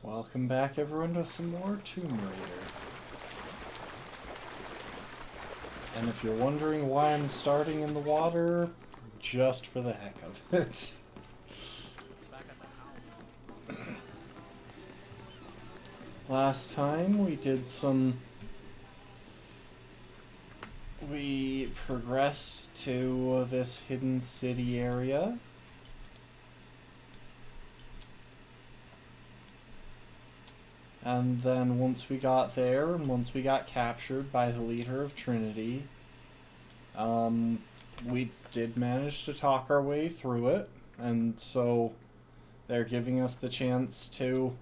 Welcome back everyone to some more Tomb Raider. And if you're wondering why I'm starting in the water, just for the heck of it. Last time we progressed to this hidden city area. And then once we got there, and once we got captured by the leader of Trinity, we did manage to talk our way through it, and so they're giving us the chance to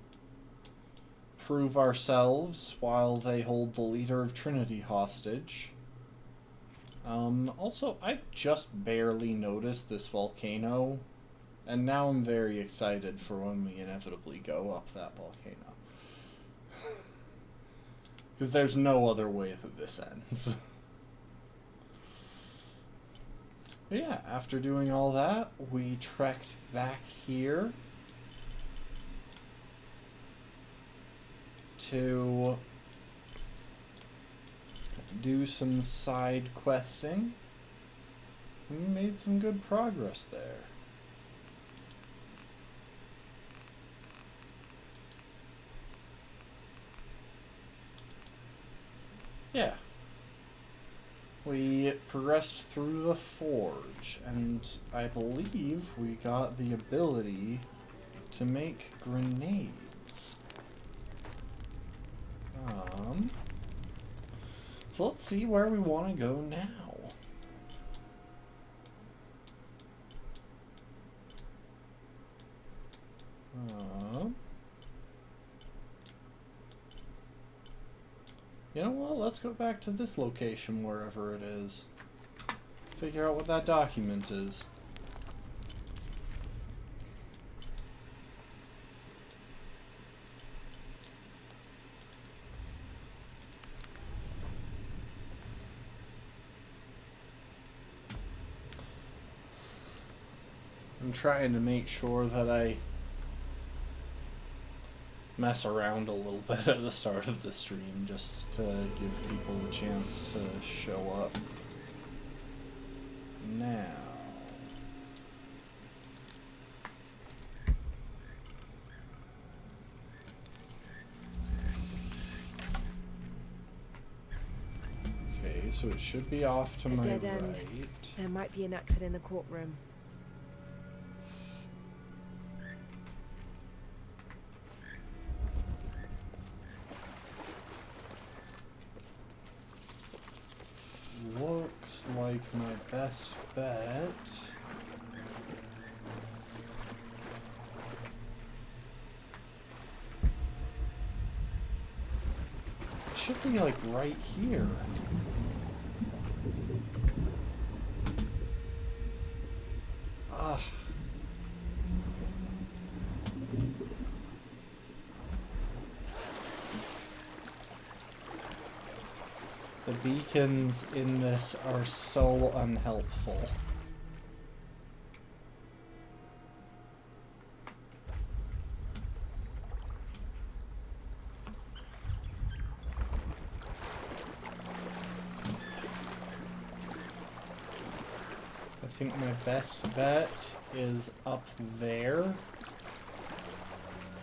prove ourselves while they hold the leader of Trinity hostage. Also, I just barely noticed this volcano, and now I'm very excited for when we inevitably go up that volcano. Because there's no other way that this ends. But yeah, after doing all that, we trekked back here to do some side questing. We made some good progress there. Yeah. We progressed through the forge, and I believe we got the ability to make grenades. So let's see where we want to go now. You know what? Let's go back to this location, wherever it is. Figure out what that document is. I'm trying to make sure that I mess around a little bit at the start of the stream, just to give people the chance to show up. Now. Okay, so it should be off to my right. Dead end. There might be an exit in the courtroom. Looks like my best bet should be like right here. Ugh. The beacons in this are so unhelpful. I think my best bet is up there,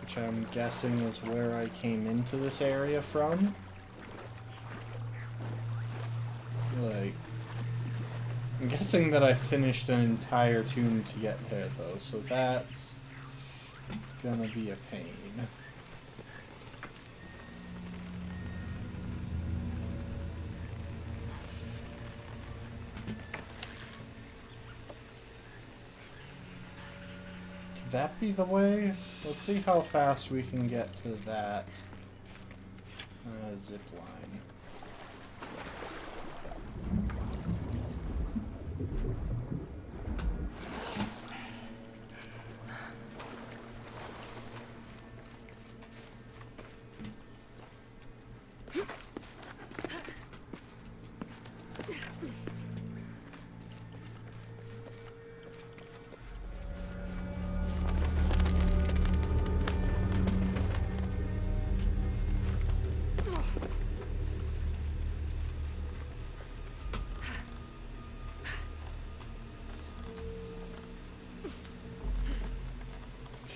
which I'm guessing is where I came into this area from. Like, I'm guessing that I finished an entire tune to get there, though, so that's gonna be a pain. Could that be the way? Let's see how fast we can get to that zip line.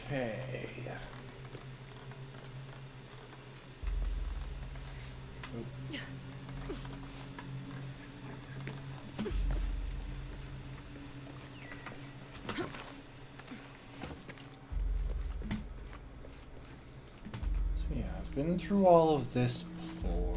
Okay. Yeah, I've been through all of this before.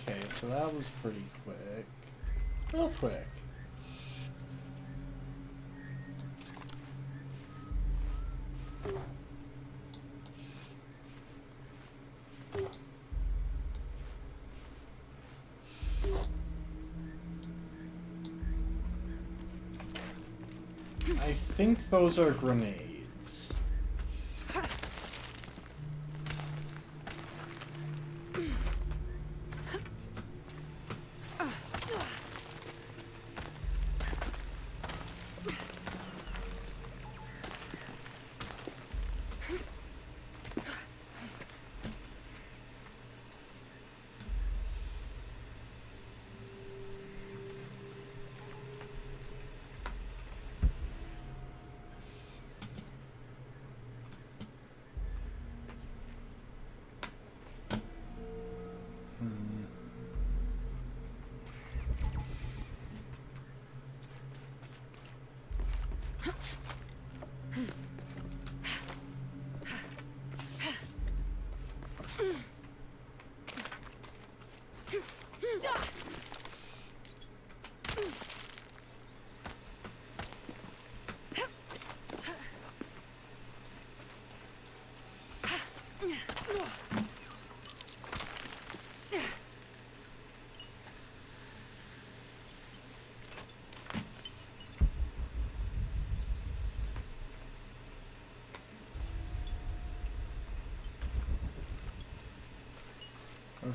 Okay, so that was pretty quick. Real quick. I think those are grenades.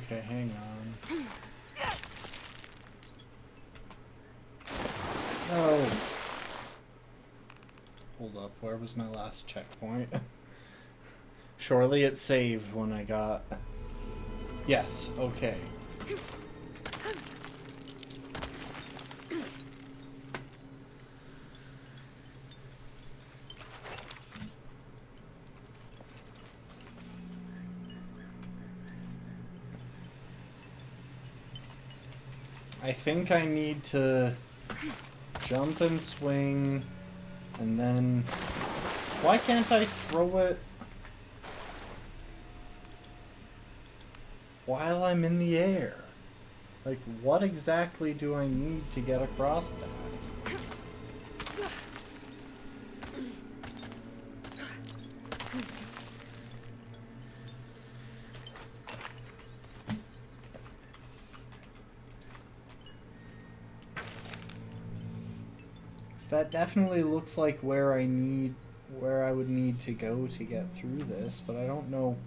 Okay, hang on. Oh. Hold up, where was my last checkpoint? Surely it saved when I got... Yes, okay. I think I need to jump and swing, and then... Why can't I throw it while I'm in the air? Like, what exactly do I need to get across that? That definitely looks like where I would need to go to get through this, but I don't know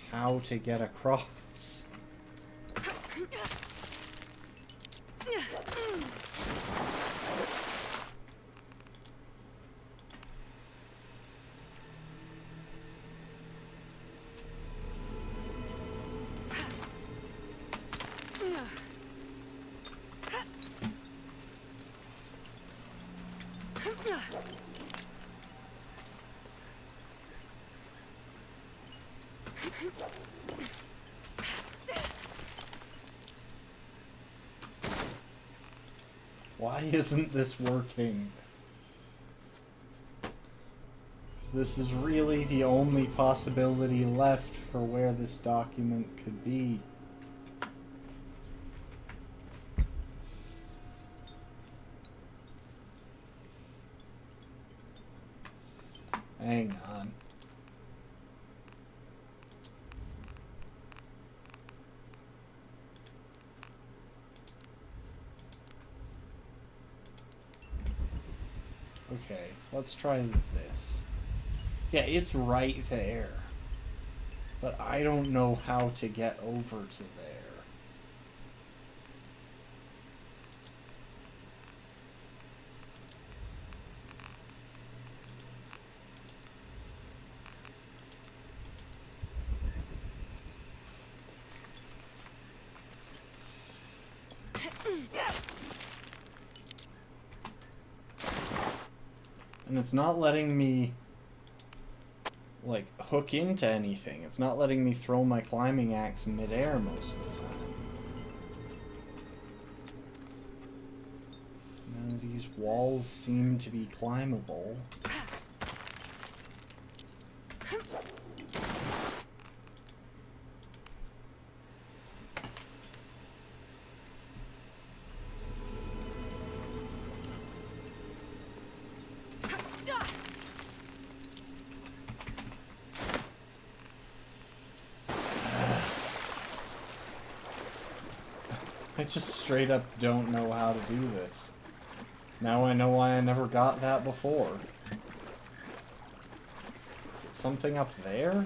how to get across. Why isn't this working? This is really the only possibility left for where this document could be. Hang on. Okay, let's try this. Yeah, it's right there. But I don't know how to get over to there. And it's not letting me, like, hook into anything. It's not letting me throw my climbing axe in midair most of the time. None of these walls seem to be climbable. I just straight up don't know how to do this. Now I know why I never got that before. Is it something up there?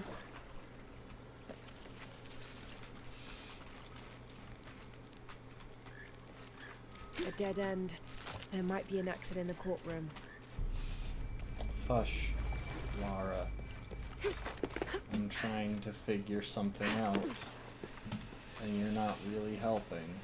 A dead end. There might be an exit in the courtroom. Hush, Lara. I'm trying to figure something out, and you're not really helping.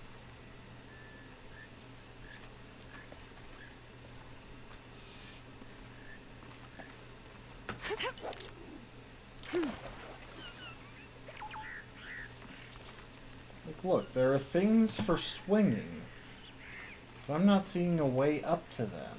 Like, look, there are things for swinging, but I'm not seeing a way up to them.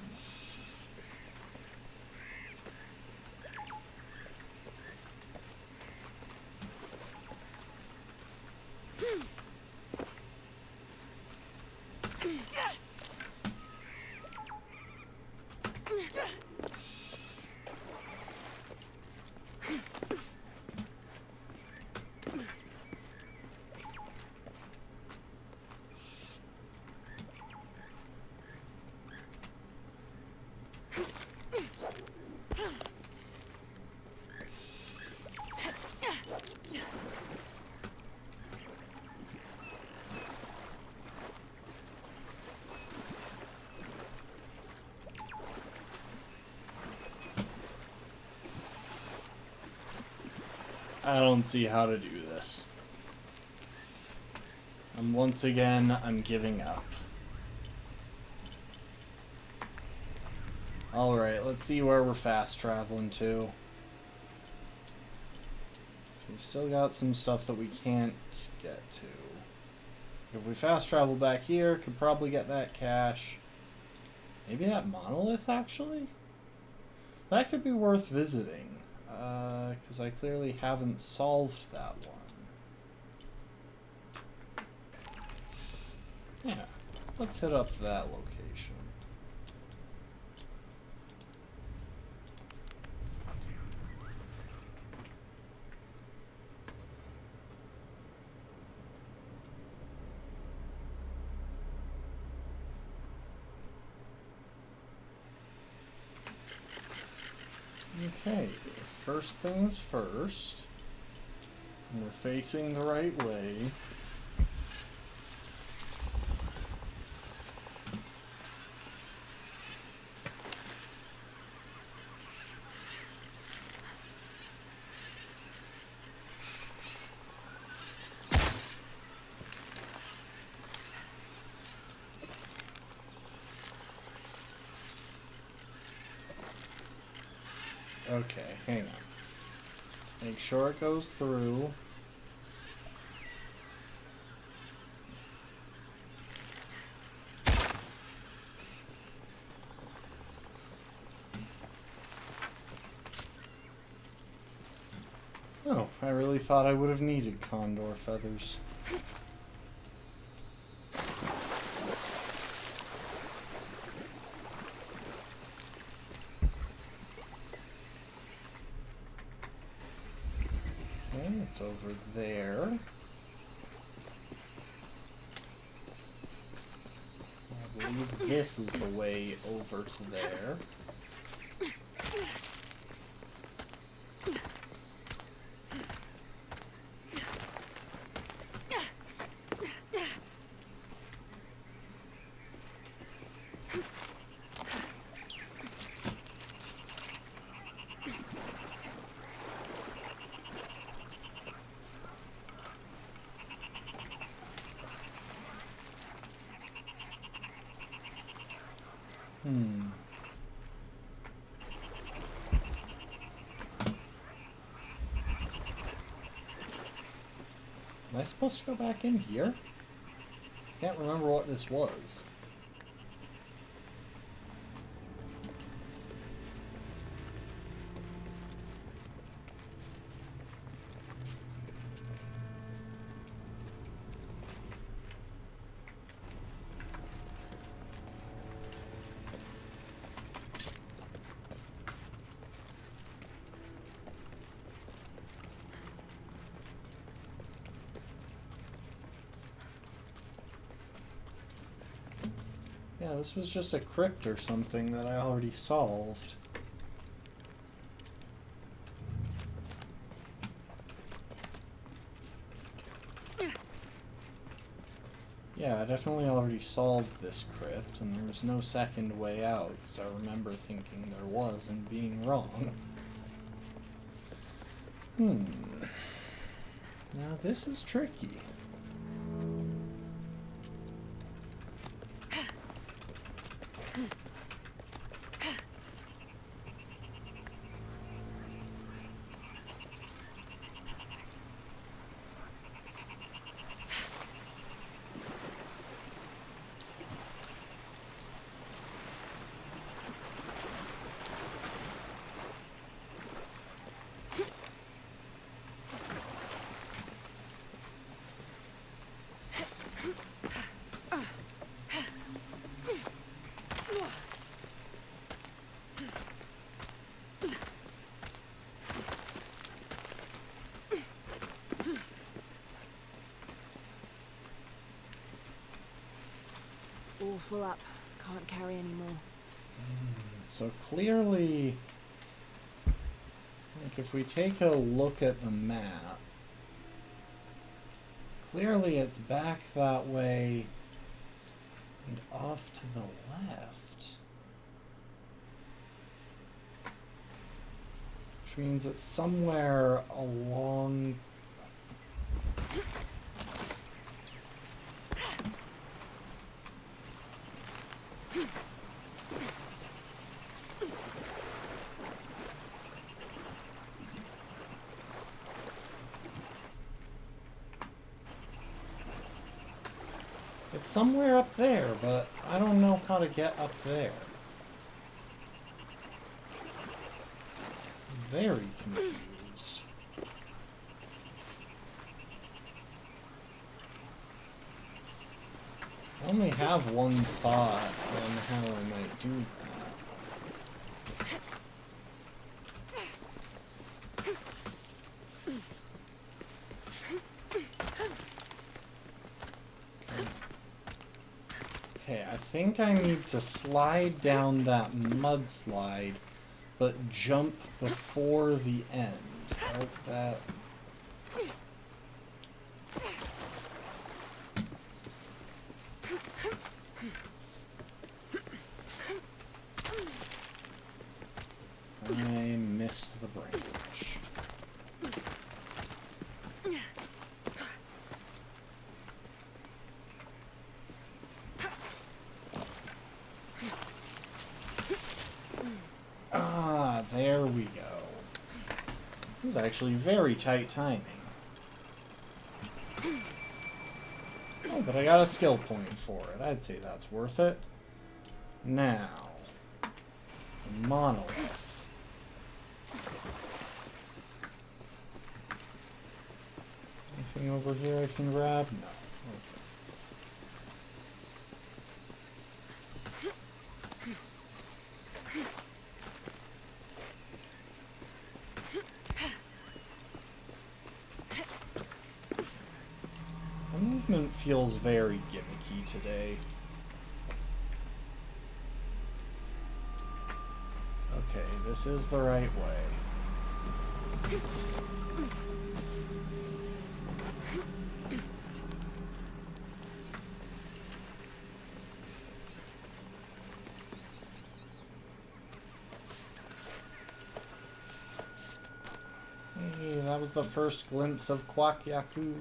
I don't see how to do this. And once again, I'm giving up. Alright, let's see where we're fast traveling to. So we've still got some stuff that we can't get to. If we fast travel back here, could probably get that cache. Maybe that monolith, actually? That could be worth visiting. Because I clearly haven't solved that one. Yeah, let's hit up that location. Okay, first things first. We're facing the right way. Okay, hang on. Make sure it goes through. Oh, I really thought I would have needed condor feathers. Okay, it's over there. I believe this is the way over to there. Am I supposed to go back in here? Can't remember what this was. Yeah, this was just a crypt or something that I already solved. Yeah, I definitely already solved this crypt, and there was no second way out, because I remember thinking there was and being wrong. Now this is tricky. All full up. Can't carry anymore. So clearly, like if we take a look at the map, clearly it's back that way and off to the left. Which means it's somewhere along... It's somewhere up there, but I don't know how to get up there. Very confused. I only have one thought on how I might do that. Okay, I think I need to slide down that mudslide, but jump before the end. Like that. I missed the branch. Ah, there we go. This is actually very tight timing. Oh, but I got a skill point for it. I'd say that's worth it. Now, the monolith. Anything over here I can grab? No. My movement feels very gimmicky today. Okay, this is the right way. Hey, that was the first glimpse of Kwakyaku.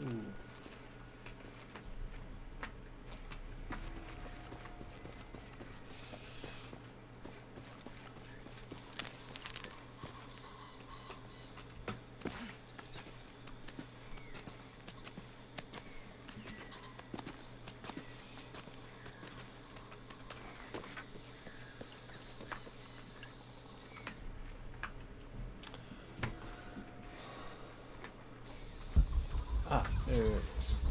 Nice.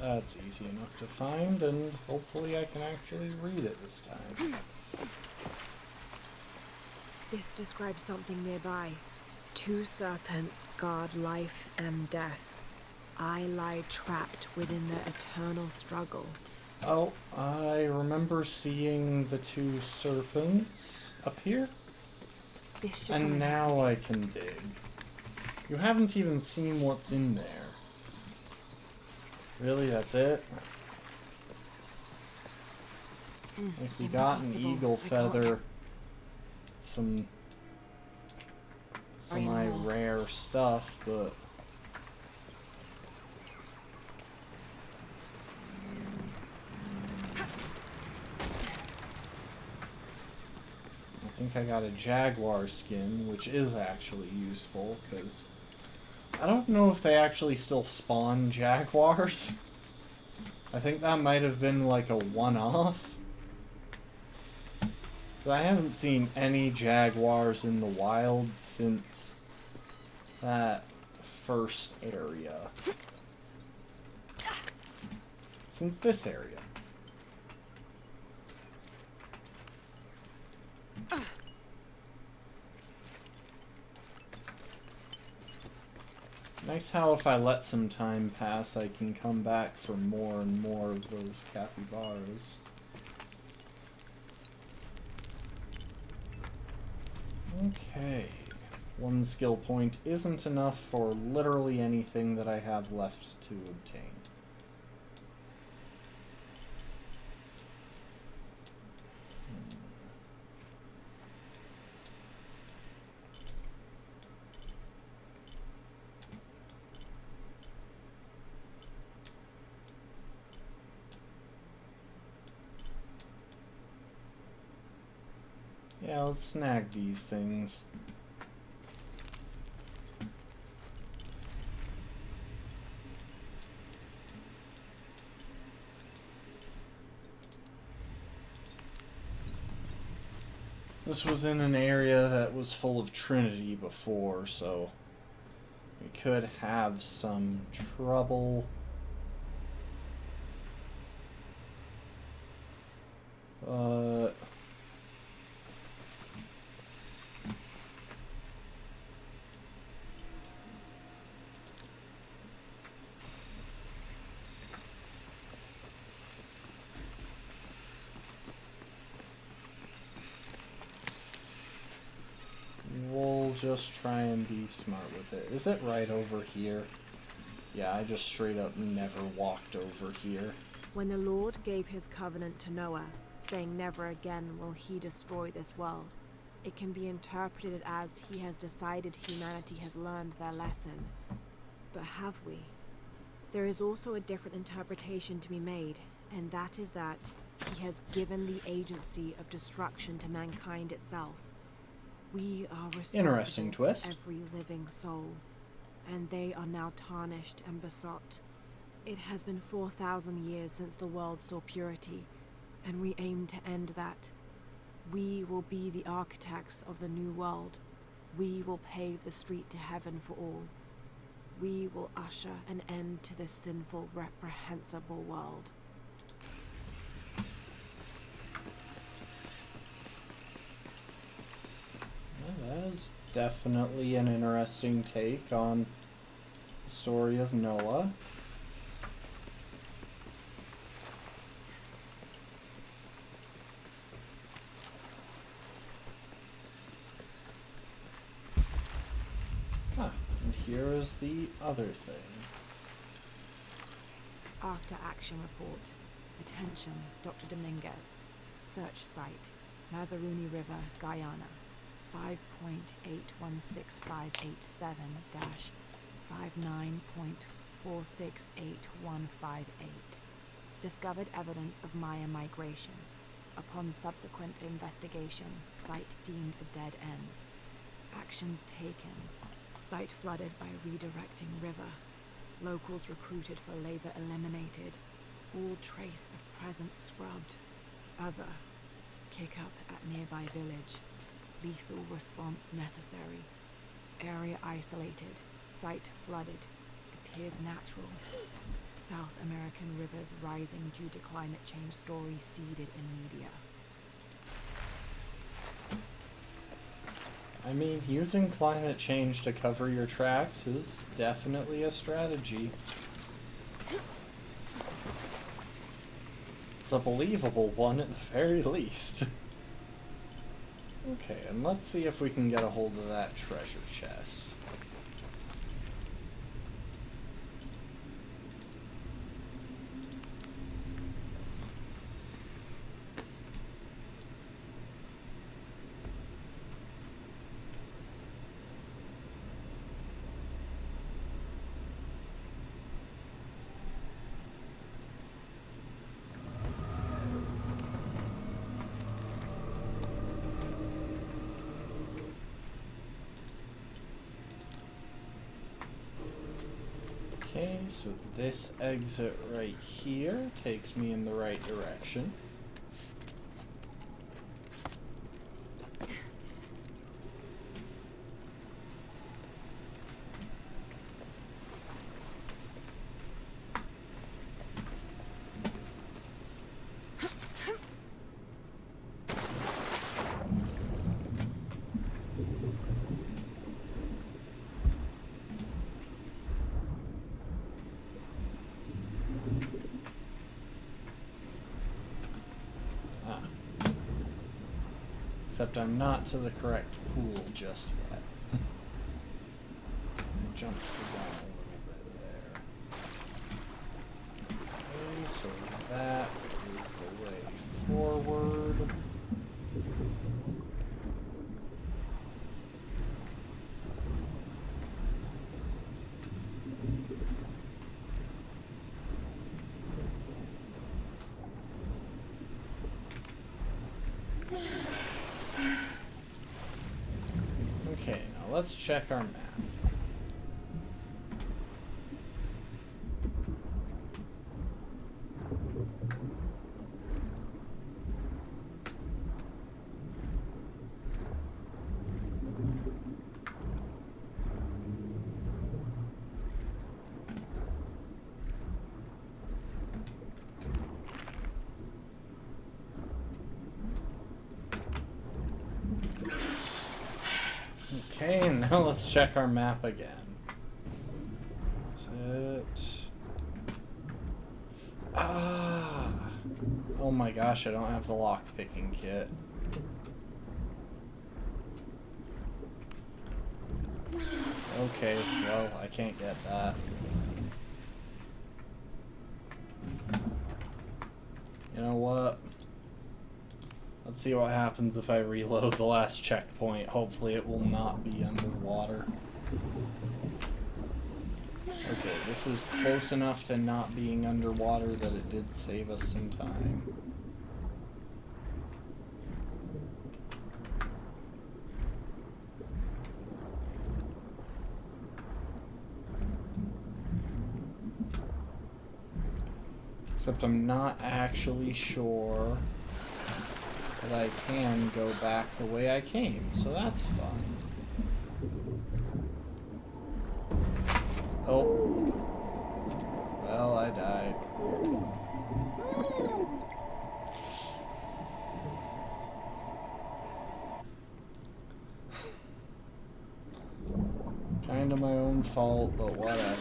That's easy enough to find, and hopefully I can actually read it this time. This describes something nearby. 2 serpents guard life and death. I lie trapped within their eternal struggle. Oh, I remember seeing the 2 serpents up here, This should come and in now handy. I can dig. You haven't even seen what's in there. Really, that's it? Like, we got an Impossible. eagle I can't feather, some semi-rare stuff, but... I think I got a jaguar skin, which is actually useful, because I don't know if they actually still spawn jaguars. I think that might have been like a one-off. So I haven't seen any jaguars in the wild since that first area. Since this area. Nice how if I let some time pass, I can come back for more and more of those capybaras. Okay. 1 skill point isn't enough for literally anything that I have left to obtain. Yeah, let's snag these things. This was in an area that was full of Trinity before, so we could have some trouble. We'll just try and be smart with it. Is it right over here? Yeah, I just straight up never walked over here. When the Lord gave his covenant to Noah, saying never again will he destroy this world, it can be interpreted as he has decided humanity has learned their lesson. But have we? There is also a different interpretation to be made, and that is that he has given the agency of destruction to mankind itself. We are responsible Interesting twist. for every living soul, and they are now tarnished and besought. It has been 4,000 years since the world saw purity, and we aim to end that. We will be the architects of the new world. We will pave the street to heaven for all. We will usher an end to this sinful, reprehensible world. Well, that is definitely an interesting take on the story of Noah. And here is the other thing. After action report. Attention, Dr. Dominguez. Search site, Mazaruni River, Guyana. 5.816587-59.468158. Discovered evidence of Maya migration. Upon subsequent investigation, site deemed a dead end. Actions taken. Site flooded by redirecting river. Locals recruited for labor eliminated. All trace of presence scrubbed. Other. Kick up at nearby village. Lethal response necessary. Area isolated. Site flooded. Appears natural. South American rivers rising due to climate change story seeded in media. I mean, using climate change to cover your tracks is definitely a strategy. It's a believable one at the very least. Okay, and let's see if we can get a hold of that treasure chest. Okay, so this exit right here takes me in the right direction. Except I'm not to the correct pool just yet. I jumped down a little bit there. Okay, so that is the way forward. Okay, now let's check our map. Okay, now let's check our map again. Is it... Ah! Oh my gosh, I don't have the lock-picking kit. Okay, well, I can't get that. You know what? Let's see what happens if I reload the last checkpoint. Hopefully it will not be underwater. Okay, this is close enough to not being underwater that it did save us some time. Except I'm not actually sure that I can go back the way I came, so that's fun. Oh. Well, I died. Kinda my own fault, but whatever.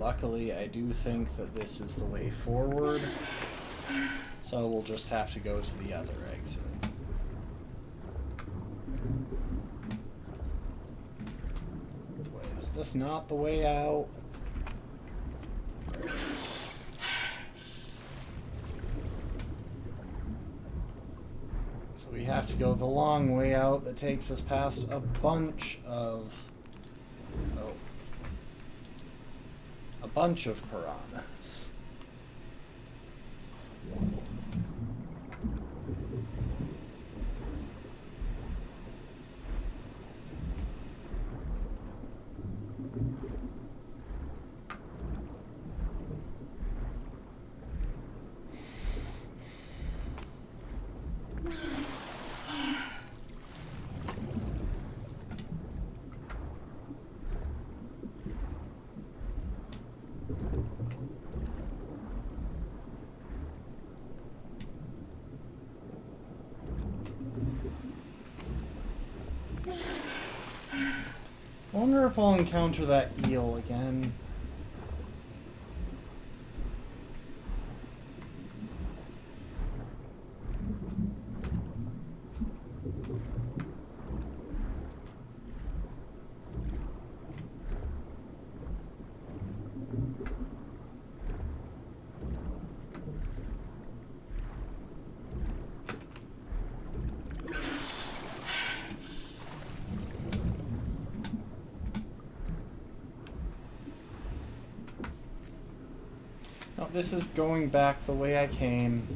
Luckily, I do think that this is the way forward, so we'll just have to go to the other exit. Wait, is this not the way out? So we have to go the long way out that takes us past a bunch of... Oh. A bunch of piranhas. wonder if I'll encounter that eel again. No, this is going back the way I came.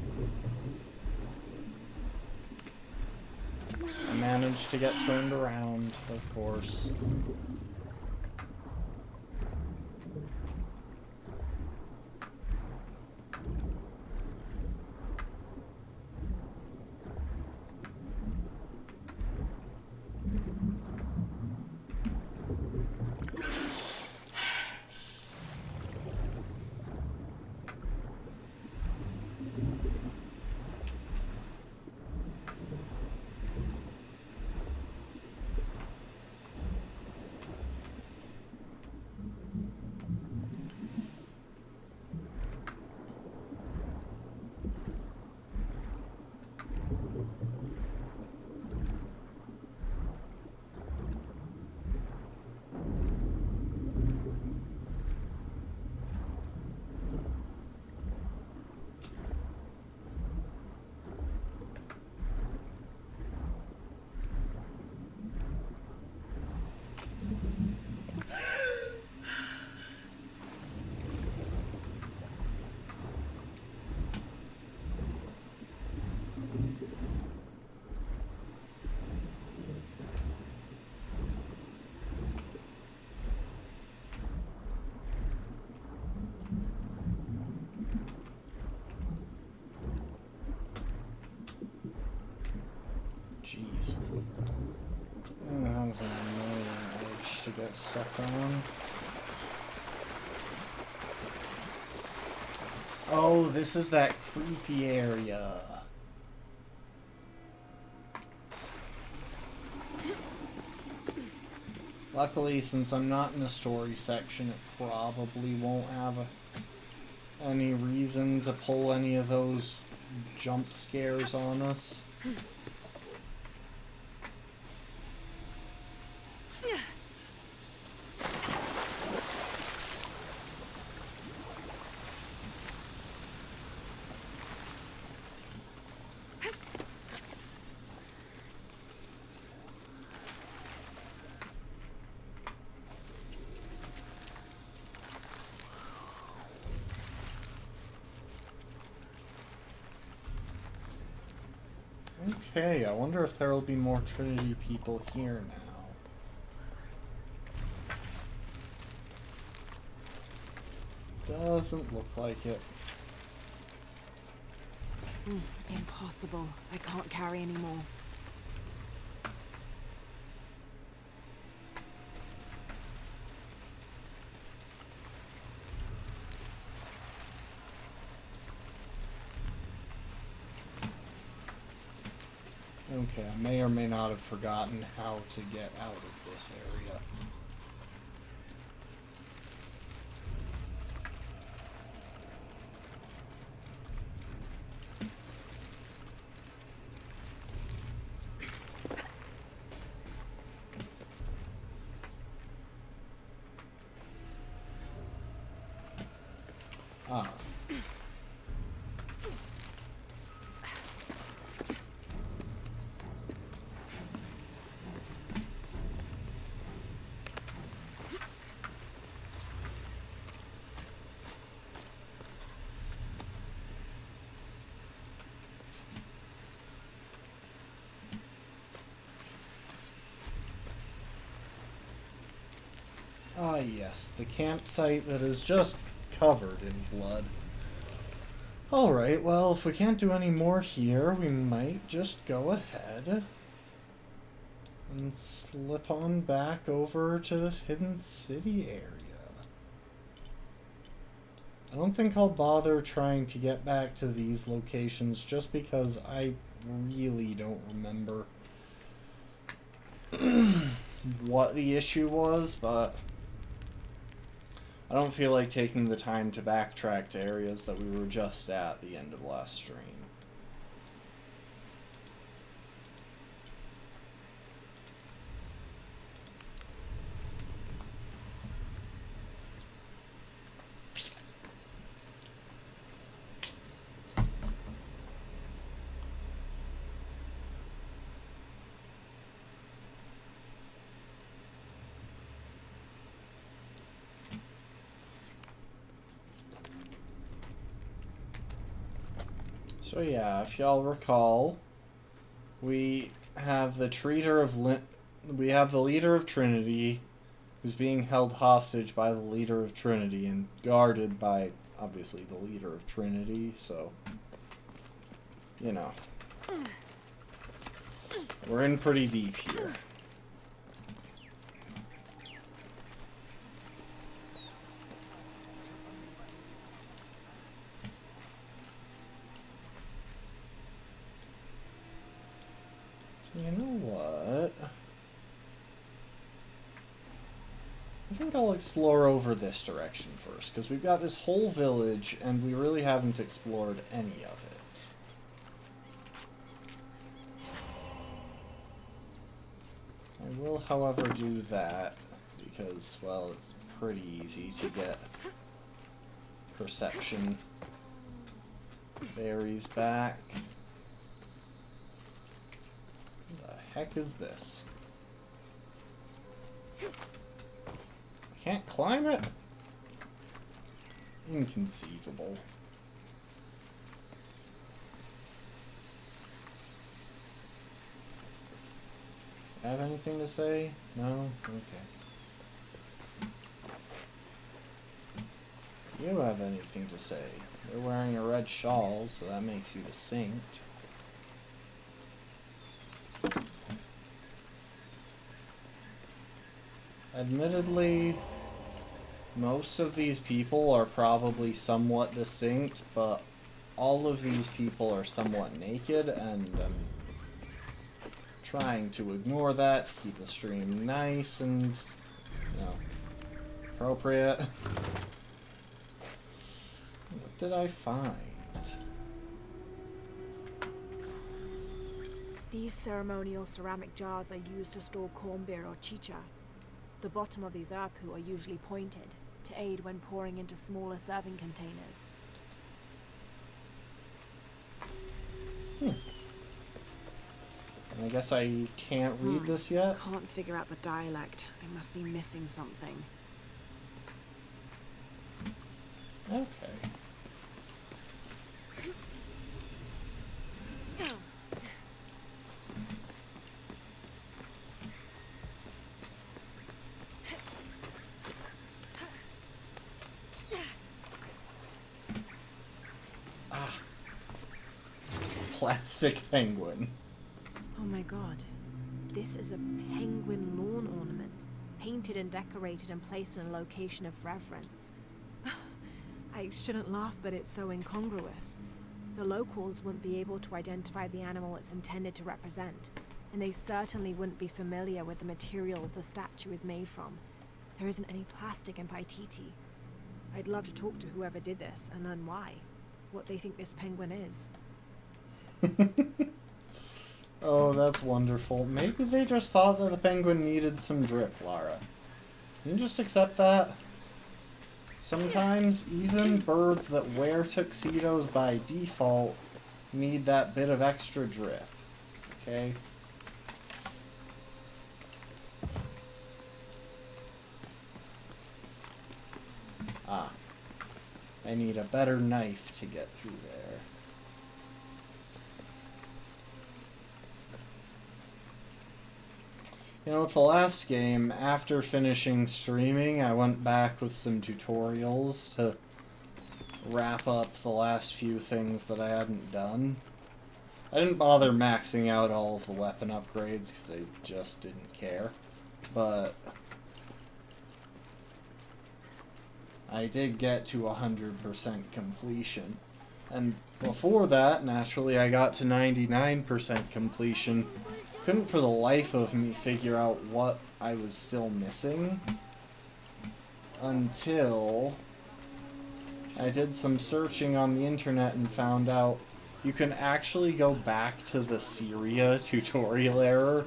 I managed to get turned around, of course. Jeez. That was an annoying edge to get stuck on. Oh, this is that creepy area. Luckily, since I'm not in the story section, it probably won't have any reason to pull any of those jump scares on us. Okay, I wonder if there will be more Trinity people here now. Doesn't look like it. Impossible. I can't carry anymore. Okay, I may or may not have forgotten how to get out of this area. Ah. Ah, yes, the campsite that is just covered in blood. Alright, well, if we can't do any more here, we might just go ahead and slip on back over to this hidden city area. I don't think I'll bother trying to get back to these locations just because I really don't remember what the issue was, but I don't feel like taking the time to backtrack to areas that we were just at the end of last stream. So yeah, if y'all recall, we have the leader of Trinity, who's being held hostage by the leader of Trinity and guarded by, obviously, the leader of Trinity, so, you know, we're in pretty deep here. You know what? I think I'll explore over this direction first, because we've got this whole village, and we really haven't explored any of it. I will, however, do that, because, well, it's pretty easy to get perception berries back. Heck is this? I can't climb it? Inconceivable. Have anything to say? No? Okay. You have anything to say? You're wearing a red shawl, so that makes you distinct. Admittedly, most of these people are probably somewhat distinct, but all of these people are somewhat naked, and I'm trying to ignore that to keep the stream nice and, you know, appropriate. What did I find? These ceremonial ceramic jars are used to store corn beer or chicha. The bottom of these erpu are usually pointed, to aid when pouring into smaller serving containers. I guess I can't read this yet? Can't figure out the dialect. I must be missing something. Okay. Plastic penguin. Oh my god. This is a penguin lawn ornament, painted and decorated and placed in a location of reverence. I shouldn't laugh, but it's so incongruous. The locals wouldn't be able to identify the animal it's intended to represent, and they certainly wouldn't be familiar with the material the statue is made from. There isn't any plastic in Paititi. I'd love to talk to whoever did this and learn why, what they think this penguin is. Oh, that's wonderful. Maybe they just thought that the penguin needed some drip, Lara. Can you just accept that? Sometimes even birds that wear tuxedos by default need that bit of extra drip. Okay? Ah. I need a better knife to get through there. You know, with the last game, after finishing streaming, I went back with some tutorials to wrap up the last few things that I hadn't done. I didn't bother maxing out all of the weapon upgrades because I just didn't care, but I did get to 100% completion. And before that, naturally, I got to 99% completion couldn't for the life of me figure out what I was still missing until I did some searching on the internet and found out you can actually go back to the Syria tutorial error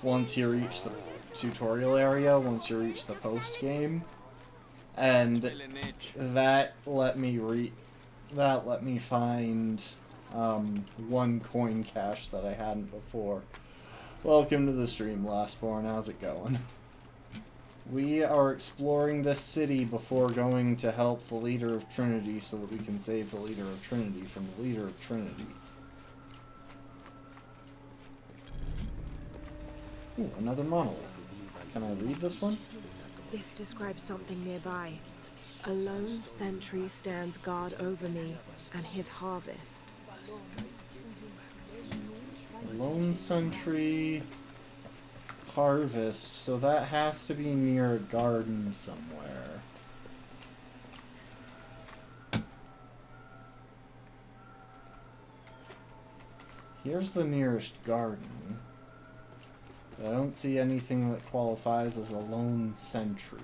once you reach the tutorial area, once you reach the post game, and that let me find one coin cache that I hadn't before. Welcome to the stream, Lastborn. How's it going? We are exploring this city before going to help the leader of Trinity so that we can save the leader of Trinity from the leader of Trinity. Ooh, another monolith. Can I read this one? This describes something nearby. A lone sentry stands guard over me and his harvest. Lone sentry harvest, so that has to be near a garden somewhere. Here's the nearest garden. I don't see anything that qualifies as a lone sentry.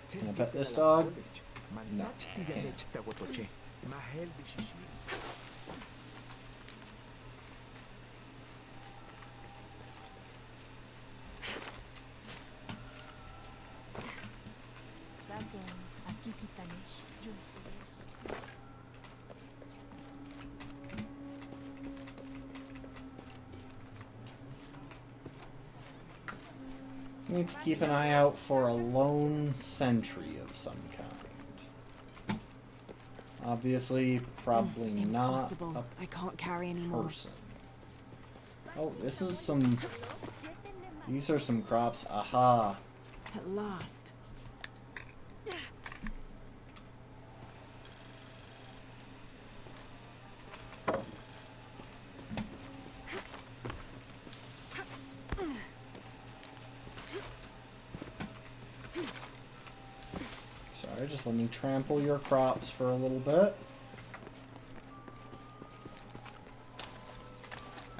Can I pet this dog? No, I can't. Need to keep an eye out for a lone sentry of some kind. Obviously, probably Impossible. not I can't carry a anymore. person. Oh, this is some... These are some crops. Aha. At last. Sorry, just let me trample your crops for a little bit.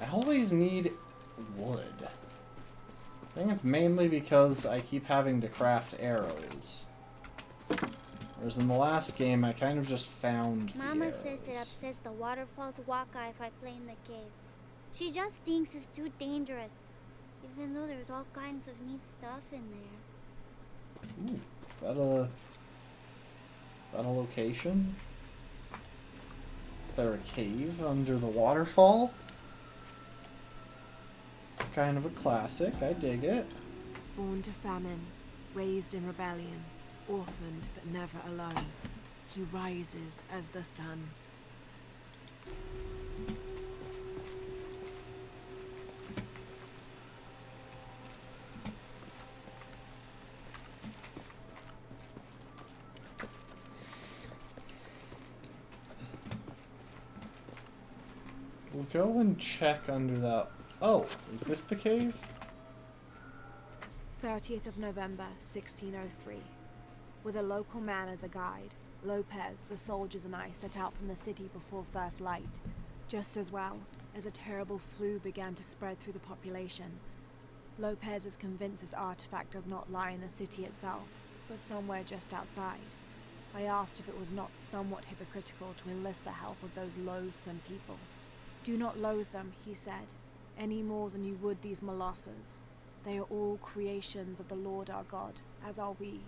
I always need wood. I think it's mainly because I keep having to craft arrows. Whereas in the last game, I kind of just found the Mama arrows. says it upsets the waterfall's waka if I play in the cave. She just thinks it's too dangerous, even though there's all kinds of neat stuff in there. Ooh, is that a location? Is there a cave under the waterfall? Kind of a classic, I dig it. Born to famine, raised in rebellion, orphaned but never alone. He rises as the sun. We'll go and check under that. Oh, is this the cave? 30th of November, 1603. With a local man as a guide, Lopez, the soldiers, and I set out from the city before first light. Just as well, as a terrible flu began to spread through the population. Lopez is convinced this artifact does not lie in the city itself, but somewhere just outside. I asked if it was not somewhat hypocritical to enlist the help of those loathsome people. Do not loathe them, he said, any more than you would these molosses. They are all creations of the Lord our God, as are we.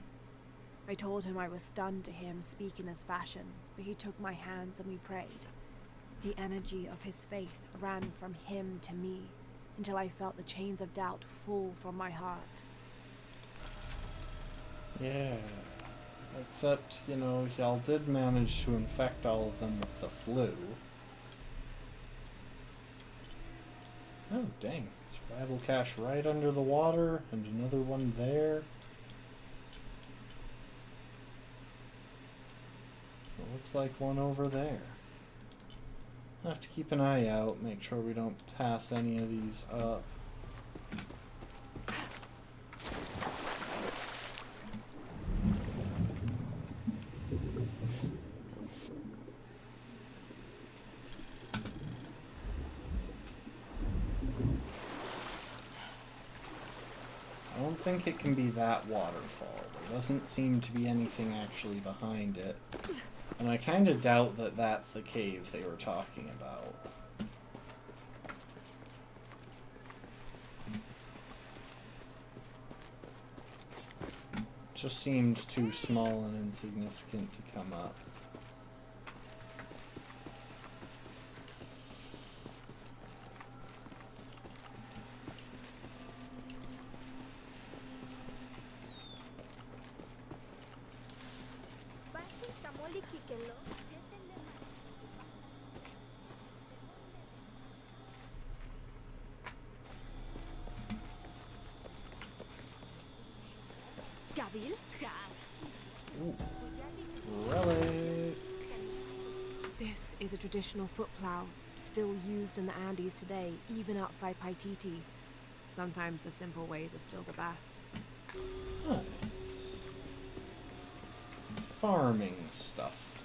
I told him I was stunned to hear him speak in this fashion, but he took my hands and we prayed. The energy of his faith ran from him to me, until I felt the chains of doubt fall from my heart. Yeah. Except, you know, y'all did manage to infect all of them with the flu. Oh, dang. Survival cache right under the water, and another one there. looks like one over there. I have to keep an eye out, make sure we don't pass any of these up. I don't think it can be that waterfall. There doesn't seem to be anything actually behind it. And I kind of doubt that that's the cave they were talking about. Just seemed too small and insignificant to come up. Ooh. Relic. This is a traditional foot plow, still used in the Andes today, even outside Paititi. Sometimes the simple ways are still the best. Nice. Farming stuff.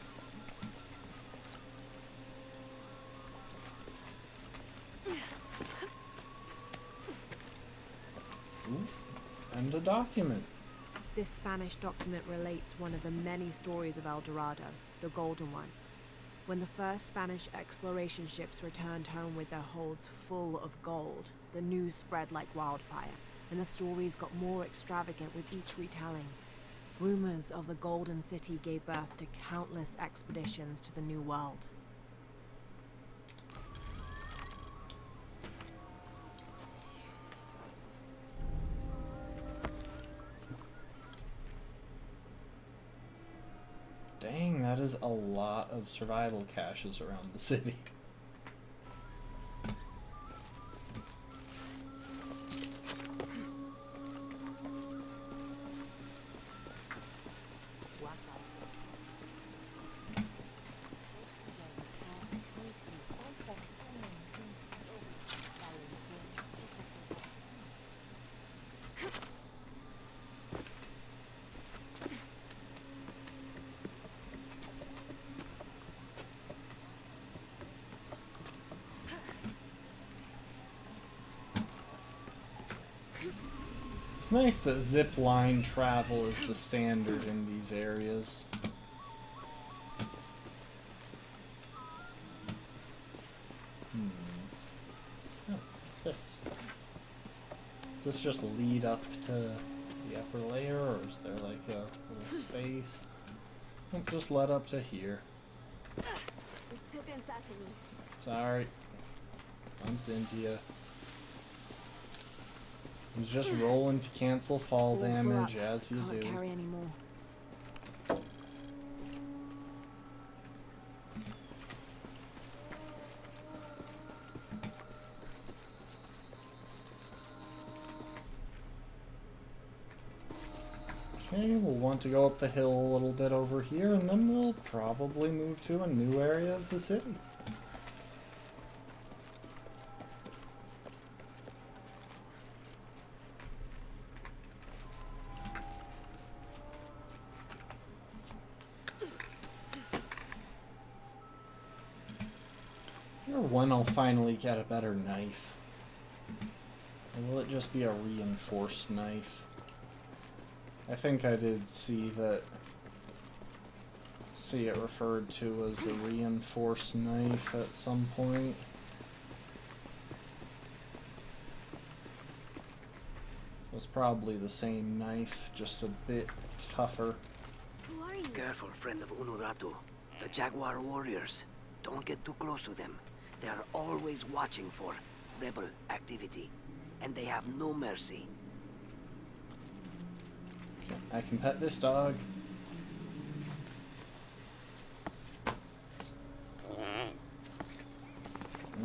Ooh. And a document. This Spanish document relates one of the many stories of El Dorado, the Golden One. When the first Spanish exploration ships returned home with their holds full of gold, the news spread like wildfire, and the stories got more extravagant with each retelling. Rumors of the Golden City gave birth to countless expeditions to the New World. Dang, that is a lot of survival caches around the city. It's nice that zip line travel is the standard in these areas. Oh, what's this? Does this just lead up to the upper layer, or is there like a little space? It just led up to here. Sorry. Bumped into you. I was just rolling to cancel fall damage, as you Can't do. carry anymore. Okay, we'll want to go up the hill a little bit over here, and then we'll probably move to a new area of the city. I wonder when I'll finally get a better knife. Or will it just be a reinforced knife? I think I did see it referred to as the reinforced knife at some point. It was probably the same knife, just a bit tougher. Who are you? Careful, friend of Unuratu. The Jaguar warriors. Don't get too close to them. They are always watching for rebel activity, and they have no mercy. I can pet this dog.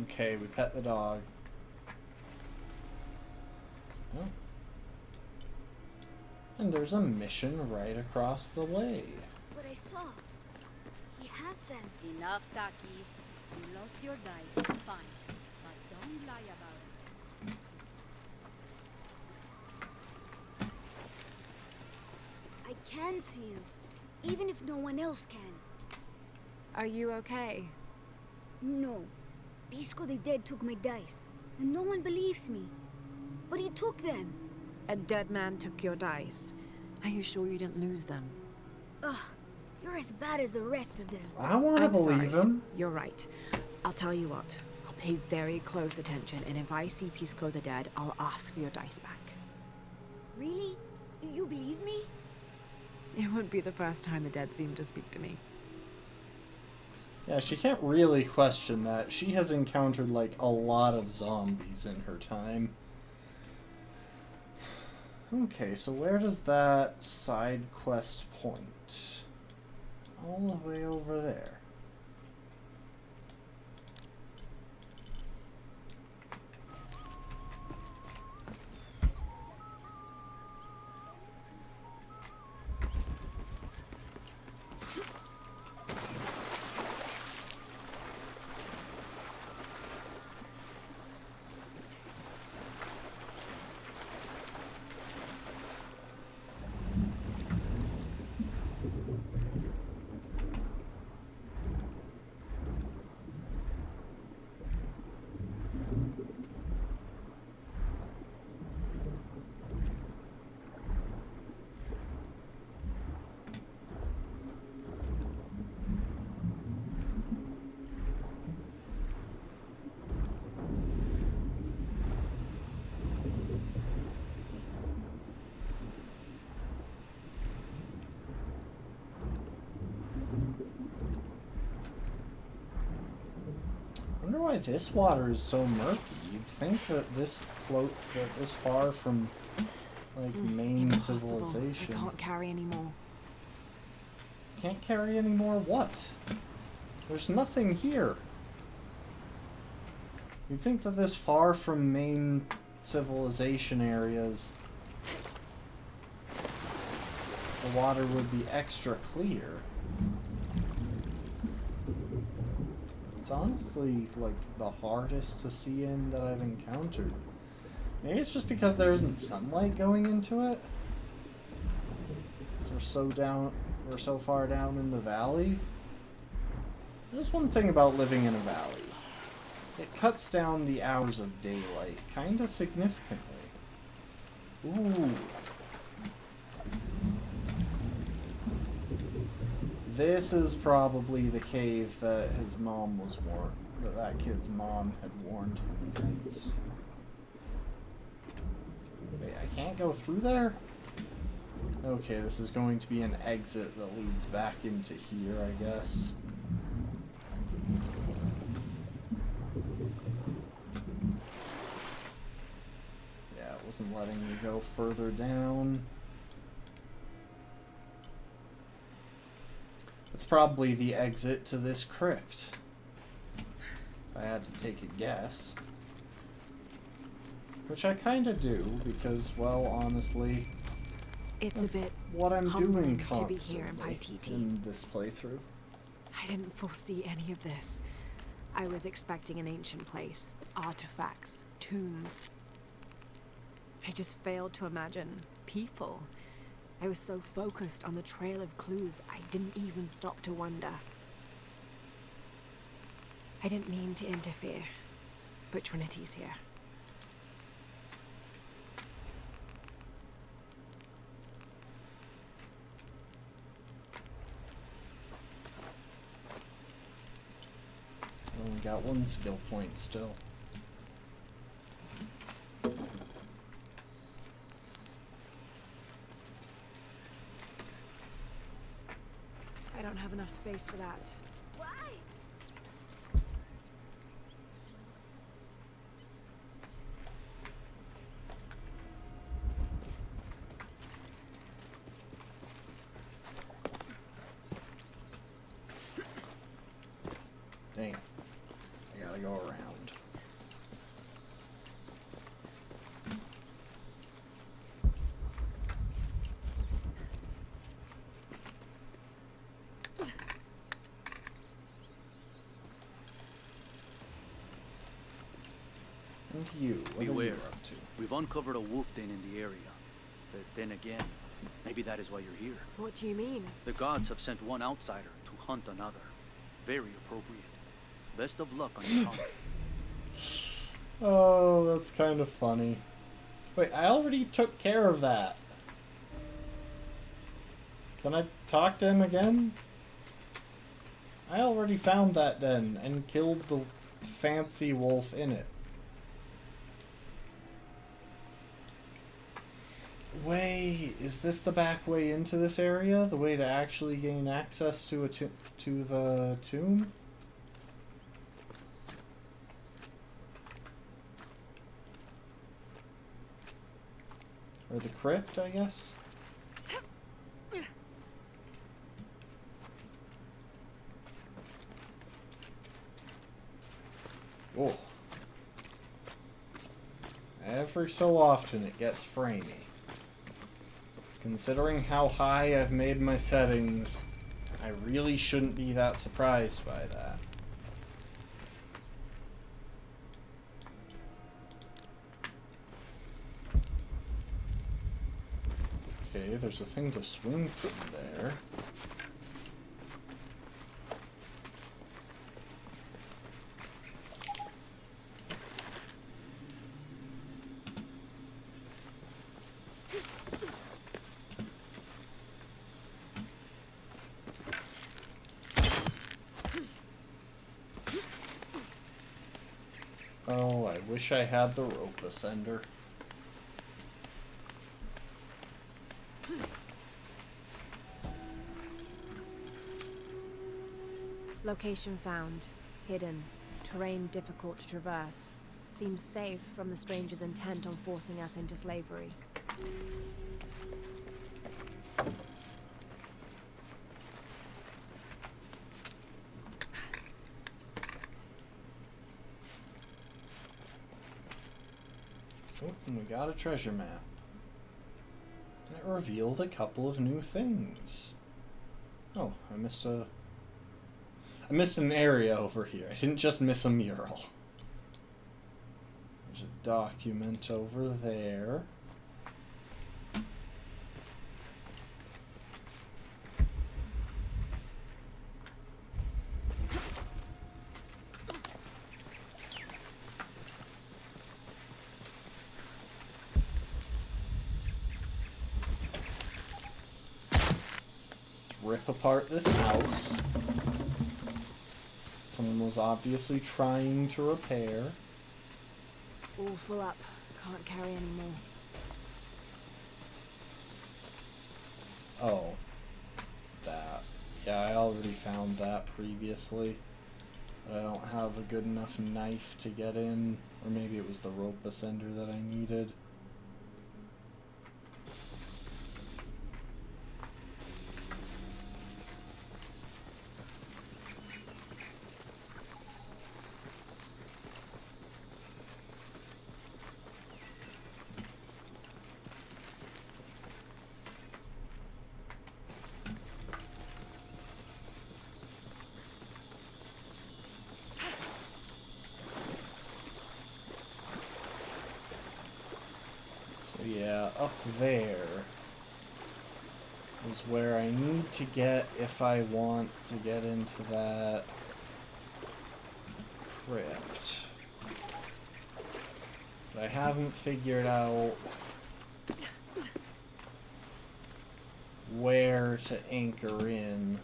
Okay, we pet the dog. Oh. And there's a mission right across the way. What I saw. He has then. Enough, Taki. You lost your dice, fine. But don't lie about it. I can see him, even if no one else can. Are you okay? No. Pisco the Dead took my dice, and no one believes me. But he took them. A dead man took your dice. Are you sure you didn't lose them? Ugh, you're as bad as the rest of them. I want to I'm believe sorry. him. You're right. I'll tell you what. I'll pay very close attention, and if I see Pisco the Dead, I'll ask for your dice back. Really? You believe me? It wouldn't be the first time the dead seemed to speak to me. Yeah, she can't really question that. She has encountered, like, a lot of zombies in her time. Okay, so where does that side quest point? All the way over there. I wonder why this water is so murky. You'd think that this far from like main Impossible. civilization. I can't carry anymore. Can't carry any more what? There's nothing here. You'd think that this far from main civilization areas, the water would be extra clear. It's honestly like the hardest to see in that I've encountered. Maybe it's just because there isn't sunlight going into it. 'Cause we're so far down in the valley. There's one thing about living in a valley. It cuts down the hours of daylight kinda significantly. Ooh. This is probably the cave that his mom was warned, that kid's mom had warned him against. Wait, I can't go through there? Okay, this is going to be an exit that leads back into here, I guess. Yeah, it wasn't letting me go further down. It's probably the exit to this crypt. If I had to take a guess. Which I kinda do, because, well, honestly, It's that's a bit what I'm doing humbling to constantly be here in Paititi. in this playthrough. I didn't foresee any of this. I was expecting an ancient place, artifacts, tombs. I just failed to imagine people. I was so focused on the trail of clues, I didn't even stop to wonder. I didn't mean to interfere, but Trinity's here. I only got one skill point still. I don't have enough space for that. Dang it. I gotta go around. And you, what are you Beware. up to? We've uncovered a wolf den in the area. But then again, maybe that is why you're here. What do you mean? The gods have sent one outsider to hunt another. Very appropriate. Best of luck on your hunt. Oh, that's kind of funny. Wait, I already took care of that. Can I talk to him again? I already found that den and killed the fancy wolf in it. Wait, is this the back way into this area? The way to actually gain access to a to the tomb? Or the crypt, I guess? Oh. Every so often it gets framey. Considering how high I've made my settings, I really shouldn't be that surprised by that. Okay, there's a thing to swing from there. Oh, I wish I had the rope ascender. Location found. Hidden. Terrain difficult to traverse. Seems safe from the stranger's intent on forcing us into slavery. Oh, and we got a treasure map. It revealed a couple of new things. Oh, I missed an area over here. I didn't just miss a mural. There's a document over there. Rip apart this house. Someone was obviously trying to repair. All full up. Can't carry any more. Oh. That. Yeah, I already found that previously. But I don't have a good enough knife to get in. Or maybe it was the rope ascender that I needed. Yeah, up there is where I need to get if I want to get into that crypt. But I haven't figured out where to anchor in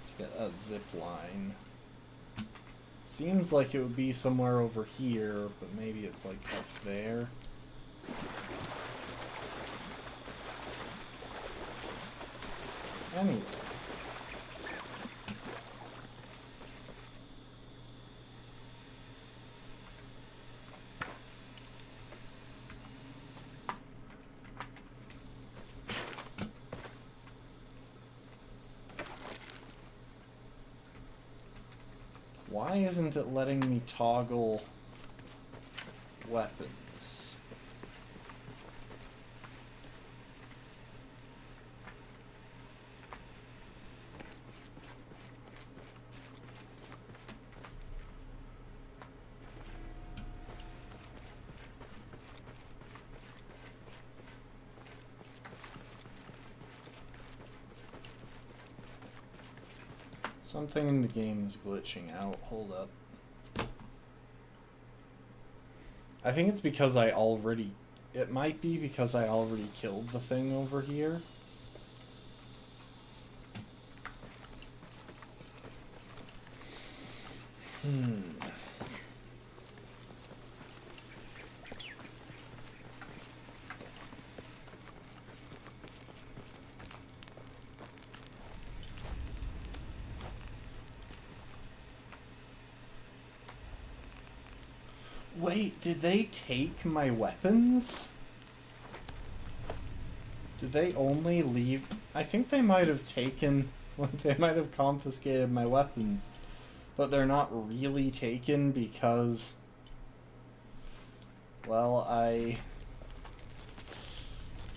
to get that zip line. Seems like it would be somewhere over here, but maybe it's like up there. Anyway. Why isn't it letting me toggle weapons? Something in the game is glitching out. Hold up. I think it's because I already... It might be because I already killed the thing over here. Wait, did they take my weapons? Did they only leave... I think they might have taken... They might have confiscated my weapons. But they're not really taken because... Well,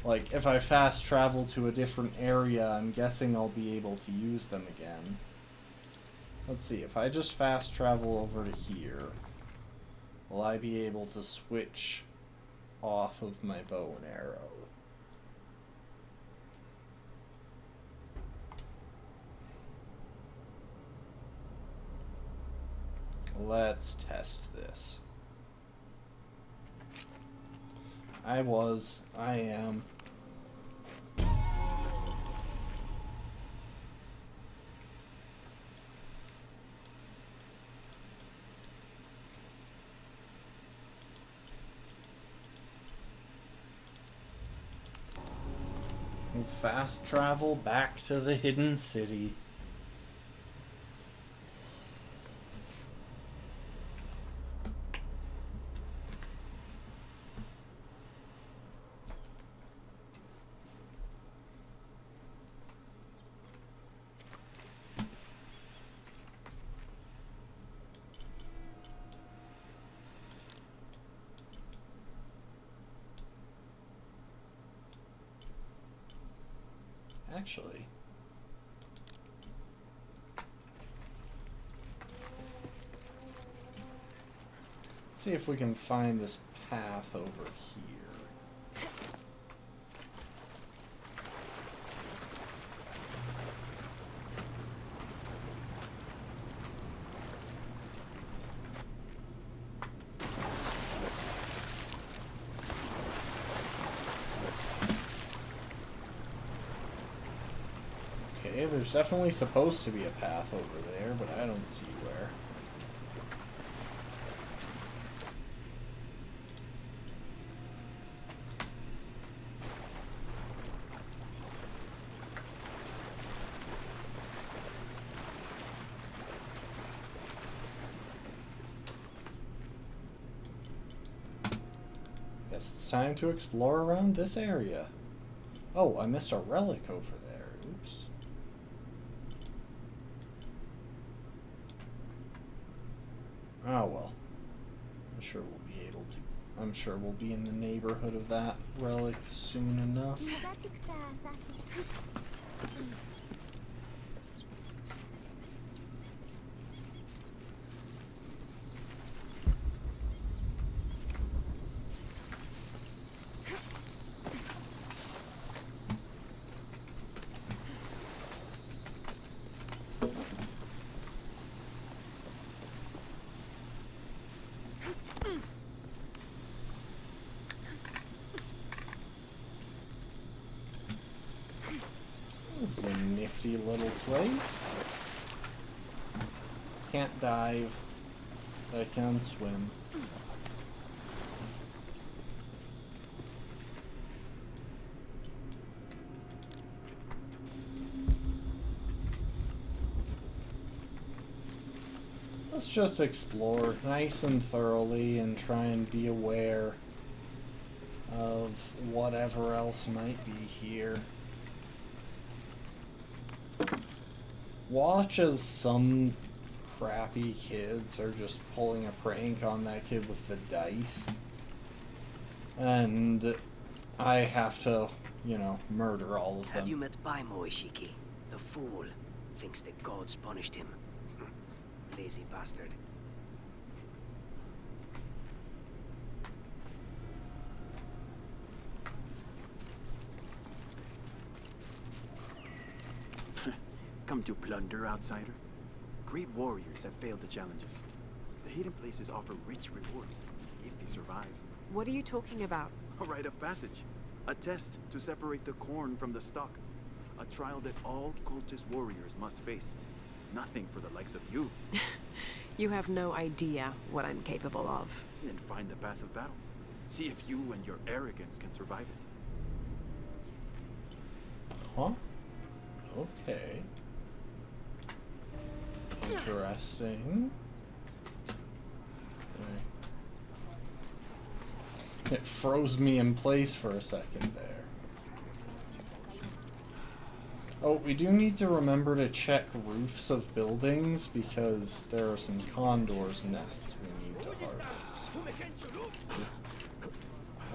like, if I fast travel to a different area, I'm guessing I'll be able to use them again. Let's see, if I just fast travel over to here... Will I be able to switch off of my bow and arrow? Let's test this. I am. Fast travel back to the hidden city. Actually, let's see if we can find this path over here. Okay, there's definitely supposed to be a path over there, but I don't see where. Guess it's time to explore around this area. Oh, I missed a relic over there. Oops. Oh well. I'm sure we'll be in the neighborhood of that relic soon enough. This is a nifty little place. Can't dive, but I can swim. Let's just explore nice and thoroughly and try and be aware of whatever else might be here. Watch as some crappy kids are just pulling a prank on that kid with the dice. And I have to, you know, murder all of them. Have you met Baimo Ishiki? The fool. Thinks the gods punished him. Lazy bastard. Come to plunder, outsider? great warriors have failed the challenges. The hidden places offer rich rewards, if you survive. What are you talking about? A rite of passage. A test to separate the corn from the stalk. A trial that all cultist warriors must face. Nothing for the likes of you. You have no idea what I'm capable of. Then find the path of battle. See if you and your arrogance can survive it. Huh? Okay. Interesting. Okay. It froze me in place for a second there. Oh, we do need to remember to check roofs of buildings because there are some condors' nests we need to harvest.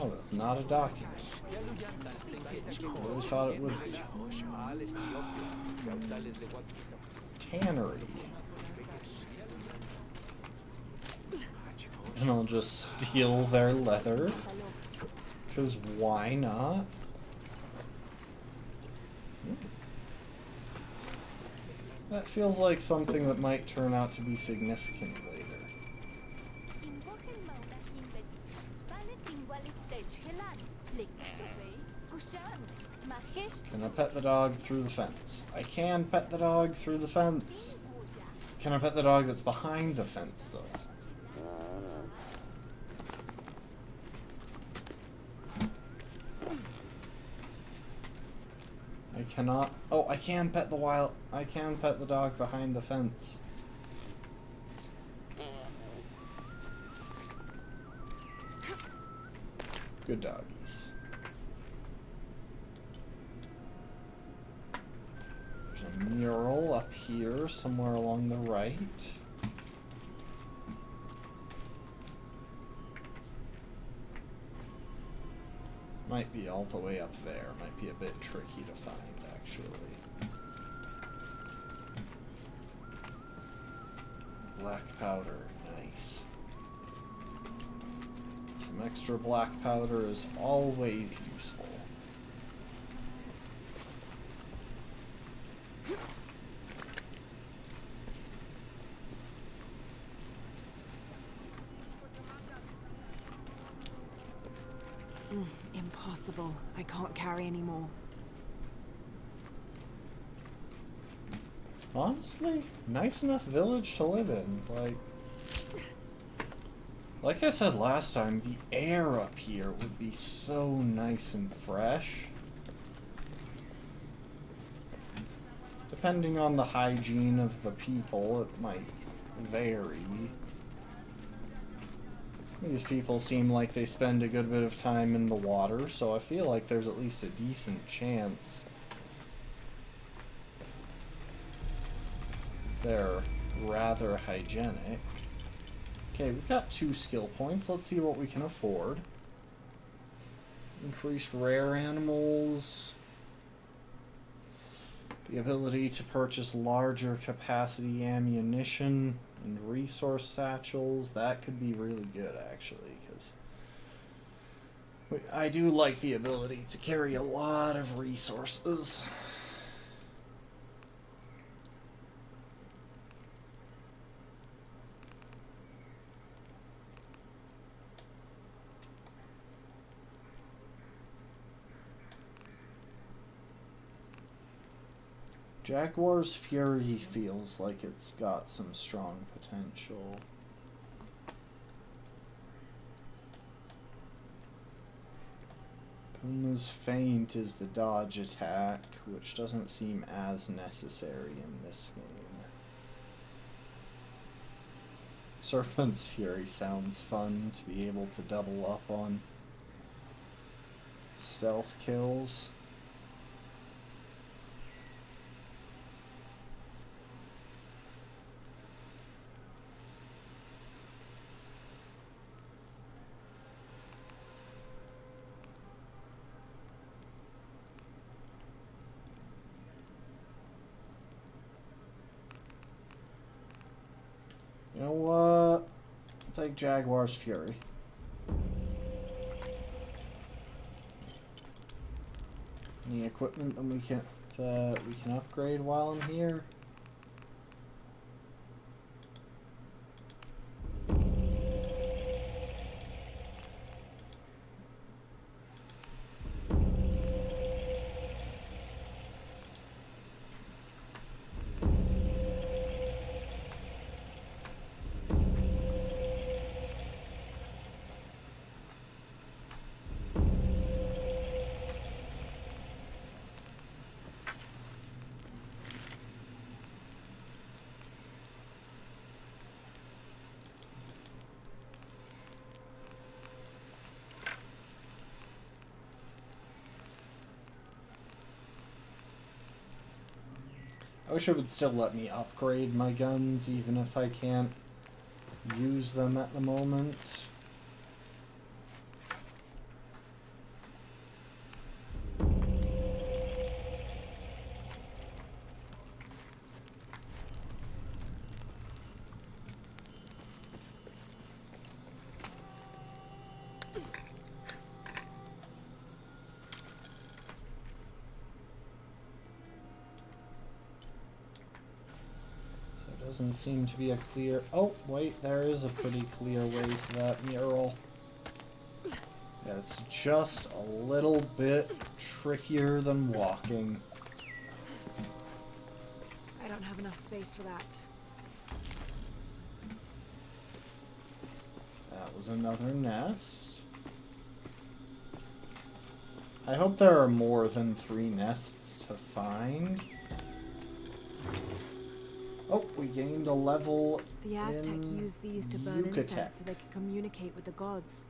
Oh, that's not a document. I really thought it would be. Tannery. And I'll just steal their leather. Because why not? That feels like something that might turn out to be significant later. Can I pet the dog through the fence? I can pet the dog through the fence. Can I pet the dog that's behind the fence, though? I cannot. Oh, I can pet the I can pet the dog behind the fence. Good doggies. There's a mural up here somewhere along the right. Might be all the way up there. Might be a bit tricky to find, actually. Black powder. Nice. Some extra black powder is always useful. Impossible. I can't carry anymore. Honestly, nice enough village to live in. Like I said last time, the air up here would be so nice and fresh. Depending on the hygiene of the people, it might vary. These people seem like they spend a good bit of time in the water, so I feel like there's at least a decent chance they're rather hygienic. Okay, we've got 2 skill points. Let's see what we can afford. Increased rare animals. The ability to purchase larger capacity ammunition and resource satchels. That could be really good, actually, because I do like the ability to carry a lot of resources. Jaguar's Fury feels like it's got some strong potential. Puma's Feint is the dodge attack, which doesn't seem as necessary in this game. Serpent's Fury sounds fun to be able to double up on stealth kills. You know what? I'll take Jaguar's Fury. Any equipment that we can upgrade while I'm here? I wish it would still let me upgrade my guns, even if I can't use them at the moment. Doesn't seem to be a clear... Oh, wait, there is a pretty clear way to that mural. Yeah, it's just a little bit trickier than walking. I don't have enough space for that. That was another nest. I hope there are more than 3 nests to find. Oh, we gained a level. The Aztec in used these to burn Yucatec. incense so they could communicate with the gods.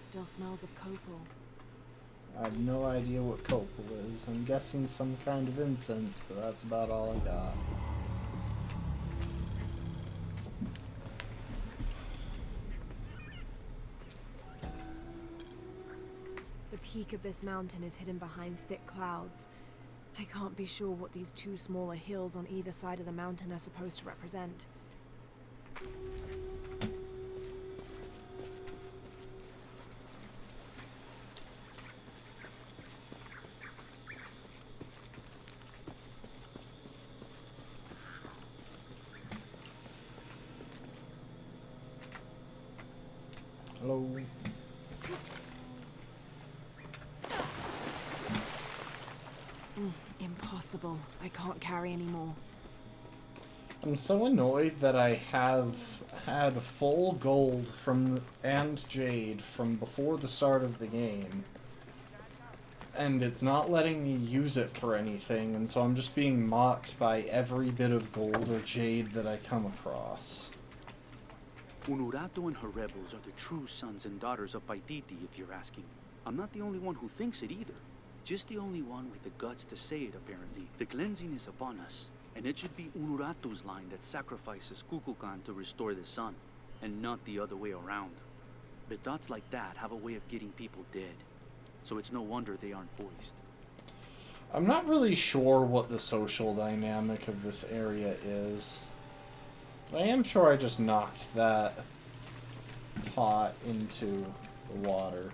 Still smells of copal. I have no idea what copal is. I'm guessing some kind of incense, but that's about all I got. The peak of this mountain is hidden behind thick clouds. I can't be sure what these 2 smaller hills on either side of the mountain are supposed to represent. Hello. Impossible. I can't carry anymore. I'm so annoyed that I have had full gold from and jade from before the start of the game, and it's not letting me use it for anything, and so I'm just being mocked by every bit of gold or jade that I come across. Unuratu and her rebels are the true sons and daughters of Paititi, if you're asking. I'm not the only one who thinks it either. Just the only one with the guts to say it, apparently. The cleansing is upon us, and it should be Unuratu's line that sacrifices Kukulkan to restore the sun, and not the other way around. But dots like that have a way of getting people dead, so it's no wonder they aren't voiced. I'm not really sure what the social dynamic of this area is. I am sure I just knocked that pot into the water.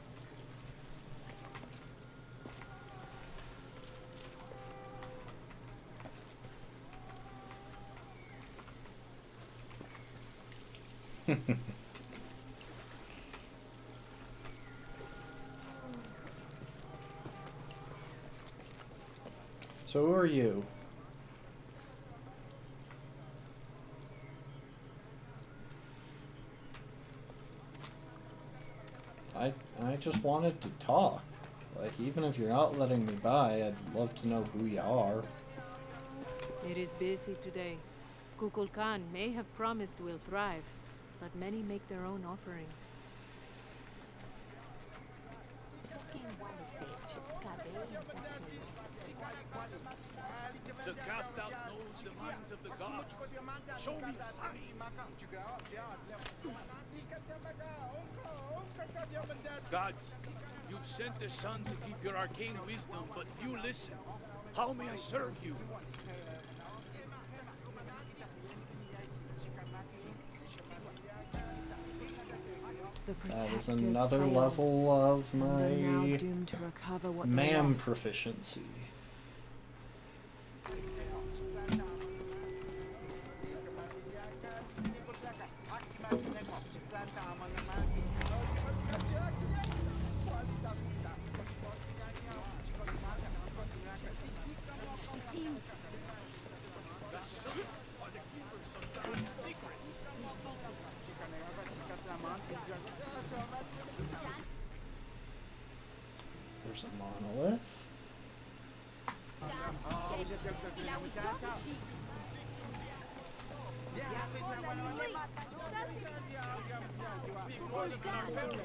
So who are you? I just wanted to talk. Like, even if you're not letting me by, I'd love to know who you are. It is busy today. Kukulkan may have promised we'll thrive, but many make their own offerings. The cast out knows the minds of the gods. Show me a sign. Gods, you've sent the sun to keep your arcane wisdom, but few listen. How may I serve you? The That is protectors another failed, level of and they're now my doomed to recover what they MAM lost. proficiency. There's a monolith.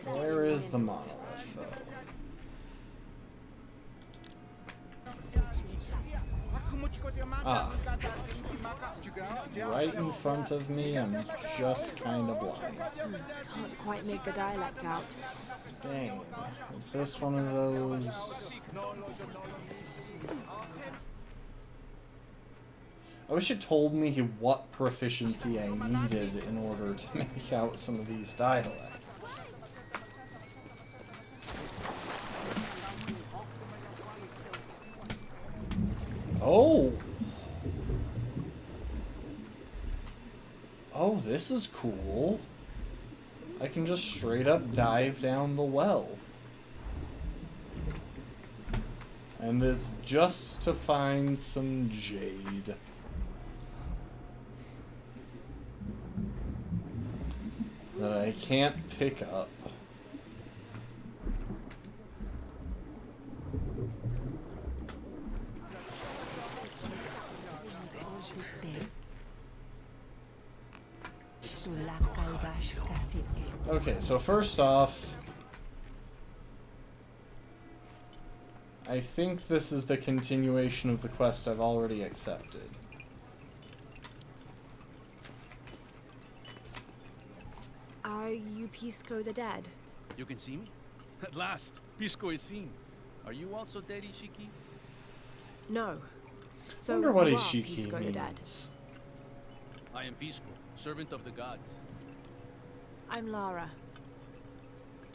Where is the monolith, though? Ah. Right in front of me, I'm just kind of blind. Can't quite make the dialect out. Dang. Is this one of those? I wish it told me what proficiency I needed in order to make out some of these dialects. Oh! Oh, this is cool. I can just straight up dive down the well. And it's just to find some jade. That I can't pick up. Okay, so first off, I think this is the continuation of the quest I've already accepted. Are you Pisco the Dead? You can see me? At last, Pisco is seen. Are you also dead, Ishiki? No. I wonder what you are Ishiki Pisco the Dead. means. I am Pisco, servant of the gods. I'm Lara.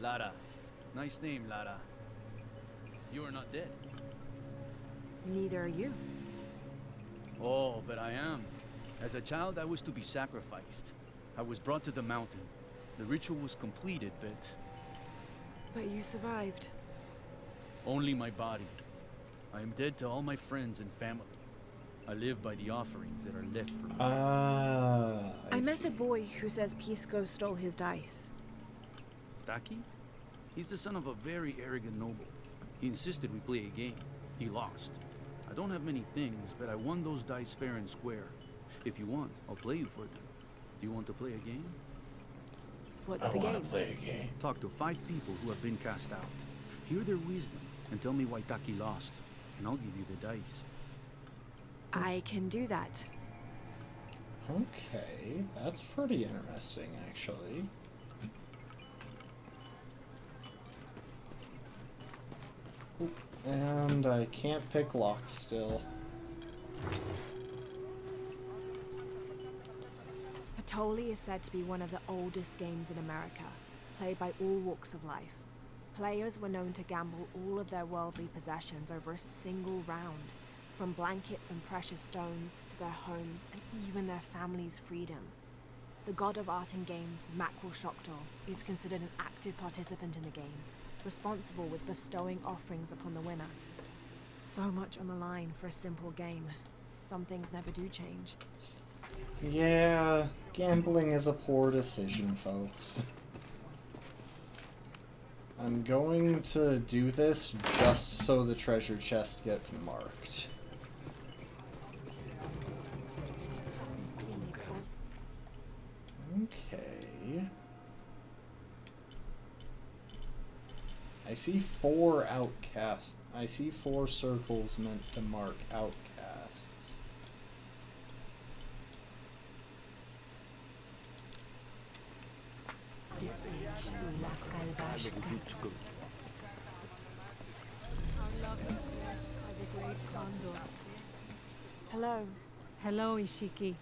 Lara. Nice name, Lara. You are not dead. Neither are you. Oh, but I am. As a child, I was to be sacrificed. I was brought to the mountain. The ritual was completed, but But you survived. only my body. I am dead to all my friends and family. I live by the offerings that are left for me. Ah, I met see. a boy who says Pisco stole his dice. Taki? He's the son of a very arrogant noble. He insisted we play a game. He lost. I don't have many things, but I won those dice fair and square. If you want, I'll play you for them. Do you want to play a game? What's I the want to game? play a game. Talk to 5 people who have been cast out. Hear their wisdom and tell me why Taki lost, and I'll give you the dice. I can do that. Okay, that's pretty interesting, actually. Oop, and I can't pick locks still. Patoli is said to be one of the oldest games in America, played by all walks of life. Players were known to gamble all of their worldly possessions over a single round, from blankets and precious stones to their homes and even their family's freedom. The god of art and games, Makwul Shokdol, is considered an active participant in the game, responsible with bestowing offerings upon the winner. So much on the line for a simple game. Some things never do change. Yeah, gambling is a poor decision, folks. I'm going to do this just so the treasure chest gets marked. Okay. I see 4 outcasts. I see 4 circles meant to mark outcasts. Hello. Hello, Ishiki.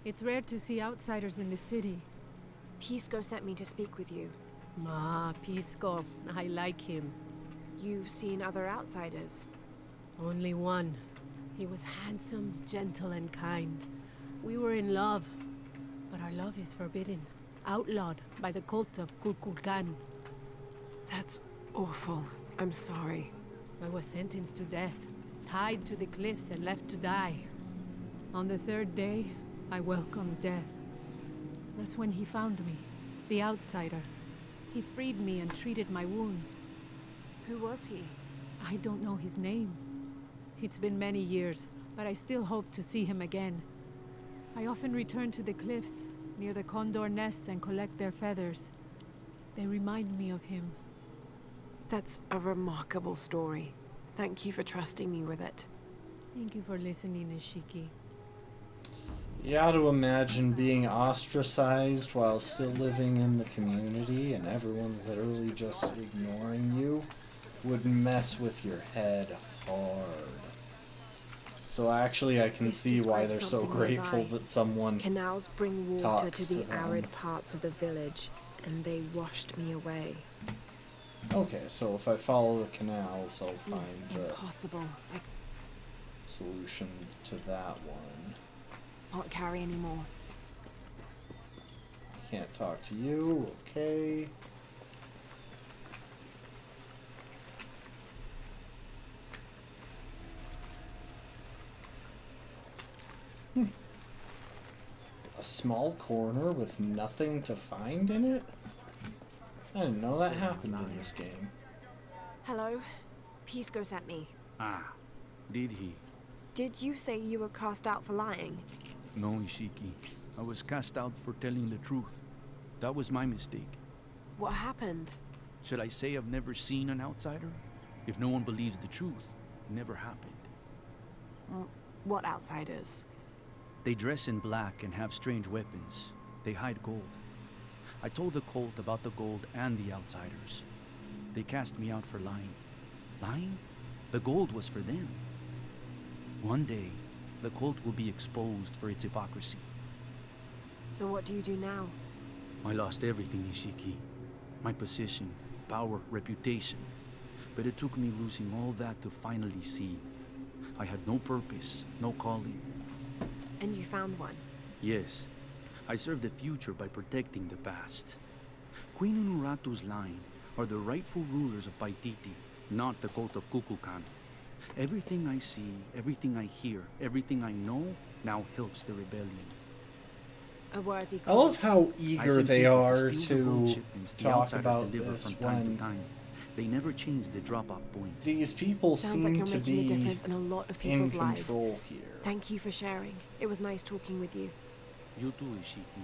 It's rare to see outsiders in the city. Pisco sent me to speak with you. Ah, Pisco. I like him. You've seen other outsiders. Only one. He was handsome, gentle, and kind. We were in love, but our love is forbidden. Outlawed by the cult of Kukulkan. That's awful. I'm sorry. I was sentenced to death, tied to the cliffs and left to die. On the 3rd day, I welcomed death. That's when he found me, the outsider. He freed me and treated my wounds. Who was he? I don't know his name. It's been many years, but I still hope to see him again. I often return to the cliffs, near the condor nests, and collect their feathers. They remind me of him. That's a remarkable story. Thank you for trusting me with it. Thank you for listening, Ishiki. You gotta imagine being ostracized while still living in the community and everyone literally just ignoring you would mess with your head hard. So actually I can This see why describes they're so something grateful nearby. that someone Canals bring water talks to to the them. arid parts of the village, and they washed me away. Okay, so if I follow the canals, I'll find the Impossible. I solution to that one. can't carry anymore. Can't talk to you, okay. A small corner with nothing to find in it? I didn't know that happened in this game. Hello? Pisco sent me. Ah, did he? Did you say you were cast out for lying? No, Ishiki. I was cast out for telling the truth. That was my mistake. What happened? Should I say I've never seen an outsider? If no one believes the truth, it never happened. What outsiders? They dress in black and have strange weapons. They hide gold. I told the cult about the gold and the outsiders. They cast me out for lying. Lying? The gold was for them. One day, the cult will be exposed for its hypocrisy. So what do you do now? I lost everything, Ishiki. My position, power, reputation. But it took me losing all that to finally see. I had no purpose, no calling. And you found one? Yes, I serve the future by protecting the past. Queen Unuratu's line are the rightful rulers of Paititi, not the cult of Kukulkan. Everything I see, everything I hear, everything I know now helps the rebellion. A worthy I love cause. how I eager send they people are steal the gold to shipments the talk outsiders about deliver this from time when to time. They never change the drop-off point. these people Sounds like seem you're to making a be difference in a lot of in people's lives. control here. Thank you for sharing. It was nice talking with you. You too, Ishiki.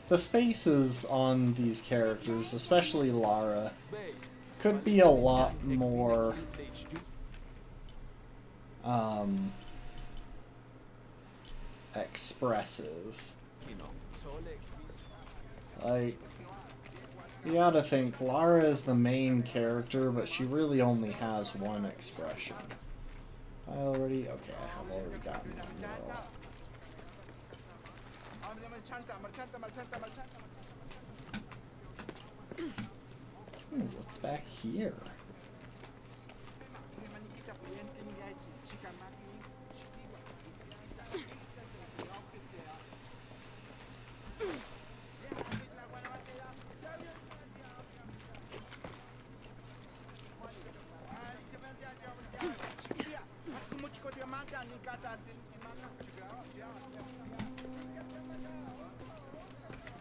The faces on these characters, especially Lara, could be a lot more expressive. Like, you gotta think, Lara is the main character, but she really only has one expression. Okay, I have already gotten that mural. What's back here?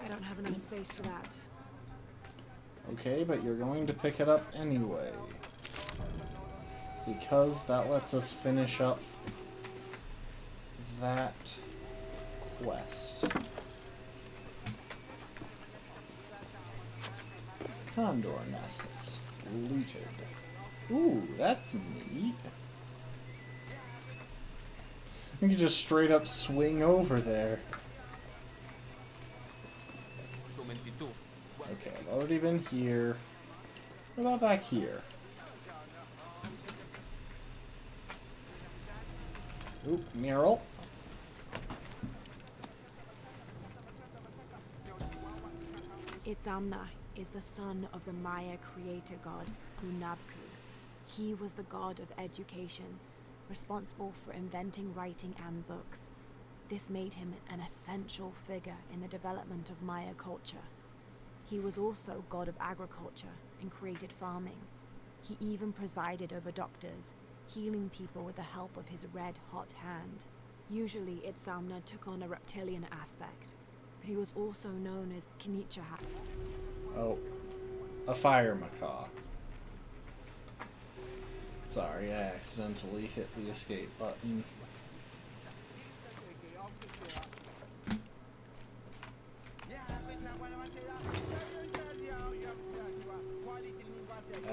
I don't have enough space for that. Okay, but you're going to pick it up anyway. Because that lets us finish up that quest. Condor nests. Looted. Ooh, that's neat. You can just straight up swing over there. Okay, I've already been here. What about back here? Oop, mural. Itzamna is the son of the Maya creator god, Hunabku. He was the god of education, responsible for inventing writing and books. This made him an essential figure in the development of Maya culture. He was also god of agriculture and created farming. He even presided over doctors, healing people with the help of his red-hot hand. Usually, Itzamna took on a reptilian aspect, but he was also known as Kinichaha. Oh, a fire macaw. Sorry, I accidentally hit the escape button.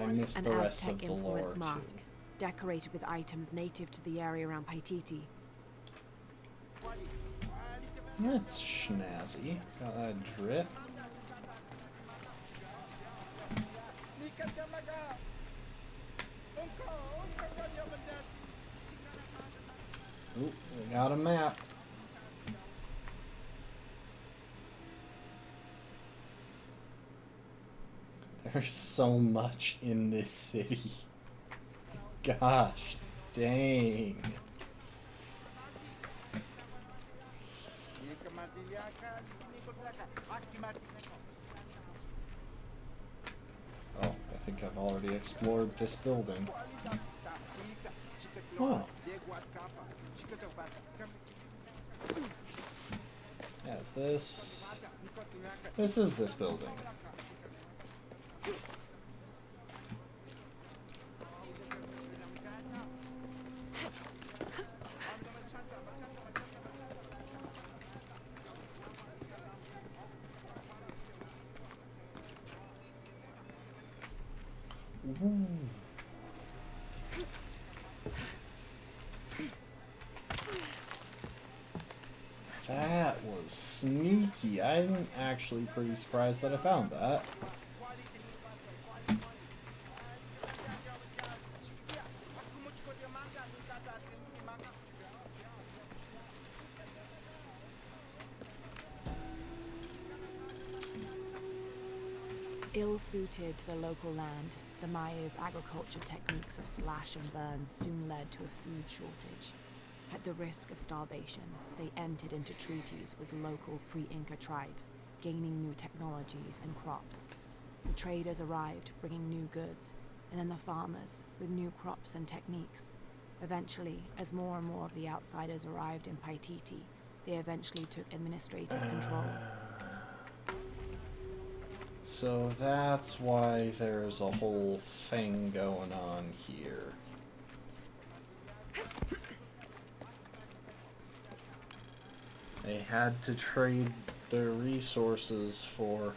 I missed the rest of the lore. Mask. decorated with items native to the area around Paititi. That's snazzy. Got that drip. Ooh, we got a map. There's so much in this city. Gosh dang. Oh, I think I've already explored this building. Oh. Yeah, is this... This is this building. Ooh. That was sneaky. I'm actually pretty surprised that I found that. Ill-suited to the local land, the Maya's agriculture techniques of slash and burn soon led to a food shortage. At the risk of starvation, they entered into treaties with local pre-Inca tribes, gaining new technologies and crops. The traders arrived, bringing new goods, and then the farmers, with new crops and techniques. Eventually, as more and more of the outsiders arrived in Paititi, they eventually took administrative control. So that's why there's a whole thing going on here. They had to trade their resources for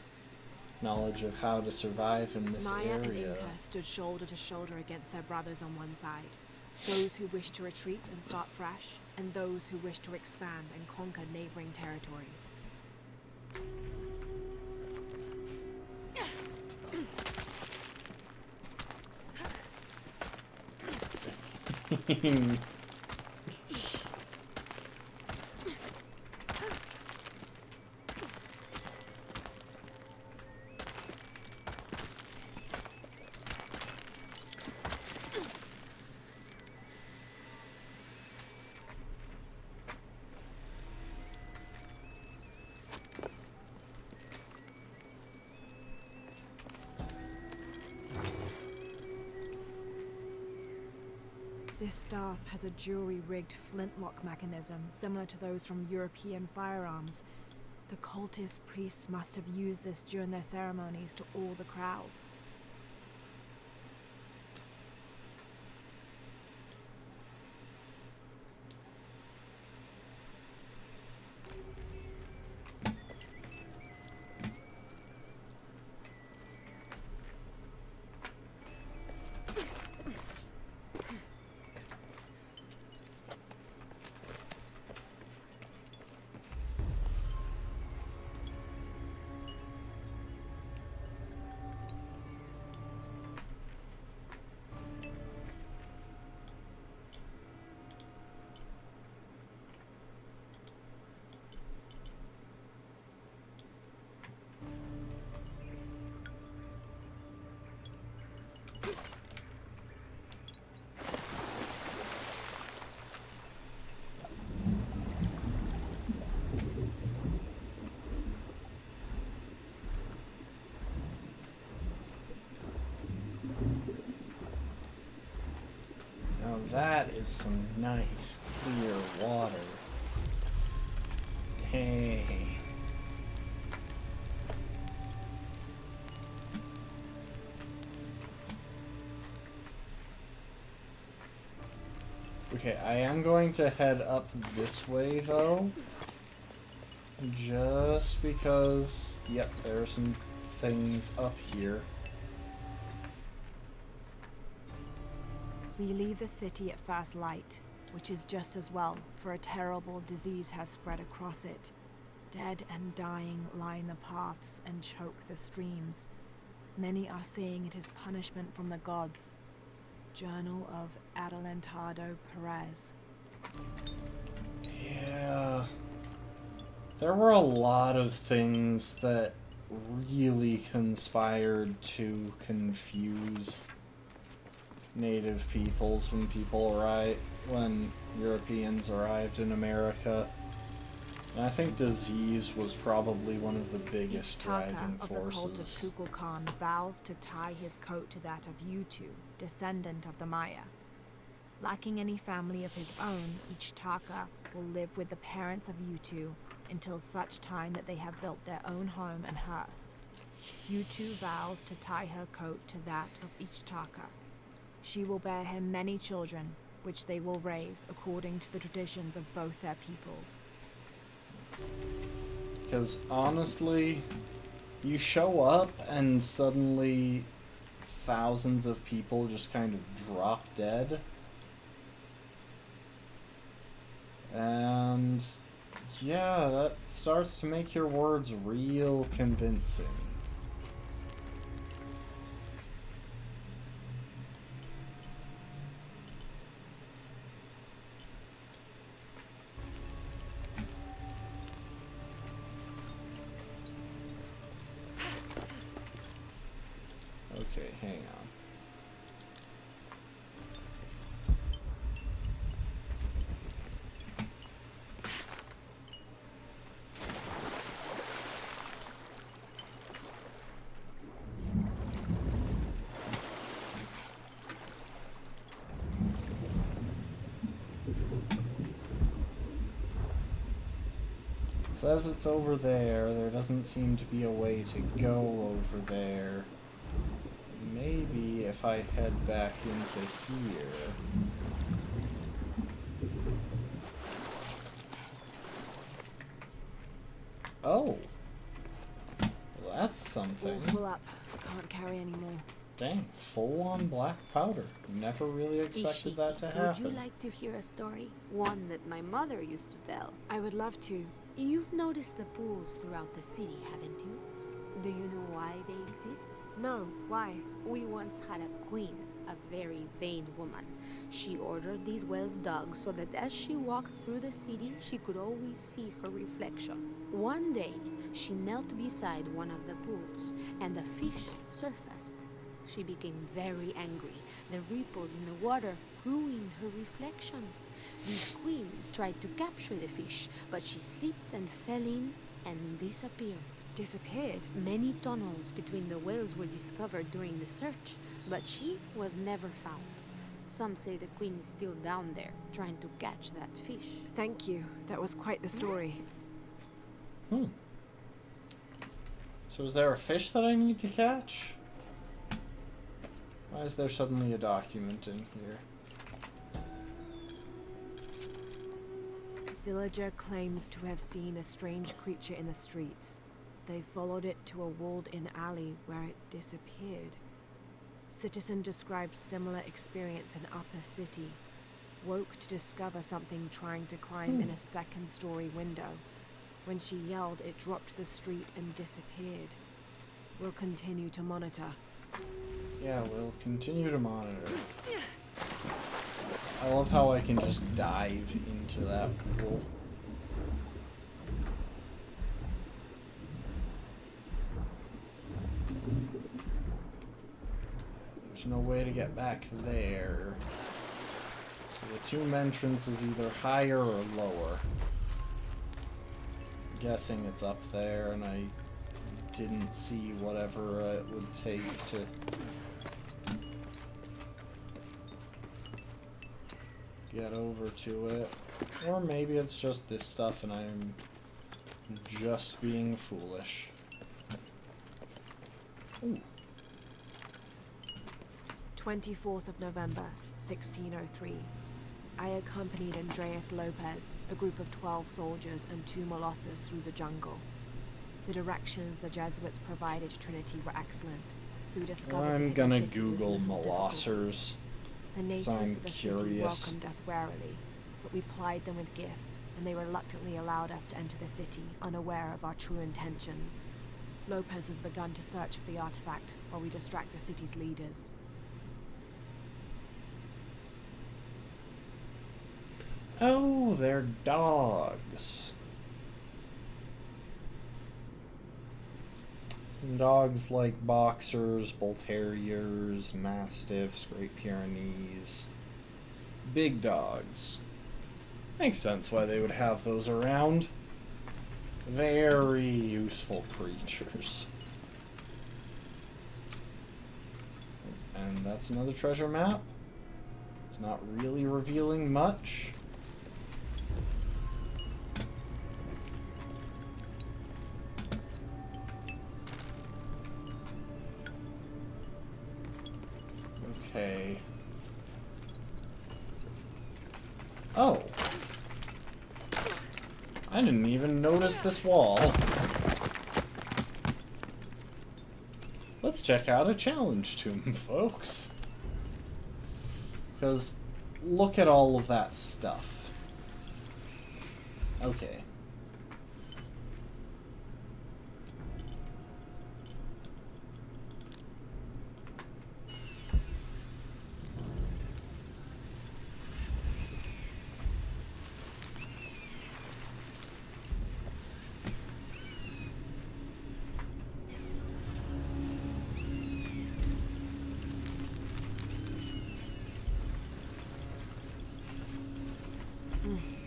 knowledge of how to survive in this Maya and area. Inca stood shoulder to shoulder against their brothers on one side. Those who wished to retreat and start fresh, and those who wished to expand and conquer neighboring territories. This staff has a jury-rigged flintlock mechanism similar to those from European firearms. The cultist priests must have used this during their ceremonies to awe the crowds. Now that is some nice, clear water. Dang. Okay, I am going to head up this way, though. Just because, yep, there are some things up here. We leave the city at first light, which is just as well, for a terrible disease has spread across it. Dead and dying line the paths and choke the streams. Many are saying it is punishment from the gods. Journal of Adelantado Perez. Yeah. There were a lot of things that really conspired to confuse native peoples when Europeans arrived in America. And I think disease was probably one of the biggest driving Ichtaka of the cult of forces. Kukulkan vows to tie his coat to that of Yutu, descendant of the Maya. Lacking any family of his own, Ichtaka will live with the parents of Yutu until such time that they have built their own home and hearth. Yutu vows to tie her coat to that of Ichtaka. She will bear him many children, which they will raise according to the traditions of both their peoples. Because honestly, you show up and suddenly thousands of people just kind of drop dead. And yeah, that starts to make your words real convincing. Okay, hang on. It says it's over there. There doesn't seem to be a way to go over there. Maybe if I head back into here. Oh. Well, that's something. All full up. Can't carry any more. Dang, full on black powder. Never really expected that to happen. Would you like to hear a story? One that my mother used to tell. I would love to. You've noticed the pools throughout the city, haven't you? Do you know why they exist? No, why? We once had a queen, a very vain woman. She ordered these wells dug so that as she walked through the city, she could always see her reflection. One day, she knelt beside one of the pools, and a fish surfaced. She became very angry. The ripples in the water ruined her reflection. This queen tried to capture the fish, but she slipped and fell in and disappeared. Disappeared? Many tunnels between the wells were discovered during the search, but she was never found. Some say the queen is still down there, trying to catch that fish. Thank you. That was quite the story. So is there a fish that I need to catch? Why is there suddenly a document in here? Villager claims to have seen a strange creature in the streets. They followed it to a walled-in alley where it disappeared. Citizen described similar experience in Upper City. Woke to discover something trying to climb in a second-story window. When she yelled, it dropped to the street and disappeared. We'll continue to monitor. Yeah, we'll continue to monitor. I love how I can just dive into that pool. There's no way to get back there. So the tomb entrance is either higher or lower. I'm guessing it's up there, and I didn't see whatever it would take to get over to it. Or maybe it's just this stuff and I'm just being foolish. Ooh. 24th of November, 1603. I accompanied Andreas Lopez, a group of 12 soldiers and 2 Molossers through the jungle. The directions the Jesuits provided Trinity were excellent, so we discovered I'm the gonna hidden city with Google little difficulty. Molossers. The natives I'm of the city curious. welcomed us warily, but we plied them with gifts, and they reluctantly allowed us to enter the city, unaware of our true intentions. Lopez has begun to search for the artifact while we distract the city's leaders. Oh, they're dogs. Some dogs like boxers, bull terriers, mastiffs, Great Pyrenees. Big dogs. Makes sense why they would have those around. Very useful creatures. And that's another treasure map. It's not really revealing much. Okay. Oh. I didn't even notice this wall. Let's check out a challenge tomb, folks. Because look at all of that stuff. Okay.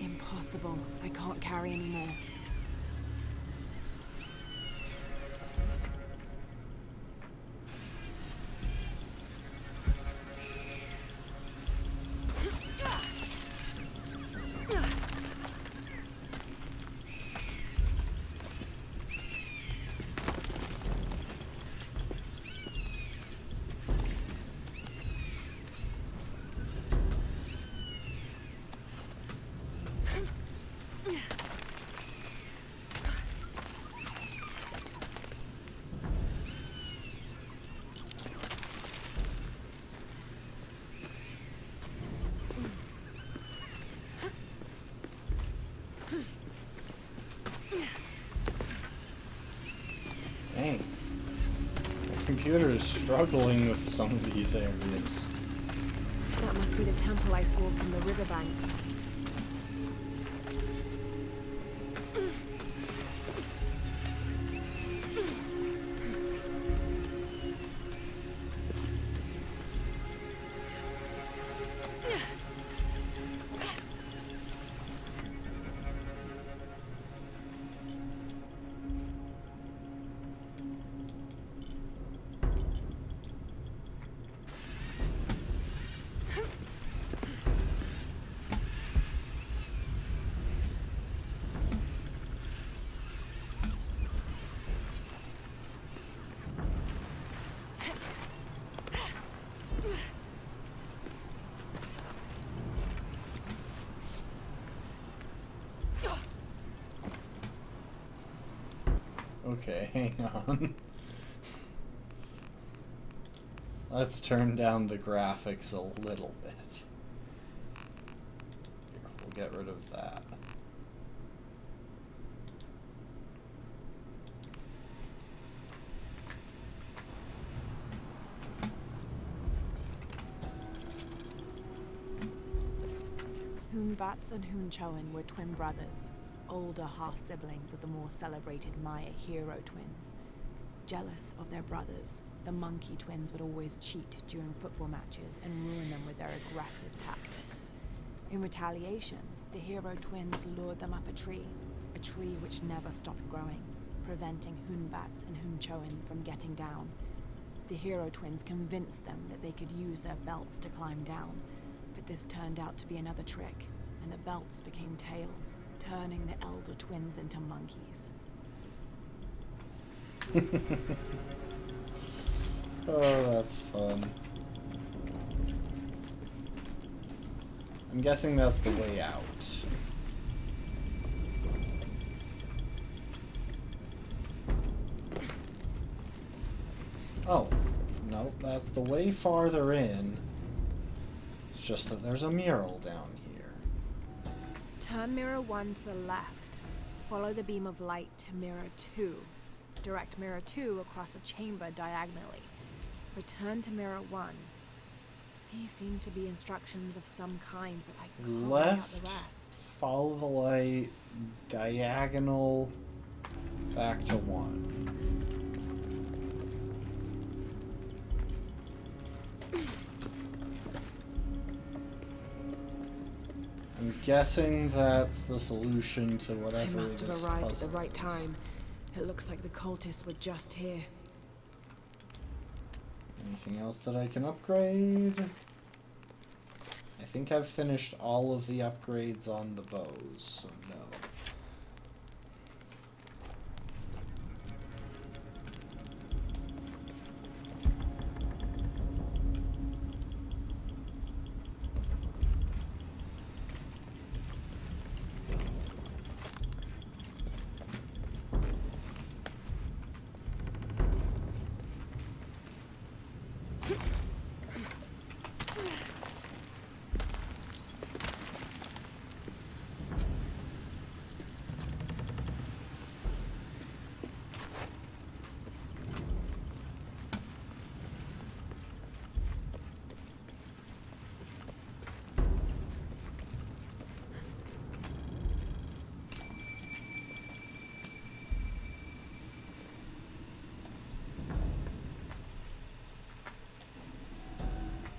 Impossible. I can't carry anymore. Dang. The computer is struggling with some of these areas. That must be the temple I saw from the riverbanks. Okay, hang on. Let's turn down the graphics a little bit. Here, we'll get rid of that. Hunbats and Hunchoan were twin brothers, older half-siblings of the more celebrated Maya hero twins. Jealous of their brothers, the monkey twins would always cheat during football matches and ruin them with their aggressive tactics. In retaliation, the hero twins lured them up a tree which never stopped growing, preventing Hunbats and Hunchoan from getting down. The hero twins convinced them that they could use their belts to climb down, but this turned out to be another trick, and the belts became tails, turning the elder twins into monkeys. Oh, that's fun. I'm guessing that's the way out. Oh, no, that's the way farther in. just that there's a mural down here. Turn mirror 1 to the left. Follow the beam of light to mirror 2. Direct mirror 2 across the chamber diagonally. Return to mirror 1. These seem to be instructions of some kind, but I can't make out Left, the rest. follow the light, diagonal, back to 1. I'm guessing that's the solution to They whatever must have this arrived at the puzzle right is. time. It looks like the cultists were just here. Anything else that I can upgrade? I think I've finished all of the upgrades on the bows, so no.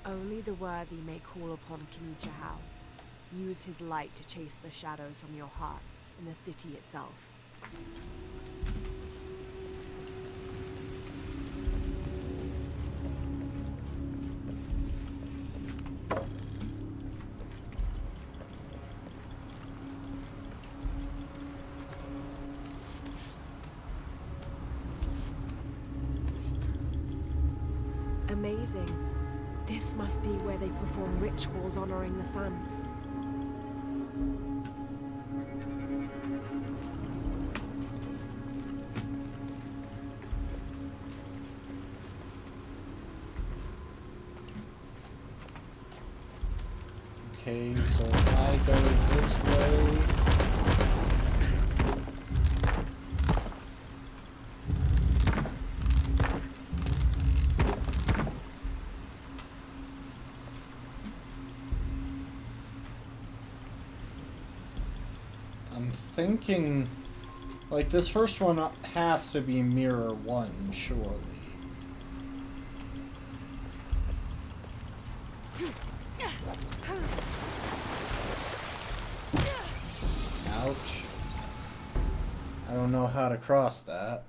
Only the worthy may call upon King Jahal. Use his light to chase the shadows from your hearts in the city itself. Amazing. This must be where they perform rituals honoring the sun. Okay, so if I go this way... I'm thinking, like, this first one has to be mirror 1, surely. Ouch. I don't know how to cross that.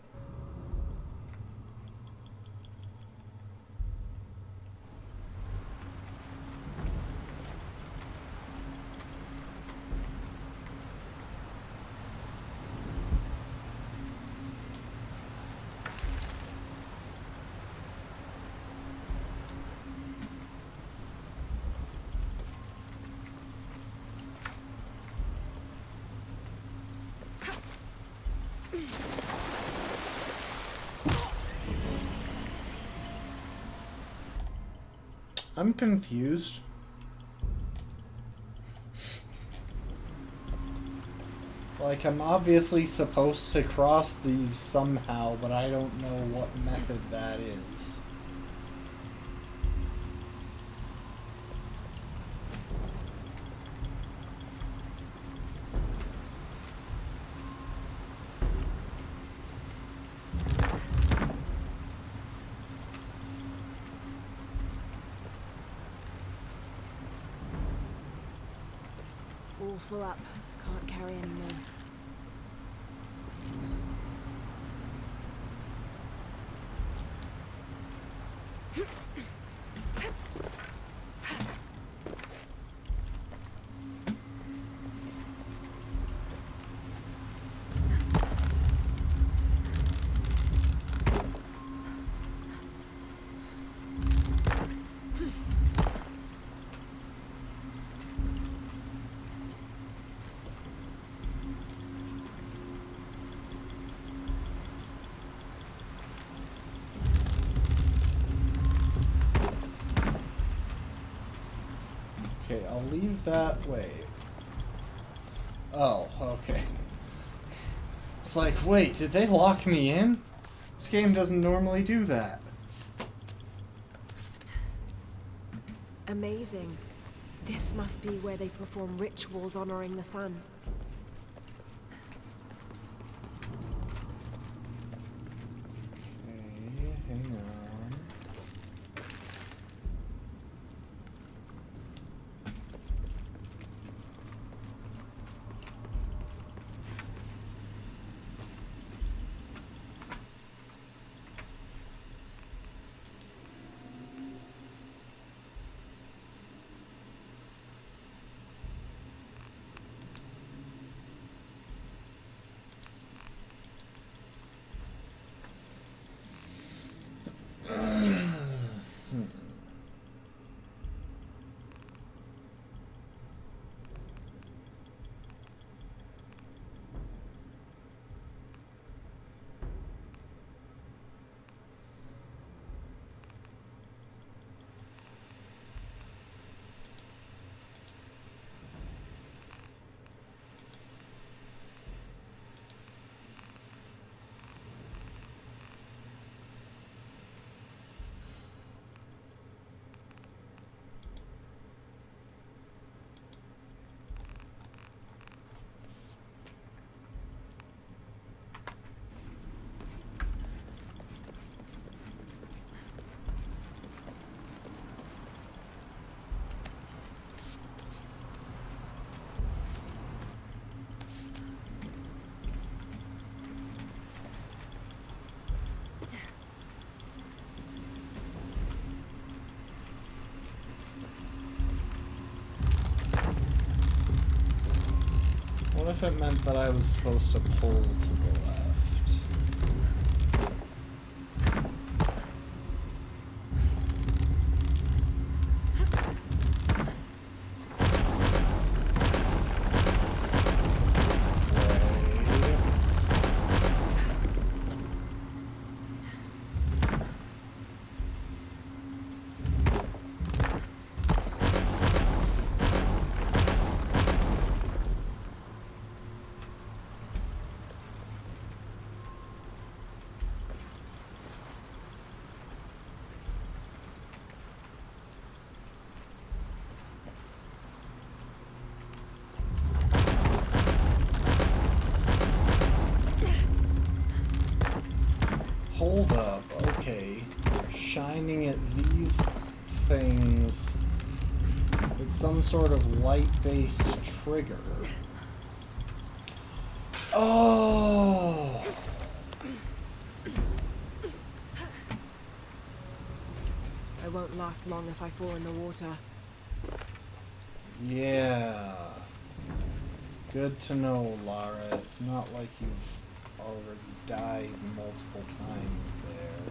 I'm confused. Like, I'm obviously supposed to cross these somehow, but I don't know what method that is. All full up. Can't carry any more. that way. Oh, okay. It's like, wait, did they lock me in? This game doesn't normally do that. Amazing. This must be where they perform rituals honoring the sun. Okay, hang on. What if it meant that I was supposed to pull to the left? Hold up, okay. Shining at these things with some sort of light-based trigger. Oh! I won't last long if I fall in the water. Yeah. Good to know, Lara. It's not like you've already died multiple times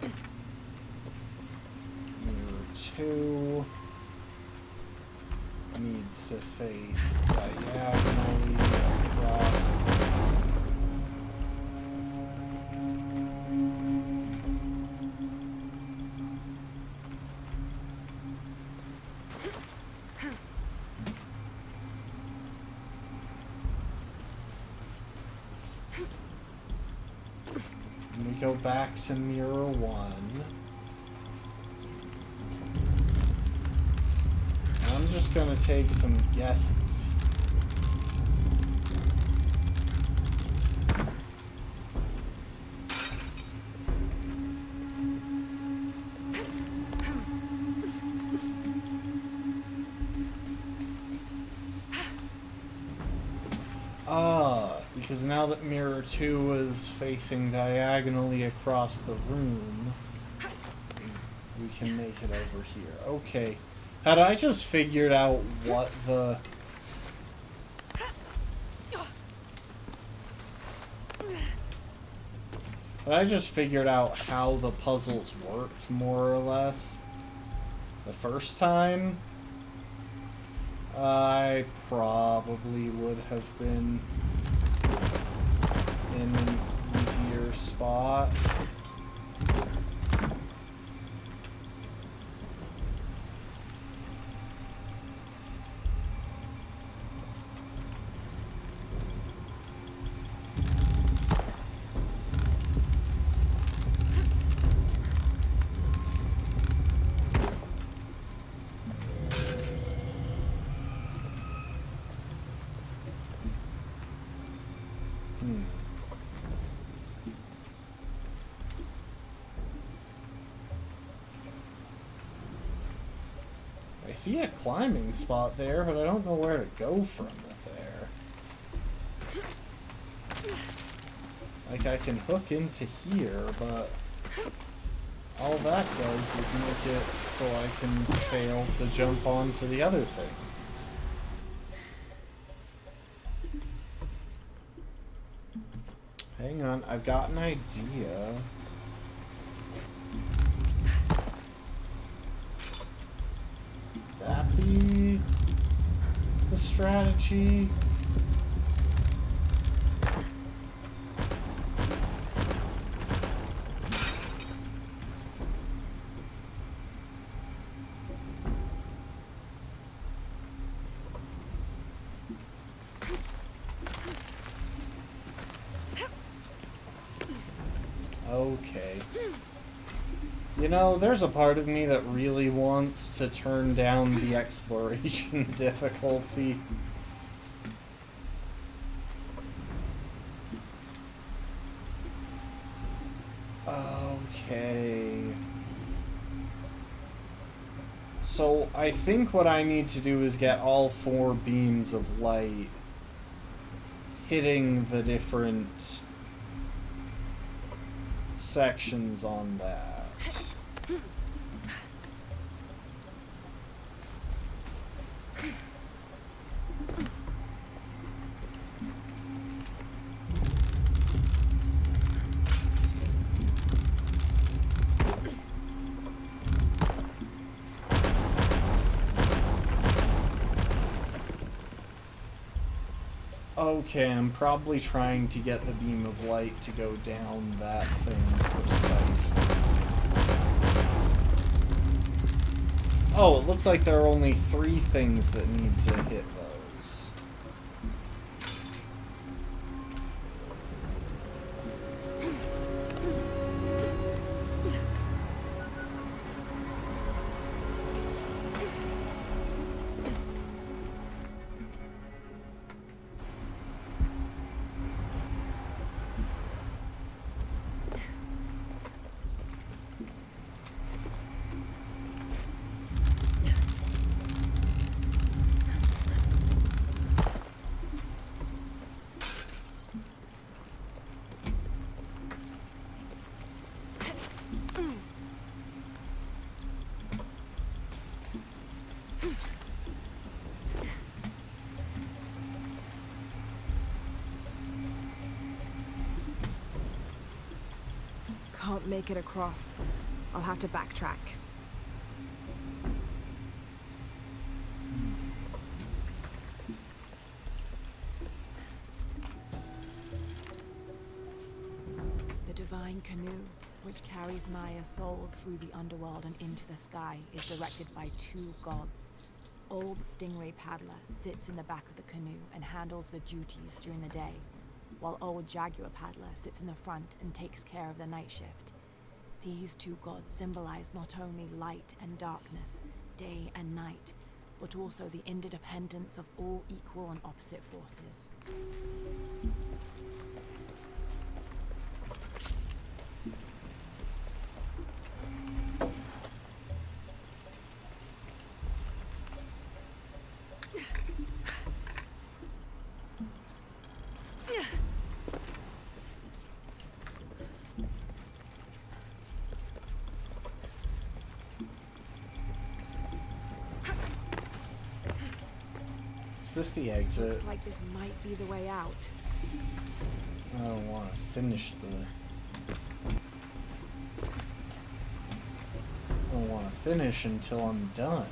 there. Mirror 2 needs to face diagonally across the... Go back to mirror 1. I'm just gonna take some guesses. Because now that mirror 2 is facing diagonally across the room, we can make it over here. Okay. Had I just figured out what the... Had I just figured out how the puzzles worked, more or less, the first time, I probably would have been in an easier spot. I see a climbing spot there, but I don't know where to go from there. Like, I can hook into here, but all that does is make it so I can fail to jump onto the other thing. Hang on, I've got an idea. That be the strategy? Okay. You know, there's a part of me that really wants to turn down the exploration difficulty. Okay. So, I think what I need to do is get all 4 beams of light hitting the different sections on that. Okay, I'm probably trying to get the beam of light to go down that thing precisely. Oh, it looks like there are only 3 things that need to hit those. Can't make it across. I'll have to backtrack. The Divine Canoe, which carries Maya's souls through the underworld and into the sky, is directed by 2 gods. Old Stingray Paddler sits in the back of the canoe and handles the duties during the day, while Old Jaguar Paddler sits in the front and takes care of the night shift. These 2 gods symbolize not only light and darkness, day and night, but also the interdependence of all equal and opposite forces. Is this the exit? Looks like this might be the way out. I don't want to finish until I'm done.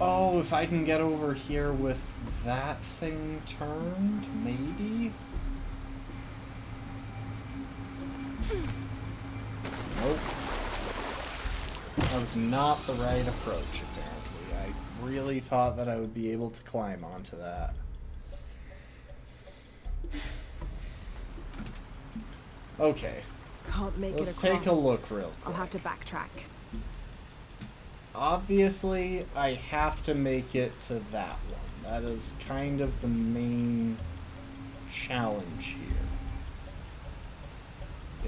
Oh, if I can get over here with that thing turned, maybe? Nope. That was not the right approach, apparently. I really thought that I would be able to climb onto that. Okay. Can't make Let's it across. take a look real quick. I'll have to backtrack. Obviously, I have to make it to that one. That is kind of the main challenge here.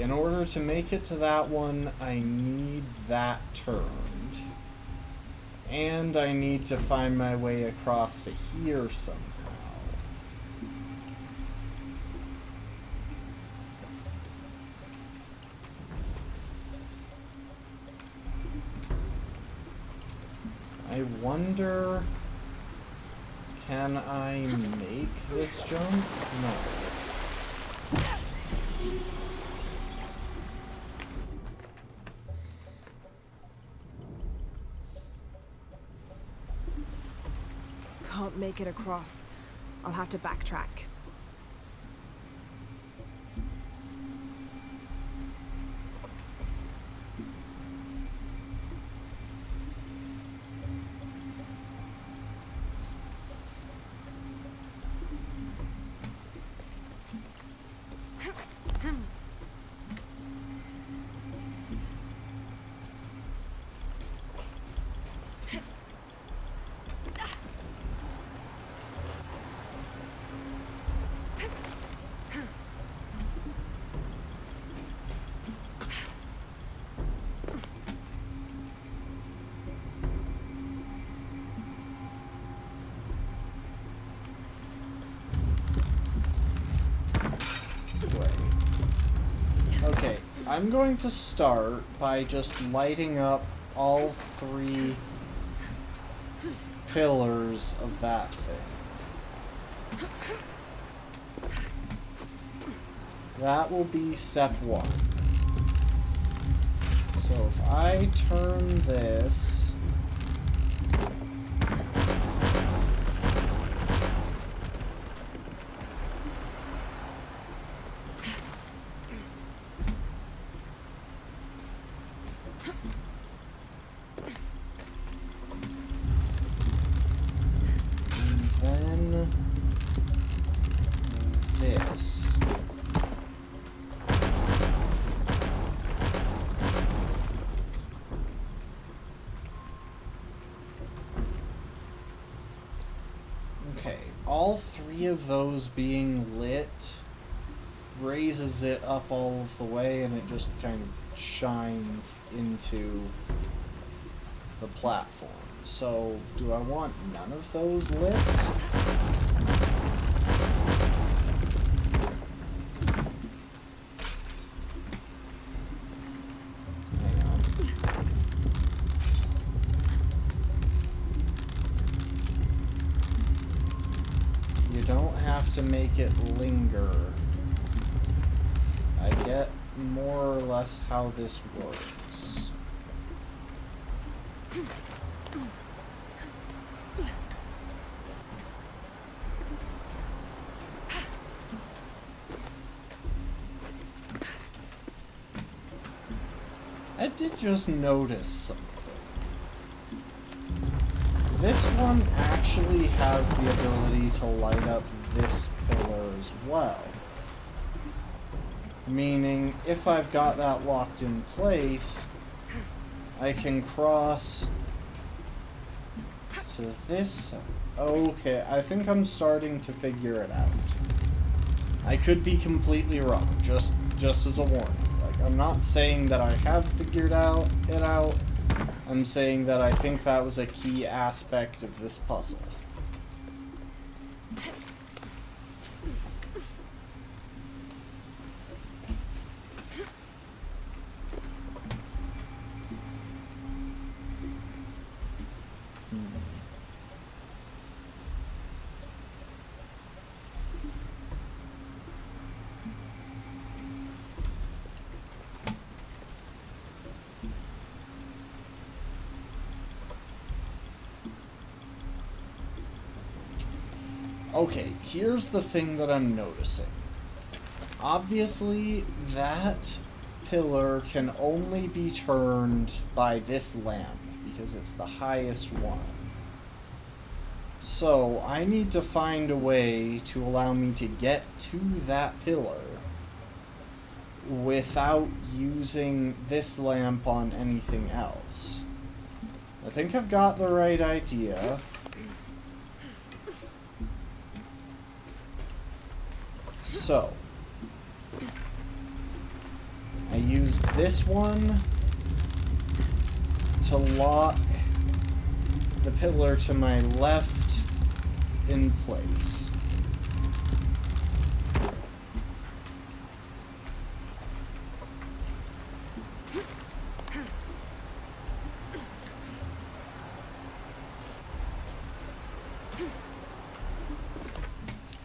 In order to make it to that one, I need that turned. And I need to find my way across to here somehow. I wonder, can I make this jump? No. Can't make it across. I'll have to backtrack. Okay, I'm going to start by just lighting up all 3 pillars of that thing. That will be step 1. So if I turn this... all 3 of those being lit raises it up all of the way, and it just kind of shines into the platform. So, do I want none of those lit? To make it linger. I get more or less how this works. I did just notice something. This one actually has the ability to light up this pillar as well. Meaning, if I've got that locked in place, I can cross to this. Okay, I think I'm starting to figure it out. I could be completely wrong, just as a warning. Like, I'm not saying that I have figured it out. I'm saying that I think that was a key aspect of this puzzle. Okay, here's the thing that I'm noticing. Obviously, that pillar can only be turned by this lamp, because it's the highest one. So, I need to find a way to allow me to get to that pillar without using this lamp on anything else. I think I've got the right idea. So, I use this one to lock the pillar to my left in place.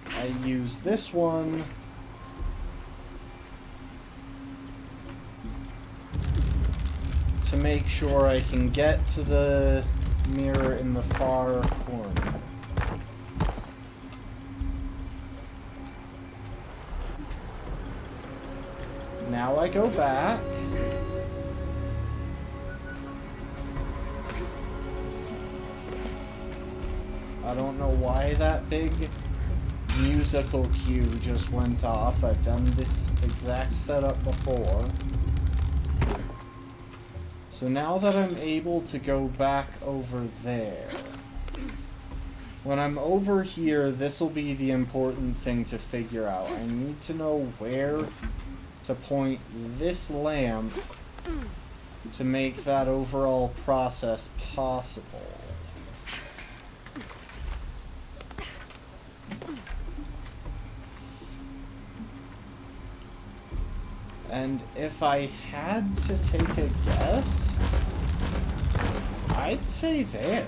I use this one to make sure I can get to the mirror in the far corner. Now I go back. I don't know why that big musical cue just went off. I've done this exact setup before. So now that I'm able to go back over there, when I'm over here, this will be the important thing to figure out. I need to know where to point this lamp to make that overall process possible. And if I had to take a guess, I'd say there.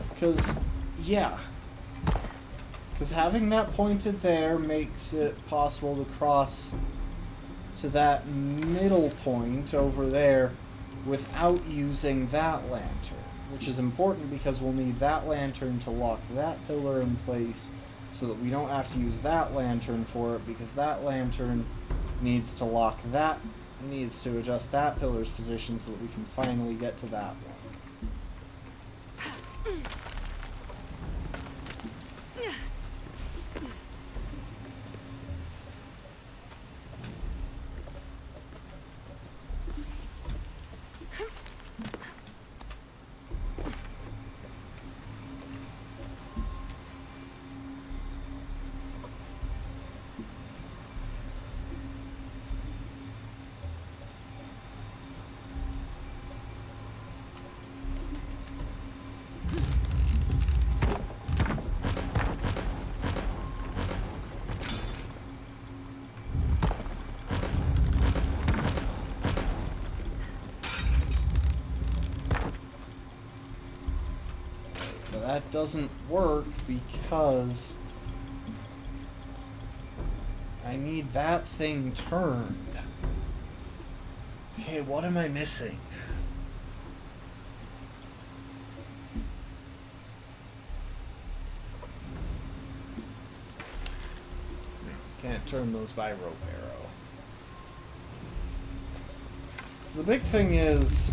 Because, yeah. Because having that pointed there makes it possible to cross to that middle point over there without using that lantern. Which is important because we'll need that lantern to lock that pillar in place, so that we don't have to use that lantern for it, because that lantern needs to lock that, needs to adjust that pillar's position so that we can finally get to that one. That doesn't work because I need that thing turned. Okay, what am I missing? Can't turn those by rope arrow. So the big thing is,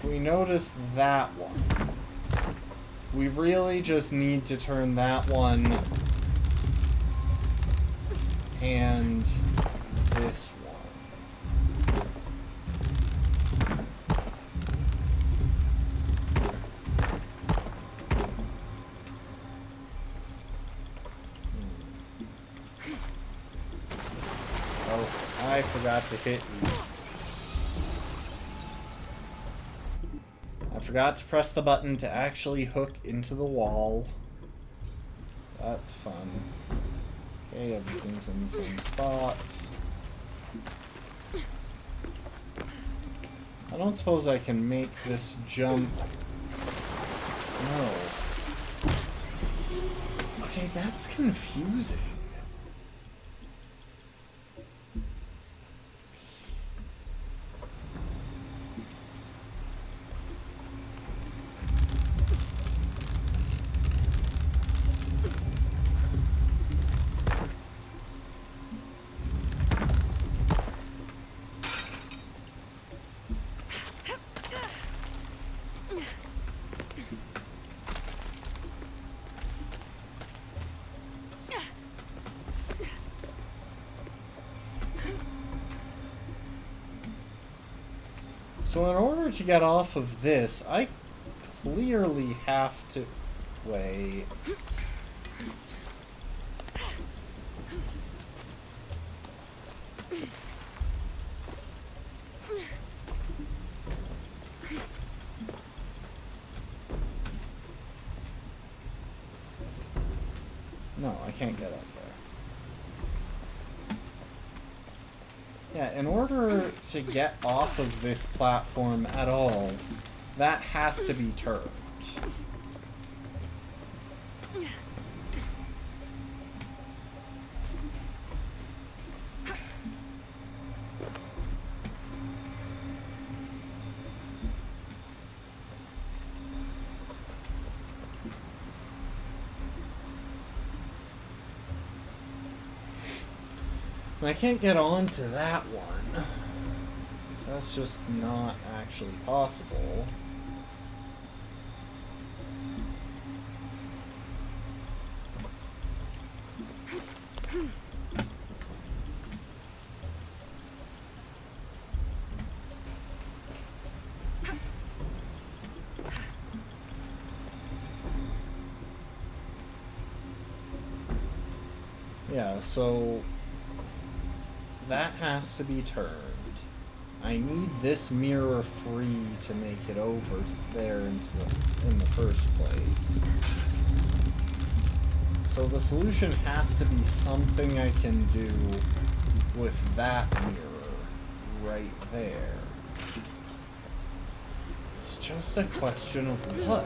we notice that one. We really just need to turn that one and this one. Oh, I forgot to hit you. I forgot to press the button to actually hook into the wall. That's fun. Okay, everything's in the same spot. I don't suppose I can make this jump. No. Okay, that's confusing. So in order to get off of this, I clearly have to... Wait. No, I can't get up there. Yeah, in order to get off of this platform at all, that has to be turned. I can't get onto that one, so that's just not actually possible. Yeah, so that has to be turned. I need this mirror free to make it over there in the first place. So the solution has to be something I can do with that mirror right there. It's just a question of what?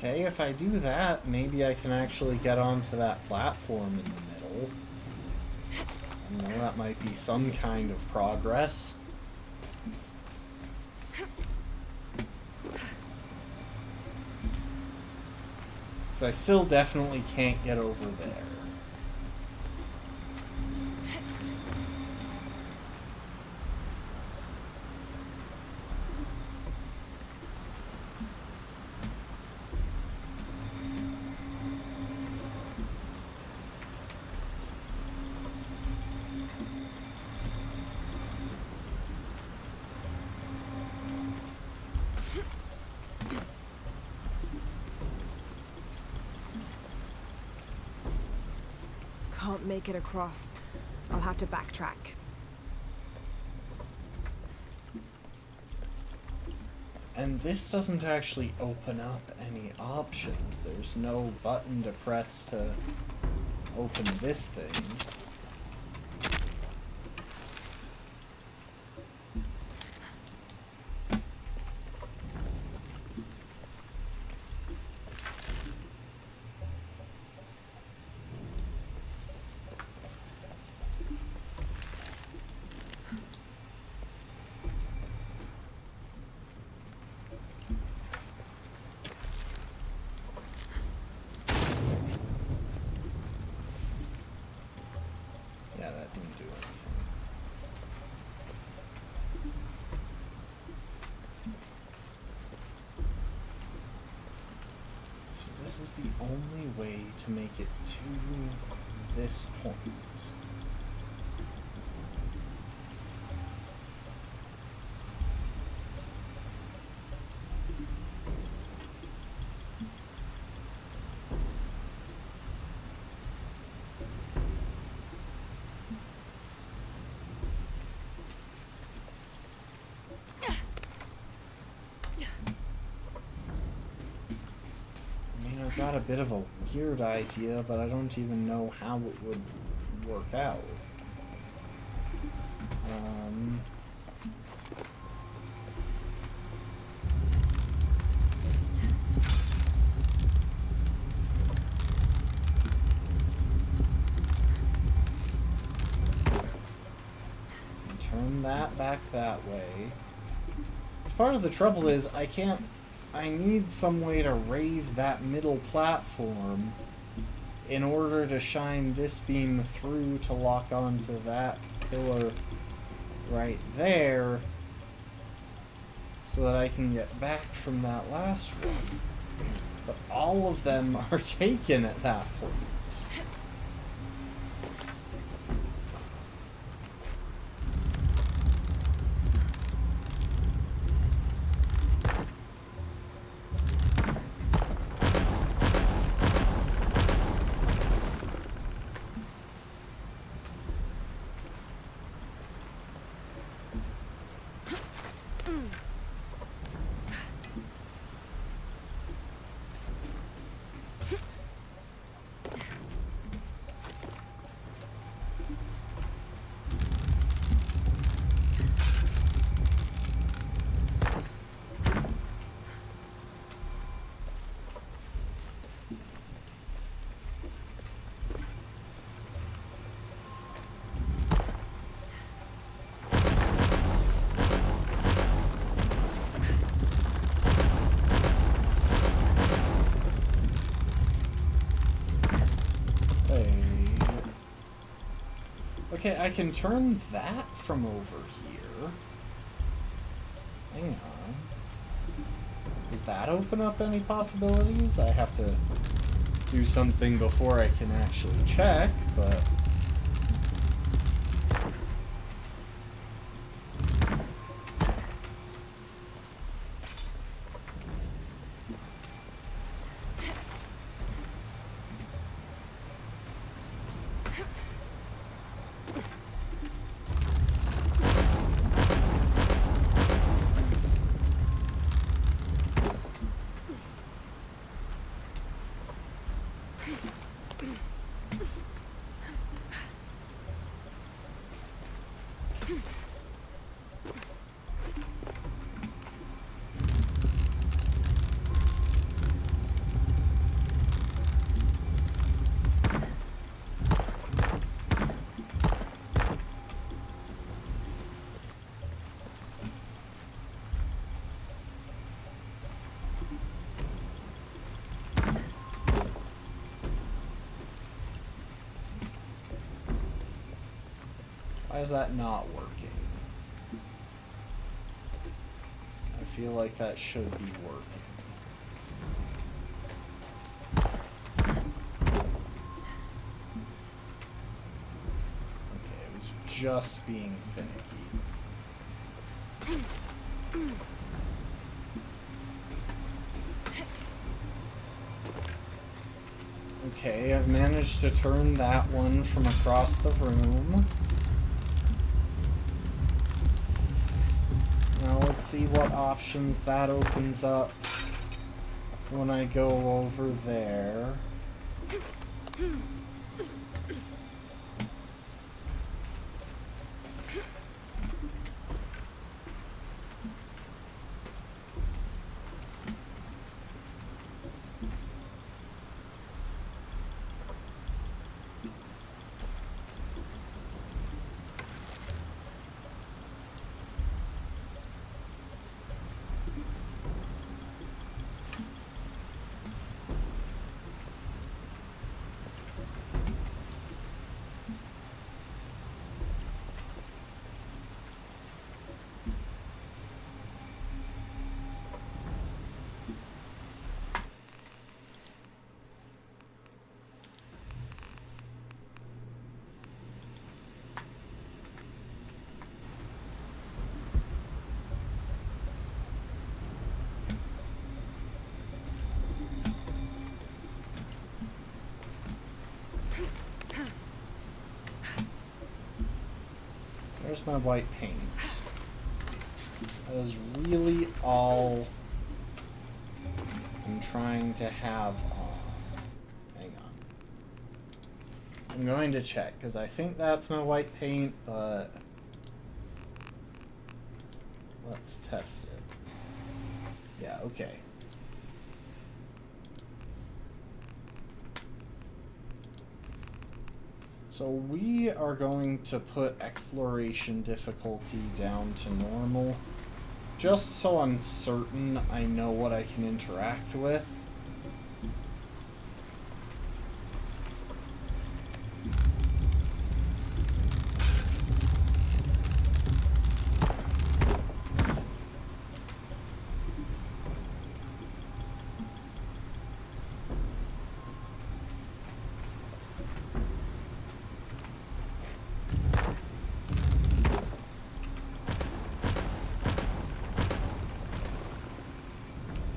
Okay, if I do that, maybe I can actually get onto that platform in the middle. I know that might be some kind of progress. Because I still definitely can't get over there. Can't make it across. I'll have to backtrack. And this doesn't actually open up any options. There's no button to press to open this thing. Yeah, that didn't do anything. So this is the only way to make it to this point. got a bit of a weird idea, but I don't even know how it would work out. Turn that back that way. Part of the trouble is I need some way to raise that middle platform in order to shine this beam through to lock onto that pillar right there so that I can get back from that last one. But all of them are taken at that point. Okay, I can turn that from over here. Hang on. Does that open up any possibilities? I have to do something before I can actually check, but... Why is that not working? I feel like that should be working. Okay, it was just being finicky. Okay, I've managed to turn that one from across the room. Now let's see what options that opens up when I go over there. There's my white paint. That is really all I'm trying to have on. I'm going to check, because I think that's my white paint, but let's test it. Yeah, okay. So we are going to put exploration difficulty down to normal, just so I'm certain I know what I can interact with.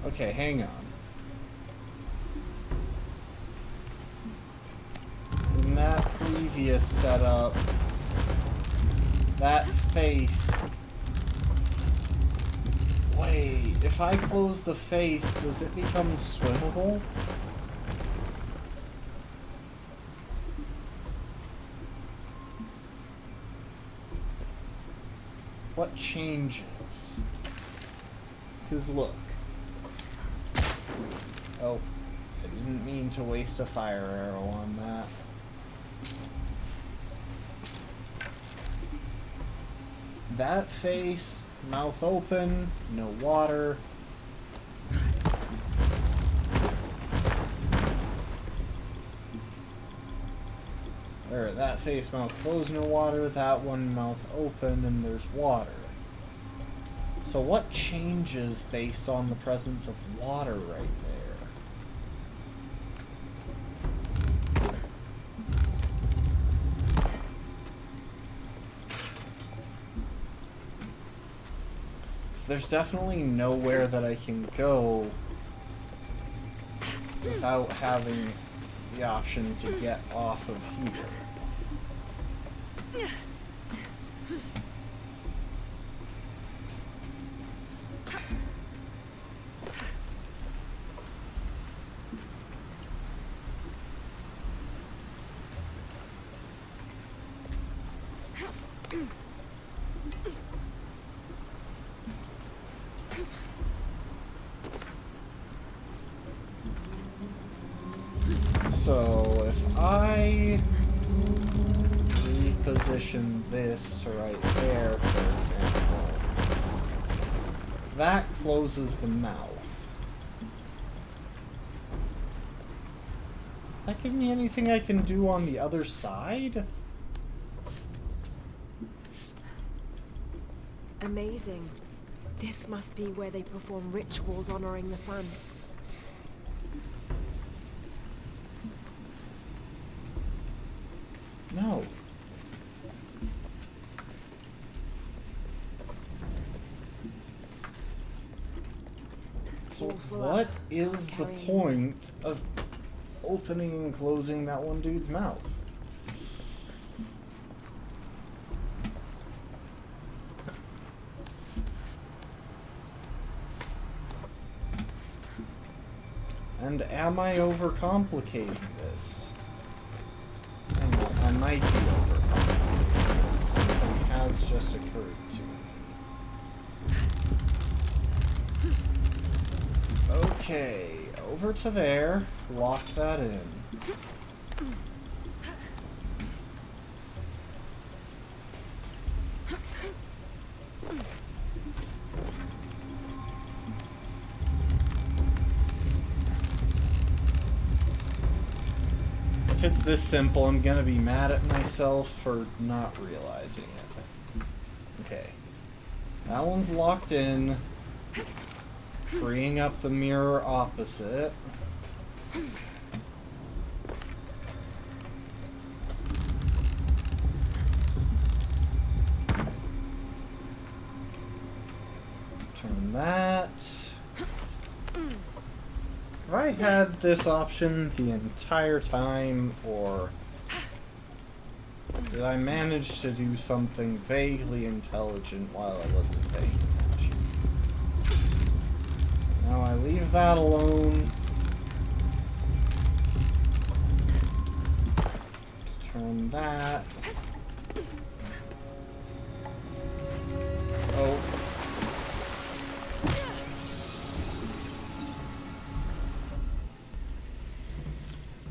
Okay, hang on. In that previous setup, that face... Wait, if I close the face, does it become swimmable? What changes? Because look. Oh, I didn't mean to waste a fire arrow on that. That face, mouth open, no water. Or that face, mouth closed, no water. That one, mouth open, and there's water. So what changes based on the presence of water right there? There's definitely nowhere that I can go without having the option to get off of here. So, if I reposition this to right there, for example, that closes the mouth. Does that give me anything I can do on the other side? Amazing. This must be where they perform rituals honoring the sun. No. So what is the point of opening and closing that one dude's mouth? And am I overcomplicating this? I might be overcomplicating this. Something has just occurred to me. Okay, over to there. Lock that in. If it's this simple, I'm gonna be mad at myself for not realizing it. Okay. That one's locked in. Freeing up the mirror opposite. Turn that. Have I had this option the entire time, or did I manage to do something vaguely intelligent while I wasn't paying attention? So now I leave that alone. Confirm that. Oh.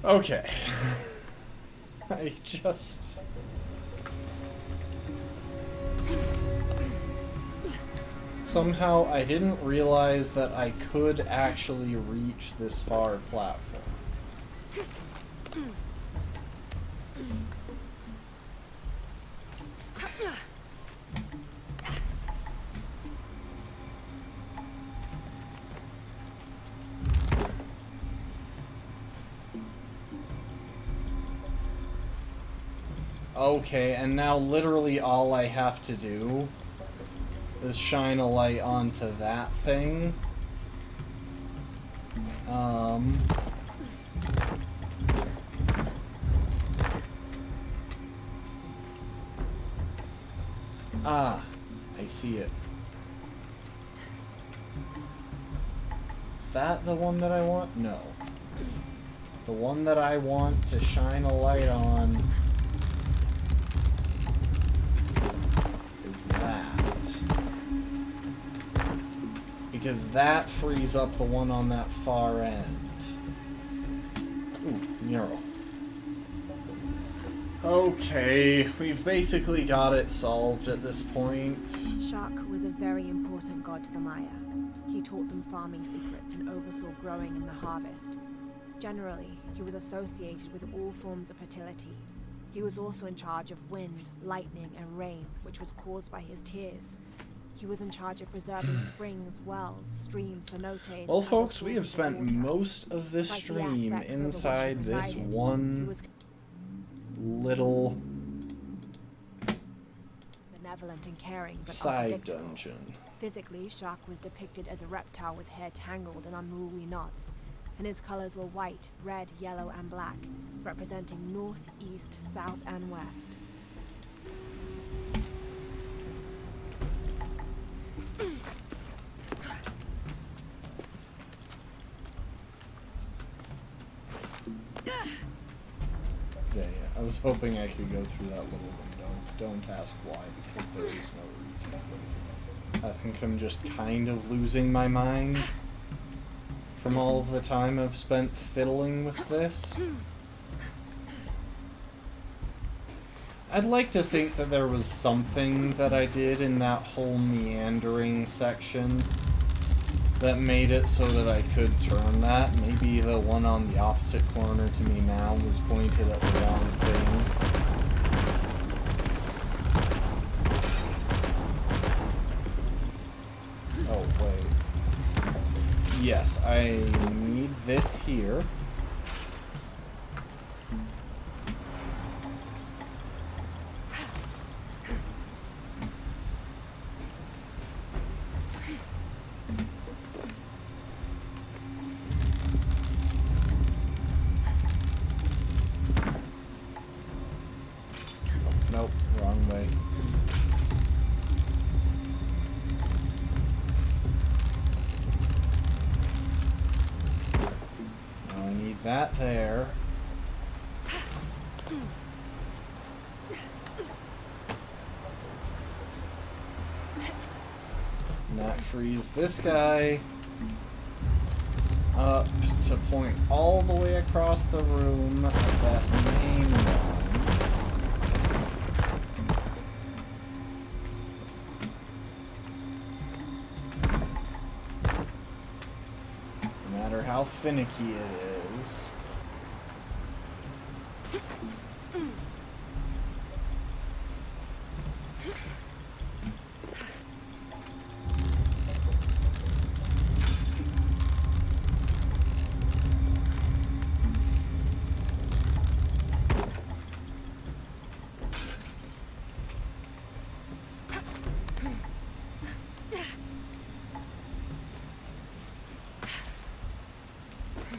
Okay. I just... Somehow I didn't realize that I could actually reach this far platform. Okay, and now literally all I have to do is shine a light onto that thing. Ah, I see it. Is that the one that I want? No. The one that I want to shine a light on is that. Because that frees up the one on that far end. Ooh, mural. Okay, we've basically got it solved at this point. Shak was a very important god to the Maya. He taught them farming secrets and oversaw growing in the harvest. Generally, he was associated with all forms of fertility. He was also in charge of wind, lightning, and rain, which was caused by his tears. He was in charge of preserving springs, wells, streams, cenotes. Well, folks, we have spent most of this stream inside this one little benevolent and caring, but side dungeon. Physically, Shak was depicted as a reptile with hair tangled in unruly knots, and his colors were white, red, yellow, and black, representing north, east, south, and west. Yeah, I was hoping I could go through that little window. Don't ask why, because there is no reason. I think I'm just kind of losing my mind from all of the time I've spent fiddling with this. I'd like to think that there was something that I did in that whole meandering section that made it so that I could turn that. Maybe the one on the opposite corner to me now was pointed at the wrong thing. Oh, wait. Yes, I need this here. Nope, wrong way. Now I need that there. And that frees this guy up to point all the way across the room at that main one. No matter how finicky it is.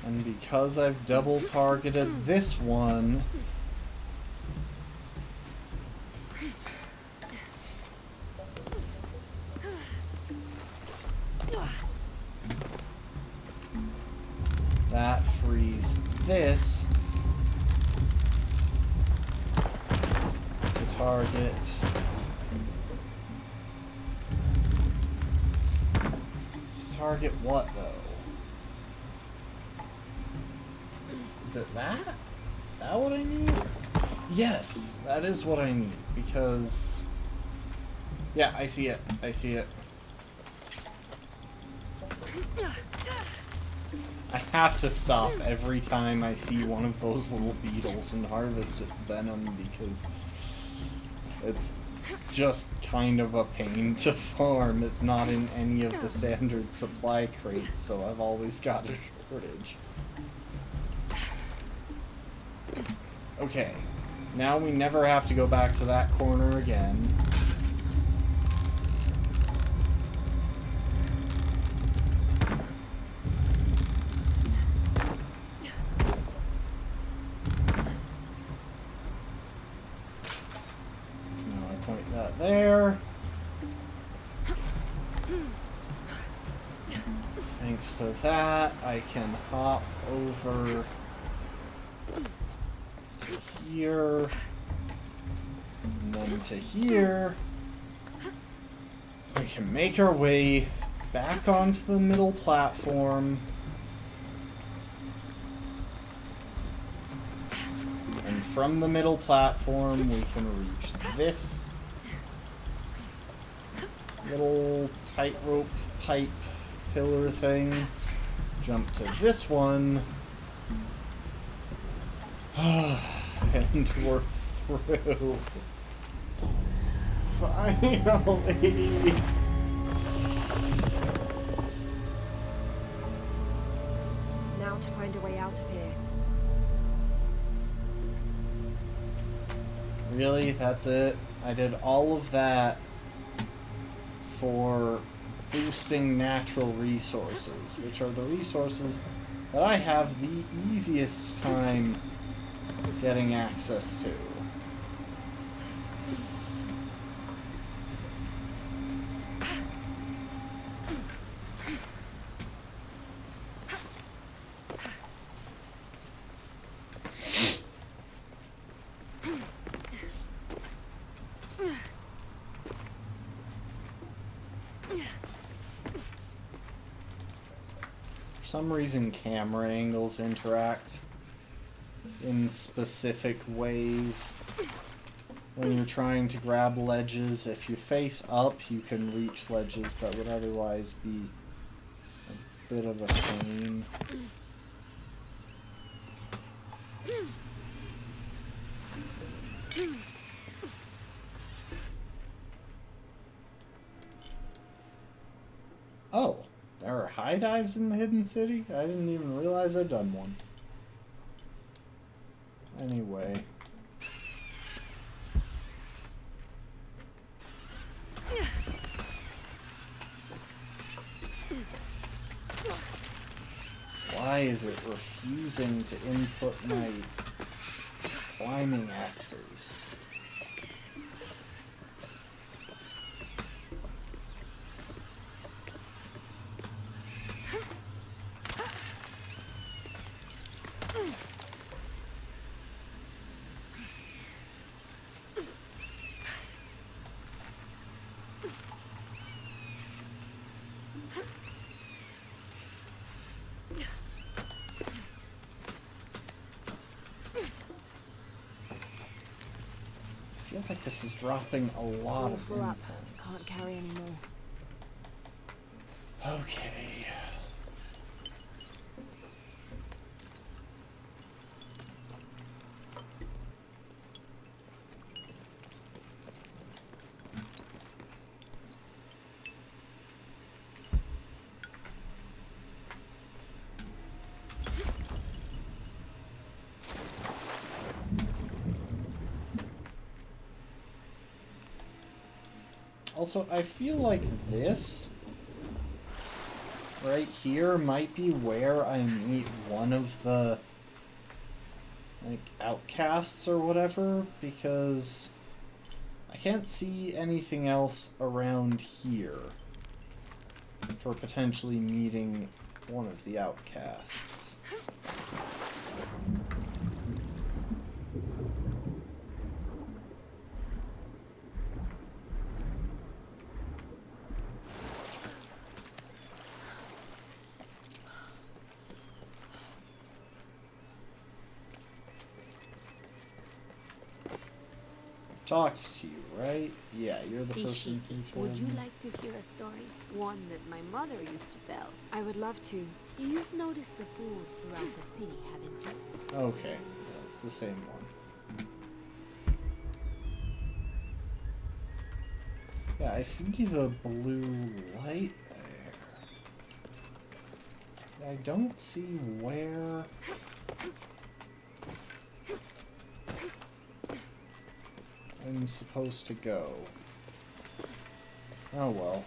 And because I've double targeted this one, that frees this target. To target what, though? Is it that? Is that what I need? Yes, that is what I need, because... Yeah, I see it. I see it. I have to stop every time I see one of those little beetles and harvest its venom, because it's just kind of a pain to farm. It's not in any of the standard supply crates, so I've always got a shortage. Okay, now we never have to go back to that corner again. There. Thanks to that, I can hop over to here, and then to here. We can make our way back onto the middle platform. And from the middle platform, we can reach this little tightrope pipe pillar thing. Jump to this one. And we're through. Finally! Now to find a way out of here. Really? That's it? I did all of that for boosting natural resources, which are the resources that I have the easiest time getting access to. For some reason, camera angles interact in specific ways when you're trying to grab ledges. If you face up, you can reach ledges that would otherwise be a bit of a pain. Oh, there are high dives in the Hidden City? I didn't even realize I'd done one. Anyway. Why is it refusing to input my climbing axes? I feel like this is dropping a lot of Full up. inputs. Can't carry anymore. Okay. Also, I feel like this right here might be where I meet one of the, like, outcasts or whatever, because I can't see anything else around here for potentially meeting one of the outcasts. talked to you, right? Yeah, you're the person who Ishiki, told would you me. like to hear a story? One that my mother used to tell. I would love to. You've noticed the pools throughout the city, haven't you? Okay, yeah, it's the same one. Yeah, I see the blue light there. I don't see where... I'm supposed to go. Oh well.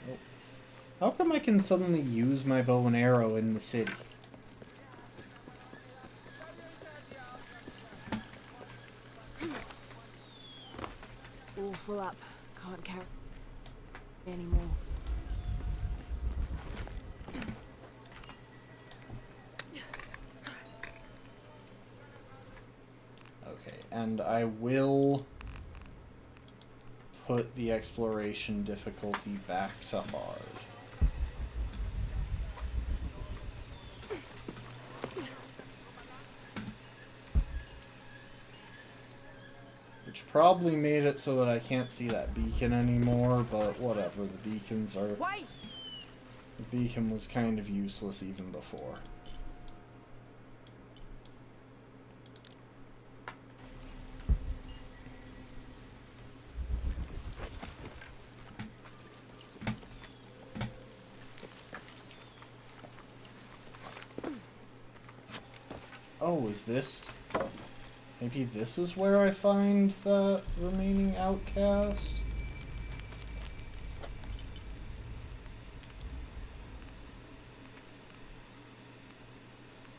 Oh. How come I can suddenly use my bow and arrow in the city? All full up. Can't carry anymore. Okay, and I will put the exploration difficulty back to hard. Which probably made it so that I can't see that beacon anymore, but whatever, the beacons are... Why? The beacon was kind of useless even before. Oh, is this... Maybe this is where I find the remaining outcast?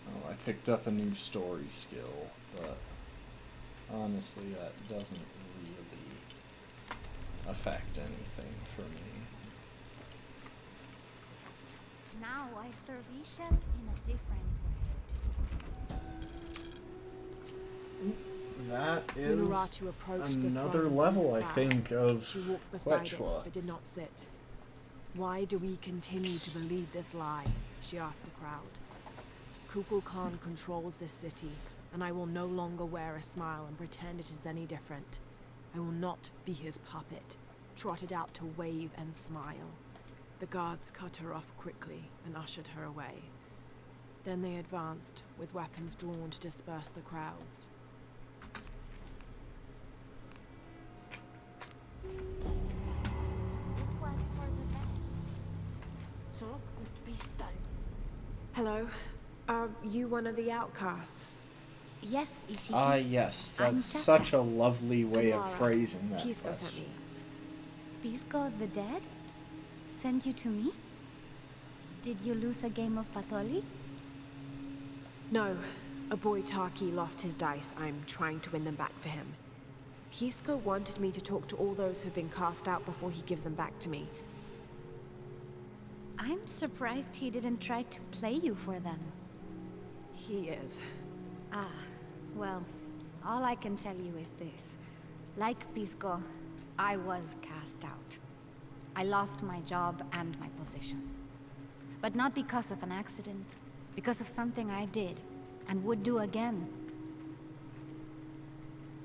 Oh, I picked up a new story skill, but honestly that doesn't really affect anything for me. Now I serve Ishel in a different way. That Unuratu is approached the another throne level, I proud. think, of She walked beside it, Quechua. but did not sit. Why do we continue to believe this lie? She asked the crowd. Kukulkan controls this city, and I will no longer wear a smile and pretend it is any different. I will not be his puppet, trotted out to wave and smile. The guards cut her off quickly and ushered her away. Then they advanced, with weapons drawn to disperse the crowds. It was for the best. Hello. Are you one of the outcasts? Yes, Ishiki. Ah, yes, I'm that's Cheska. such a lovely way of Amara. phrasing that Pisco sent question. me. Pisco the dead? Sent you to me? Did you lose a game of Patoli? No. A boy Taki lost his dice. I'm trying to win them back for him. Pisco wanted me to talk to all those who've been cast out before he gives them back to me. I'm surprised he didn't try to play you for them. He is. Ah, well, all I can tell you is this. Like Pisco, I was cast out. I lost my job and my position. But not because of an accident, because of something I did, and would do again.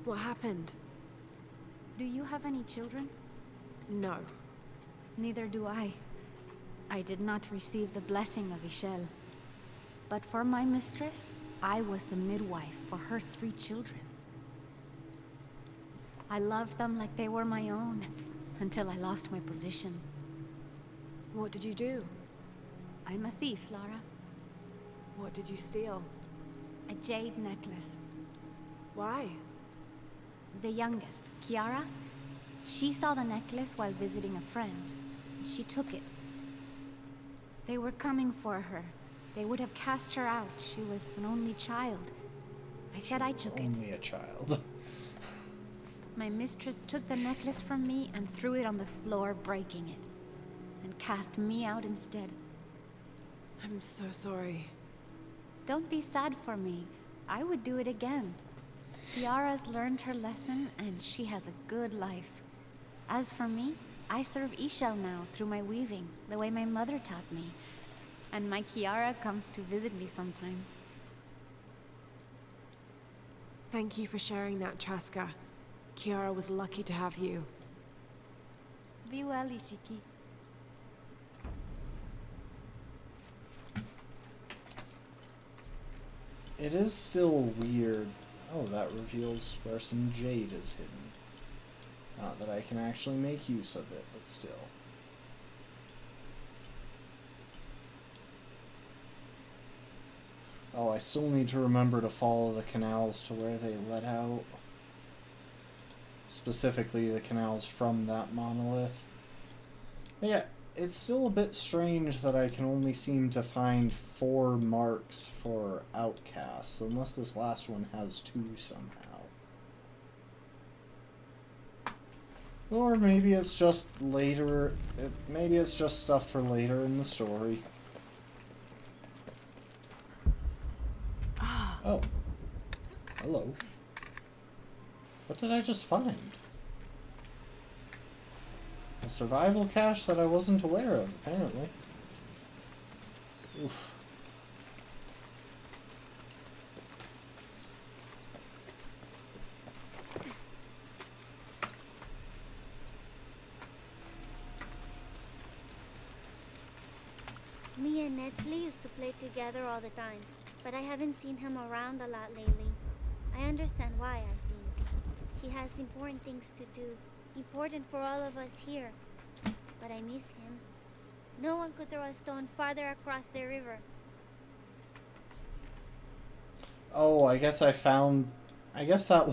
What happened? Do you have any children? No. Neither do I. I did not receive the blessing of Ishel. But for my mistress, I was the midwife for her 3 children. I loved them like they were my own, until I lost my position. What did you do? I'm a thief, Lara. What did you steal? A jade necklace. Why? The youngest, Kiara, she saw the necklace while visiting a friend. She took it. They were coming for her. They would have cast her out. She was an only child. I said I took it. Only a child. My mistress took the necklace from me and threw it on the floor, breaking it. And cast me out instead. I'm so sorry. Don't be sad for me. I would do it again. Kiara's learned her lesson and she has a good life. As for me, I serve Ishel now through my weaving, the way my mother taught me. And my Kiara comes to visit me sometimes. Thank you for sharing that, Traska. Kiara was lucky to have you. Be well, Ishiki. It is still weird. Oh, that reveals where some jade is hidden. Not that I can actually make use of it, but still. Oh, I still need to remember to follow the canals to where they let out. Specifically, the canals from that monolith. But yeah, it's still a bit strange that I can only seem to find 4 marks for outcasts, unless this last one has 2 somehow. Or maybe it's just later, maybe it's just stuff for later in the story. Oh. Hello. What did I just find? A survival cache that I wasn't aware of, apparently. Oof. Me and Netsley used to play together all the time, but I haven't seen him around a lot lately. I understand why, I think. He has important things to do, important for all of us here. But I miss him. No one could throw a stone farther across the river. Oh, I guess that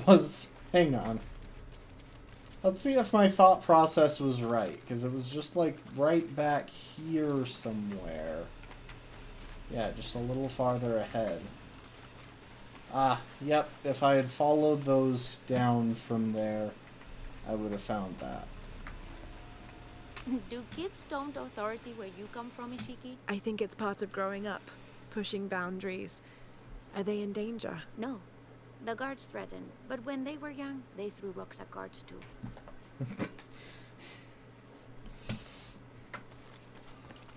was... Hang on. Let's see if my thought process was right, because it was just like right back here somewhere. Yeah, just a little farther ahead. Ah, yep, if I had followed those down from there, I would have found that. Do kids don't authority where you come from, Ishiki? I think it's part of growing up, pushing boundaries. Are they in danger? No. The guards threatened, but when they were young, they threw rocks at guards too.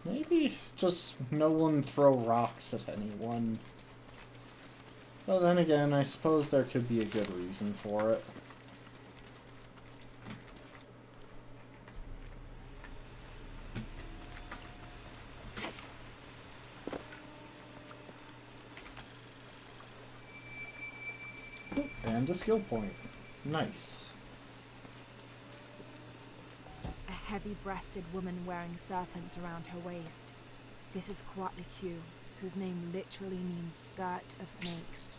Maybe just no one throw rocks at anyone. But then again, I suppose there could be a good reason for it. And a skill point. Nice. A heavy-breasted woman wearing serpents around her waist. This is Kuatliku, whose name literally means skirt of snakes.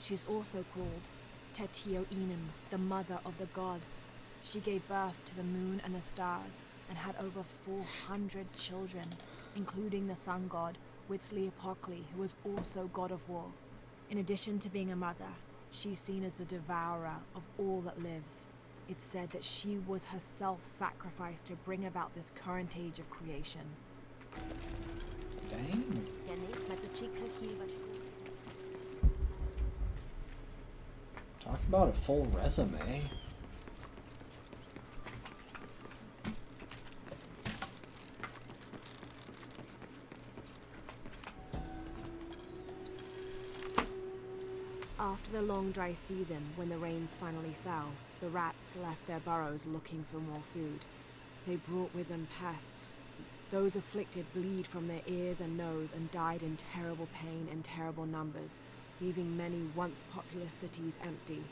She's also called Tetio Inen, the mother of the gods. She gave birth to the moon and the stars, and had over 400 children, including the sun god, Huitzilopochtli, who was also god of war. In addition to being a mother, she's seen as the devourer of all that lives. It's said that she was herself sacrificed to bring about this current age of creation. Dang. Talk about a full resume. After the long dry season, when the rains finally fell, the rats left their burrows looking for more food. They brought with them pests. Those afflicted bleed from their ears and nose and died in terrible pain and terrible numbers, leaving many once populous cities empty.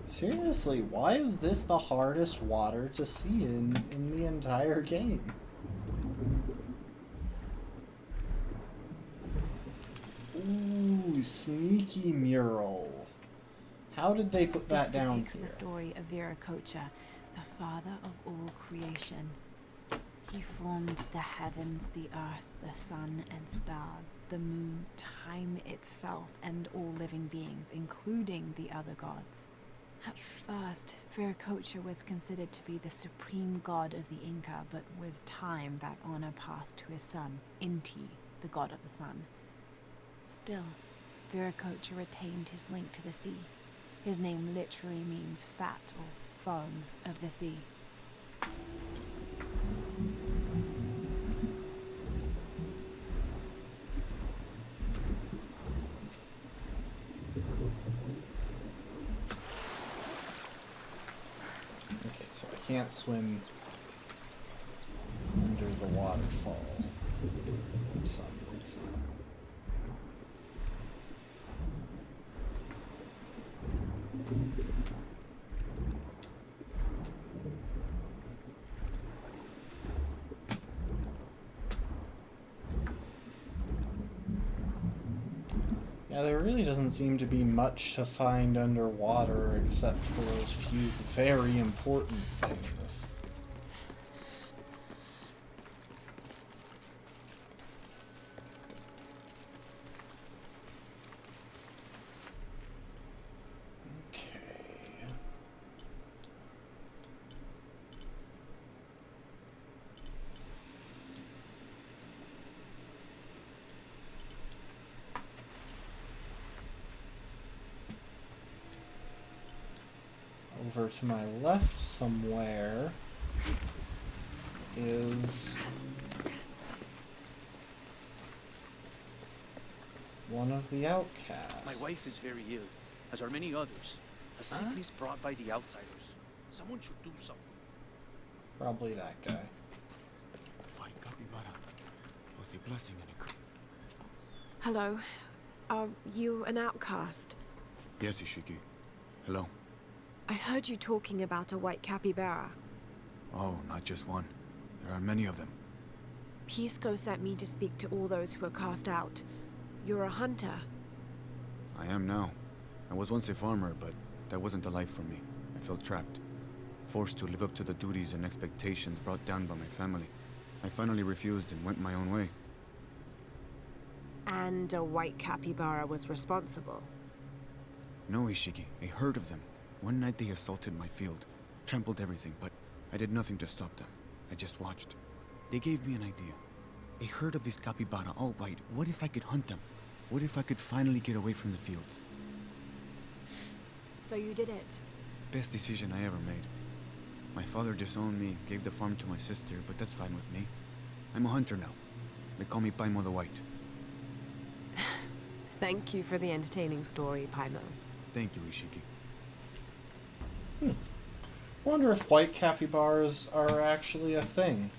Seriously, why is this the hardest water to see in the entire game? Ooh, sneaky mural. How did they put that This down depicts here? the story of Viracocha, the father of all creation. He formed the heavens, the earth, the sun and stars, the moon, time itself, and all living beings, including the other gods. At first, Viracocha was considered to be the supreme god of the Inca, but with time that honor passed to his son, Inti, the god of the sun. Still, Viracocha retained his link to the sea. His name literally means fat or foam of the sea. Okay, so I can't swim under the waterfall for some reason. Yeah, there really doesn't seem to be much to find underwater except for those few very important things. Okay. Over to my left somewhere is one of the outcasts. My wife is very ill, as are many others. A sickness brought by the outsiders. Someone should do something. Probably that guy. Hello. Are you an outcast? Yes, Ishiki. Hello. I heard you talking about a white capybara. Oh, not just one. There are many of them. Pisco sent me to speak to all those who are cast out. You're a hunter. I am now. I was once a farmer, but that wasn't the life for me. I felt trapped. Forced to live up to the duties and expectations brought down by my family. I finally refused and went my own way. And a white capybara was responsible. No, Ishiki. A herd of them. One night they assaulted my field, trampled everything, but I did nothing to stop them. I just watched. They gave me an idea. A herd of these capybara, all white. What if I could hunt them? What if I could finally get away from the fields? So you did it. Best decision I ever made. My father disowned me, gave the farm to my sister, but that's fine with me. I'm a hunter now. They call me Paimo the White. Thank you for the entertaining story, Paimo. Thank you, Ishiki. Wonder if white capybaras are actually a thing.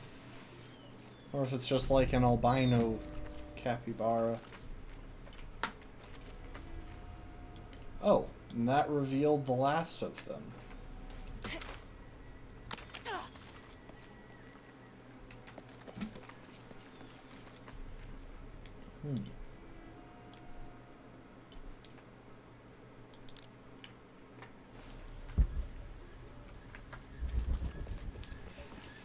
Or if it's just like an albino capybara. Oh, and that revealed the last of them.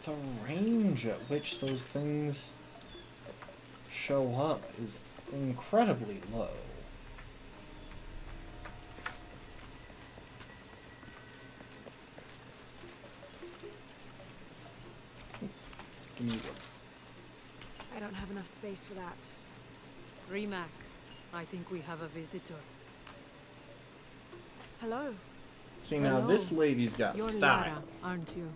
The range at which those things show up is incredibly low. Give me one. I don't have enough space for that. Rimac, I think we have a visitor. Hello. See, now Hello. this lady's got You're style. Lara, aren't you?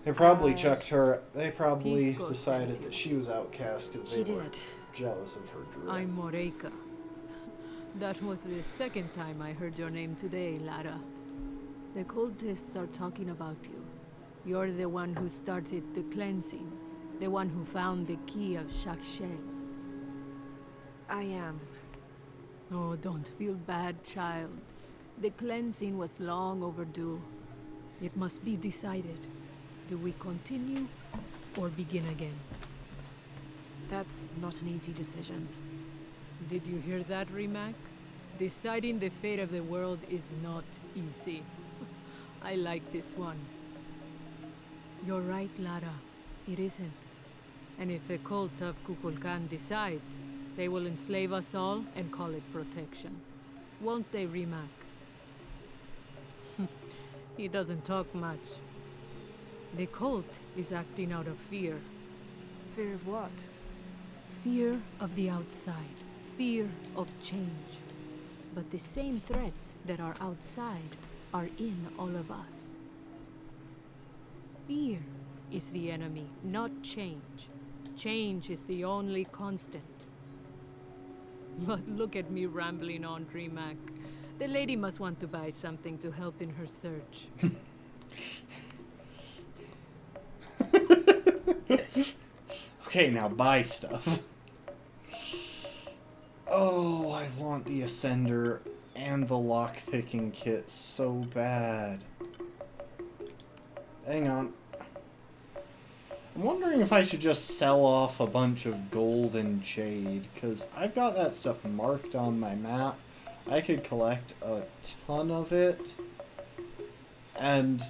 They probably chucked her. They probably Pisco decided sent you. that she was outcast because He they were did. jealous of her drip. I'm Moreika. That was the second time I heard your name today, Lara. The cultists are talking about you. You're the one who started the cleansing. The one who found the key of Shakshel. I am. Oh, don't feel bad, child. The cleansing was long overdue. It must be decided. Do we continue or begin again? That's not an easy decision. Did you hear that, Rimac? Deciding the fate of the world is not easy. I like this one. You're right, Lara. It isn't. And if the cult of Kukulkan decides, they will enslave us all and call it protection. Won't they, Rimac? He doesn't talk much. The cult is acting out of fear. Fear of what? Fear of the outside. Fear of change. But the same threats that are outside are in all of us. Fear is the enemy, not change. Change is the only constant. But look at me rambling on, Rimac. The lady must want to buy something to help in her search. Okay, now buy stuff. Oh, I want the Ascender and the lockpicking kit so bad. Hang on. I'm wondering if I should just sell off a bunch of gold and jade, because I've got that stuff marked on my map. I could collect a ton of it, and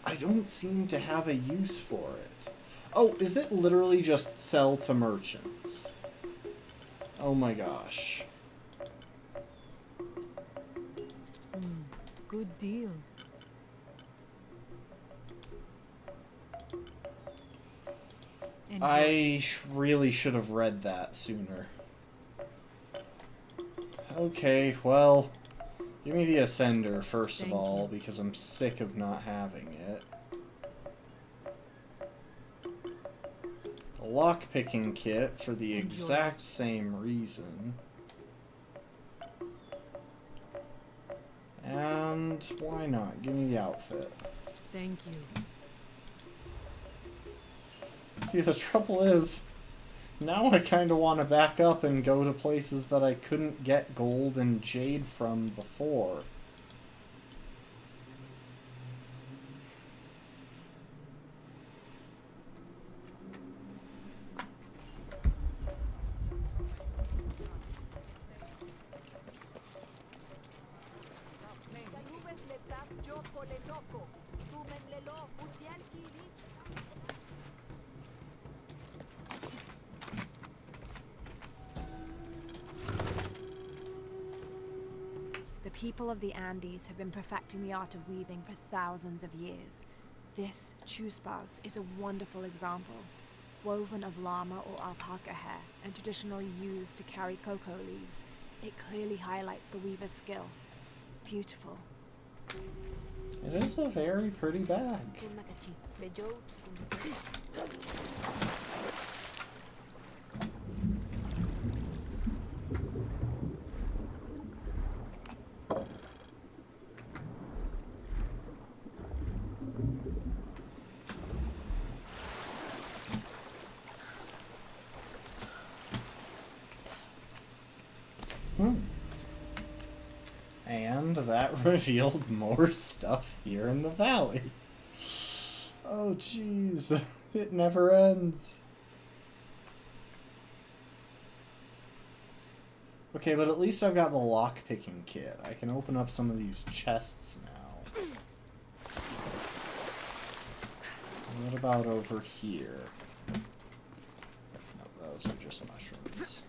I don't seem to have a use for it. Oh, is it literally just sell to merchants? Oh my gosh. Good deal. I really should have read that sooner. Okay, well, give me the Ascender first of all, because I'm sick of not having it. A lockpicking kit for the exact same reason. And why not? Give me the outfit. Thank you. See, the trouble is, now I kind of want to back up and go to places that I couldn't get gold and jade from before. The people of the Andes have been perfecting the art of weaving for thousands of years. This chuspas is a wonderful example. Woven of llama or alpaca hair and traditionally used to carry cocoa leaves, it clearly highlights the weaver's skill. Beautiful. It is a very pretty bag. And that revealed more stuff here in the valley. Oh jeez, it never ends. Okay, but at least I've got the lockpicking kit. I can open up some of these chests now. What about over here? No, those are just mushrooms.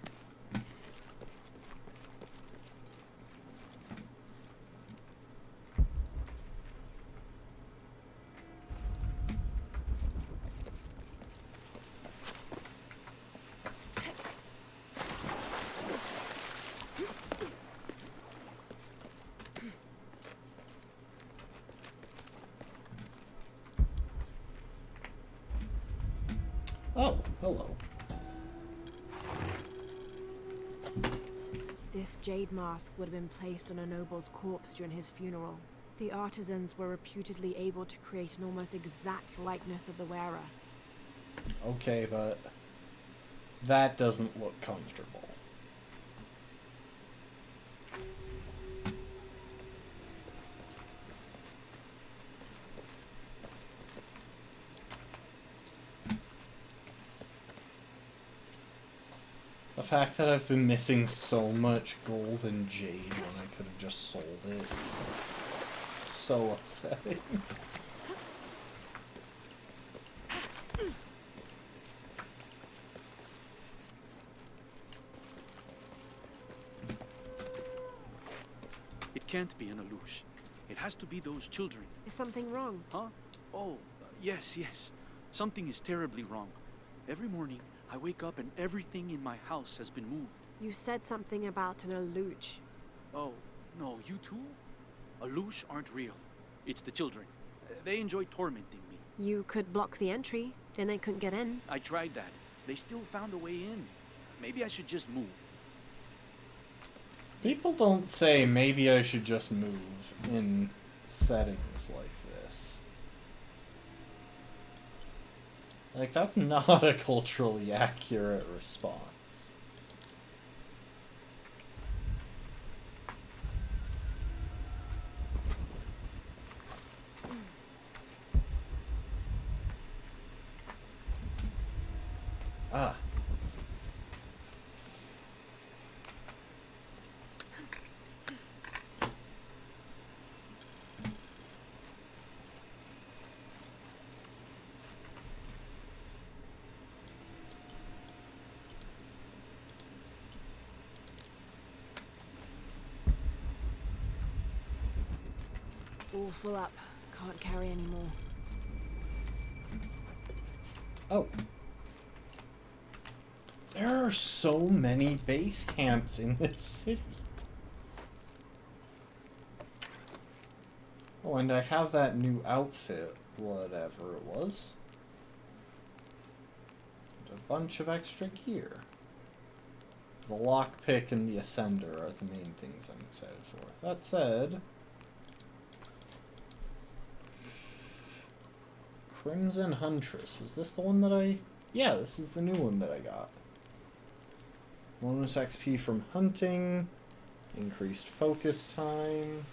Oh, hello. This jade mask would have been placed on a noble's corpse during his funeral. The artisans were reputedly able to create an almost exact likeness of the wearer. Okay, but that doesn't look comfortable. The fact that I've been missing so much gold and jade when I could have just sold it is so upsetting. It can't be an Alush. It has to be those children. Is something wrong? Huh? Oh, yes. Something is terribly wrong. Every morning, I wake up and everything in my house has been moved. You said something about an Aluch. Oh, no, you too? Alush aren't real. It's the children. They enjoy tormenting me. You could block the entry, then they couldn't get in. I tried that. They still found a way in. Maybe I should just move. People don't say maybe I should just move in settings like this. Like, that's not a culturally accurate response. Ah. All full up. Can't carry any more. Oh. There are so many base camps in this city. Oh, and I have that new outfit, whatever it was. And a bunch of extra gear. The lockpick and the ascender are the main things I'm excited for. That said, Crimson Huntress. Was this the one that I... Yeah, this is the new one that I got. Bonus XP from hunting. Increased focus time.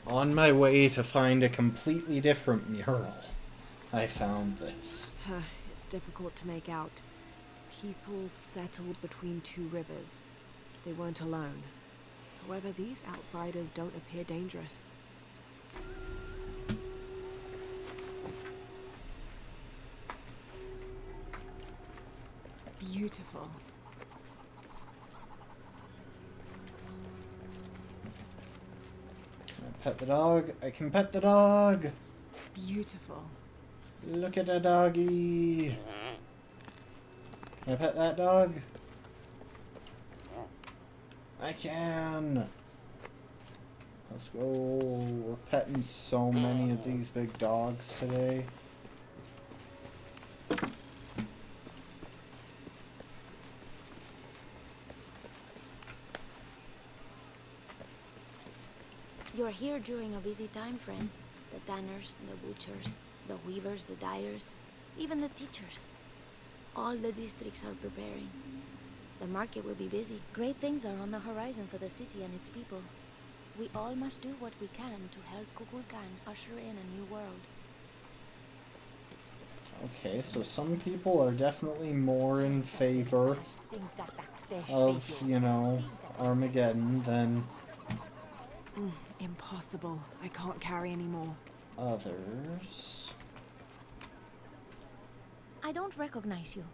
On my way to find a completely different mural, I found this. It's difficult to make out. People settled between two rivers. They weren't alone. However, these outsiders don't appear dangerous. Beautiful. Pet the dog. I can pet the dog. Beautiful. Look at the doggy. Can I pet that dog? I can. Let's go. We're petting so many of these big dogs today. You're here during a busy time, friend. The tanners, the butchers, the weavers, the dyers, even the teachers. All the districts are preparing. The market will be busy. Great things are on the horizon for the city and its people. We all must do what we can to help Kukulkan usher in a new world. Okay, so some people are definitely more in favor of, you know, Armageddon than Impossible. I can't carry any more. others. I don't recognize you.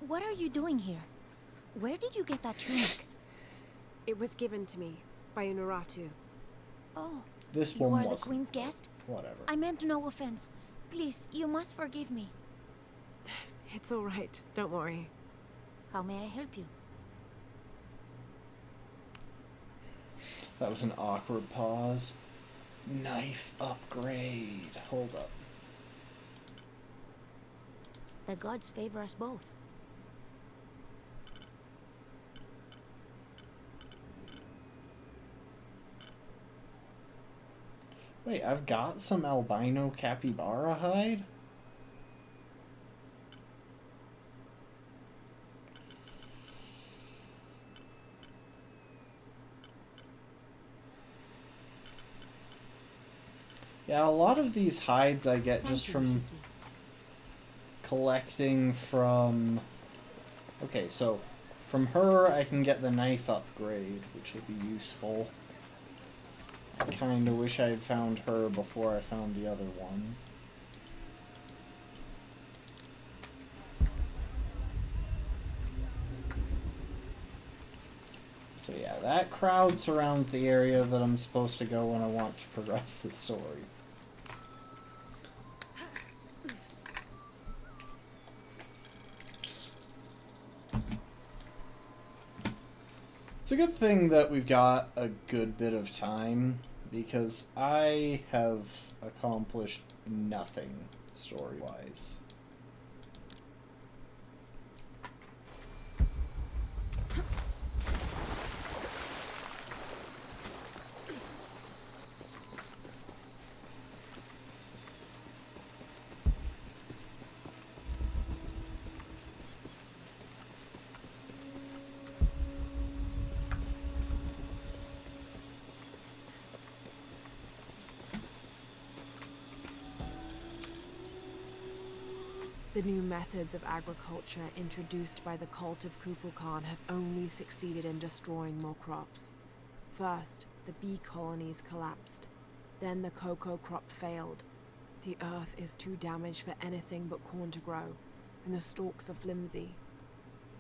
What are you doing here? Where did you get that tunic? It was given to me by Unuratu. Oh, This you one are the wasn't. Queen's guest? Whatever. I meant no offense. Please, you must forgive me. It's all right. Don't worry. How may I help you? That was an awkward pause. Knife upgrade. Hold up. The gods favor us both. Wait, I've got some albino capybara hide? Yeah, a lot of these hides I get just from collecting from... Okay, so from her I can get the knife upgrade, which will be useful. I kinda wish I had found her before I found the other one. So yeah, that crowd surrounds the area that I'm supposed to go when I want to progress the story. It's a good thing that we've got a good bit of time, because I have accomplished nothing story-wise. The new methods of agriculture introduced by the cult of Kukulkan have only succeeded in destroying more crops. First, the bee colonies collapsed. Then the cocoa crop failed. The earth is too damaged for anything but corn to grow, and the stalks are flimsy.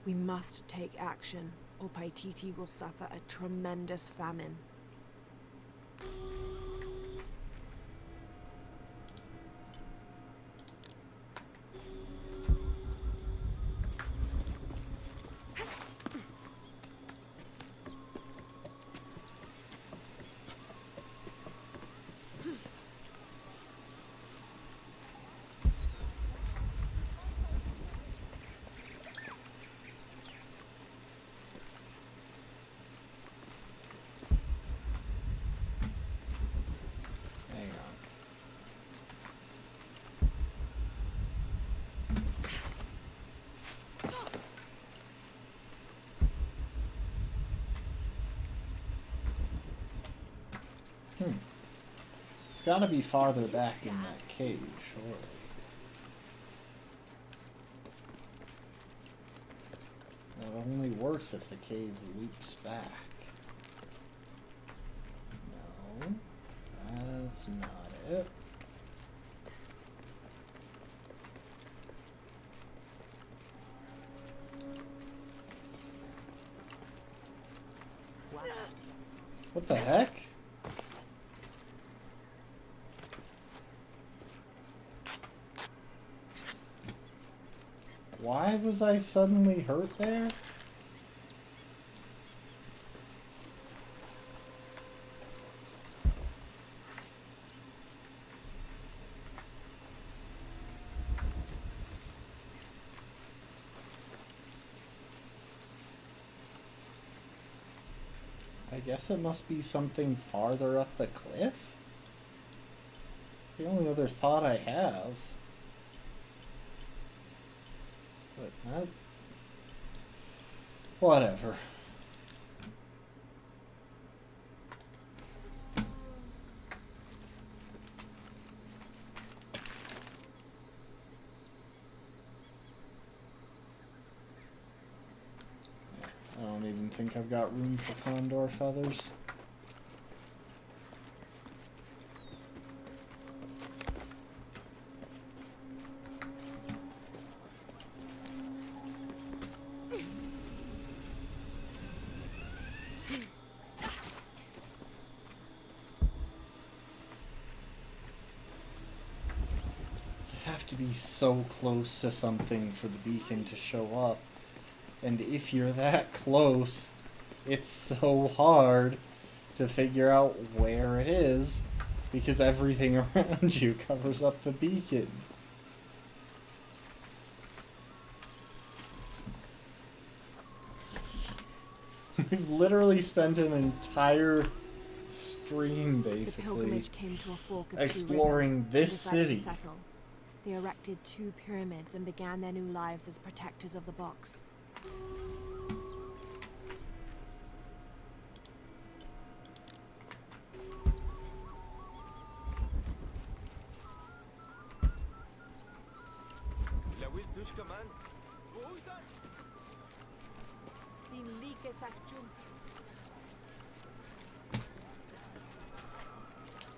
We must take action, or Paititi will suffer a tremendous famine. It's gotta be farther back in that cave, surely. That only works if the cave loops back. No, that's not it. What the heck? Why was I suddenly hurt there? I guess it must be something farther up the cliff? The only other thought I have. But that... whatever. I don't even think I've got room for condor feathers. have to be so close to something for the beacon to show up. And if you're that close, it's so hard to figure out where it is because everything around you covers up the beacon. We've literally spent an entire stream, The basically, pilgrimage came to a fork of exploring 2 rivers this and decided to city. settle. They erected 2 pyramids and began their new lives as protectors of the box.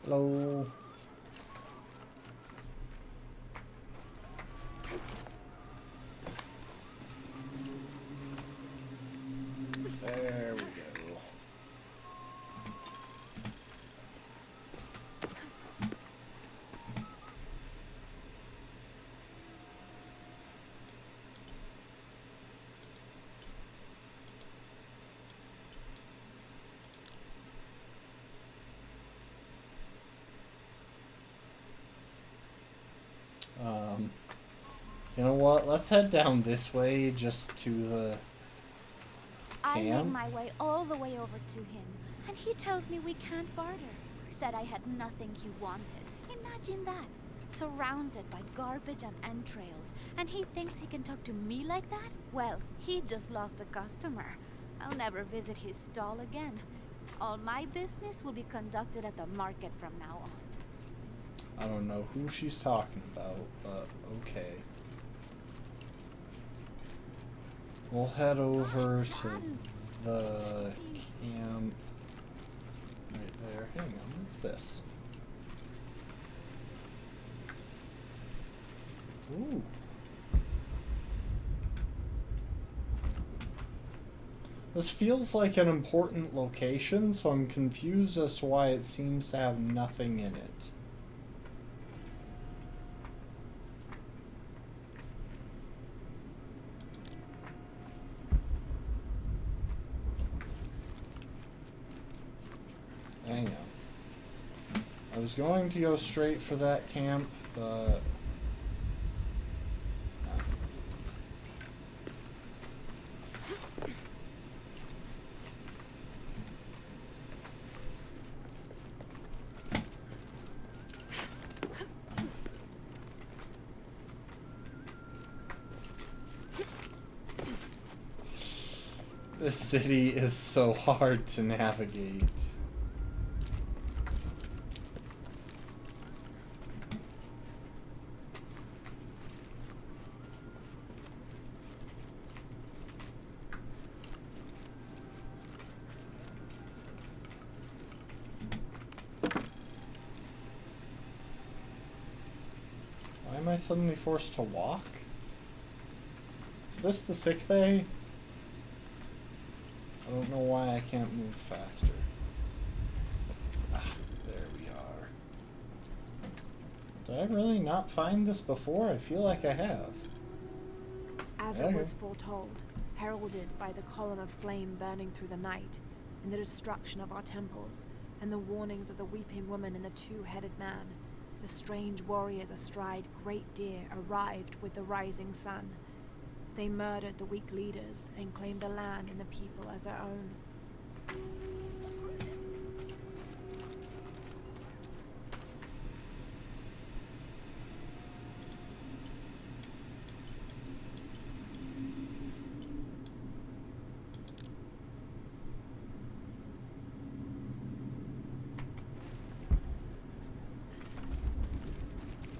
Hello. There we go. You know what? Let's head down this way just to the I made camp. my way all the way over to him, and he tells me we can't barter. Said I had nothing he wanted. Imagine that. Surrounded by garbage and entrails, and he thinks he can talk to me like that? Well, he just lost a customer. I'll never visit his stall again. All my business will be conducted at the market from now on. I don't know who she's talking about, but okay. We'll head over to the camp right there. Hang on, what's this? Ooh. This feels like an important location, so I'm confused as to why it seems to have nothing in it. Hang on. I was going to go straight for that camp, but... This city is so hard to navigate. Why am I suddenly forced to walk? Is this the sick bay? I don't know why I can't move faster. Ah, there we are. Did I really not find this before? I feel like I have. As Okay. it was foretold, heralded by the column of flame burning through the night, and the destruction of our temples, and the warnings of the weeping woman and the 2-headed man, the strange warriors astride great deer arrived with the rising sun. They murdered the weak leaders and claimed the land and the people as their own.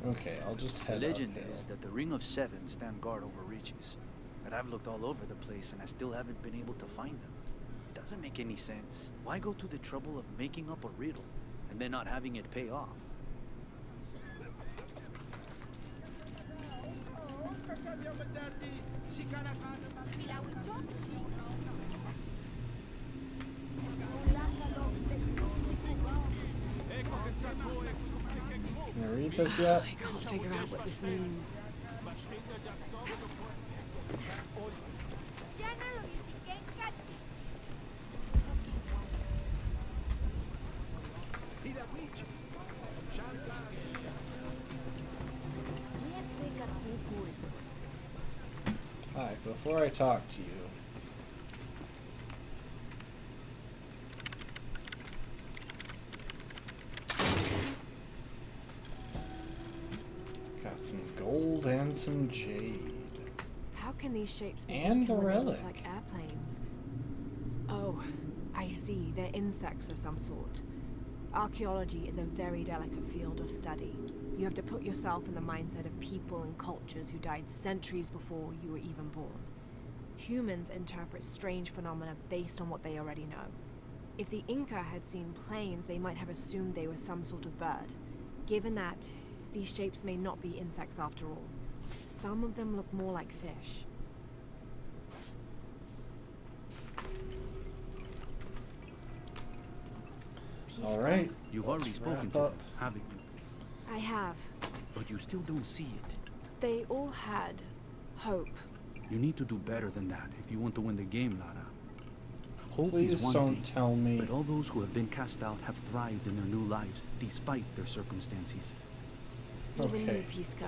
Okay, I'll just The head legend uphill. is that the Ring of Seven stand guard over riches. But I've looked all over the place and I still haven't been able to find them. It doesn't make any sense. Why go to the trouble of making up a riddle and then not having it pay off? Can I read this yet? I can't figure out what this means. Alright, before I talk to you, got some gold and some jade. How can these shapes be And big a when they look relic. like airplanes? Oh, I see. They're insects of some sort. Archaeology is a very delicate field of study. You have to put yourself in the mindset of people and cultures who died centuries before you were even born. Humans interpret strange phenomena based on what they already know. If the Inca had seen planes, they might have assumed they were some sort of bird. Given that, these shapes may not be insects after all. Some of them look more like fish. Alright. You've already let's spoken wrap to up. them, haven't you? I have. But you still don't see it. They all had hope. You need to do better than that if you want to win the game, Lara. Hope Please is one don't thing, tell me. but all those who have been cast out have thrived in their new lives despite their circumstances. Even you, Okay. Pisco.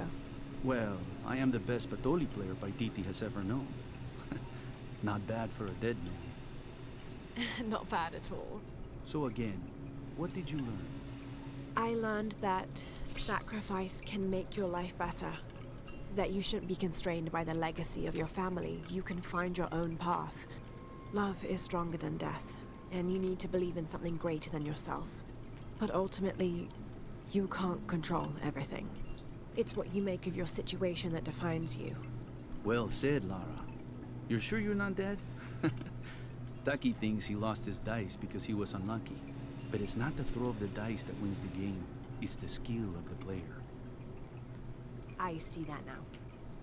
Well, I am the best Patoli player Paititi has ever known. Not bad for a dead man. Not bad at all. So again, what did you learn? I learned that sacrifice can make your life better. That you shouldn't be constrained by the legacy of your family. You can find your own path. Love is stronger than death, and you need to believe in something greater than yourself. But ultimately, you can't control everything. It's what you make of your situation that defines you. Well said, Lara. You're sure you're not dead? Taki thinks he lost his dice because he was unlucky. But it's not the throw of the dice that wins the game. It's the skill of the player. I see that now.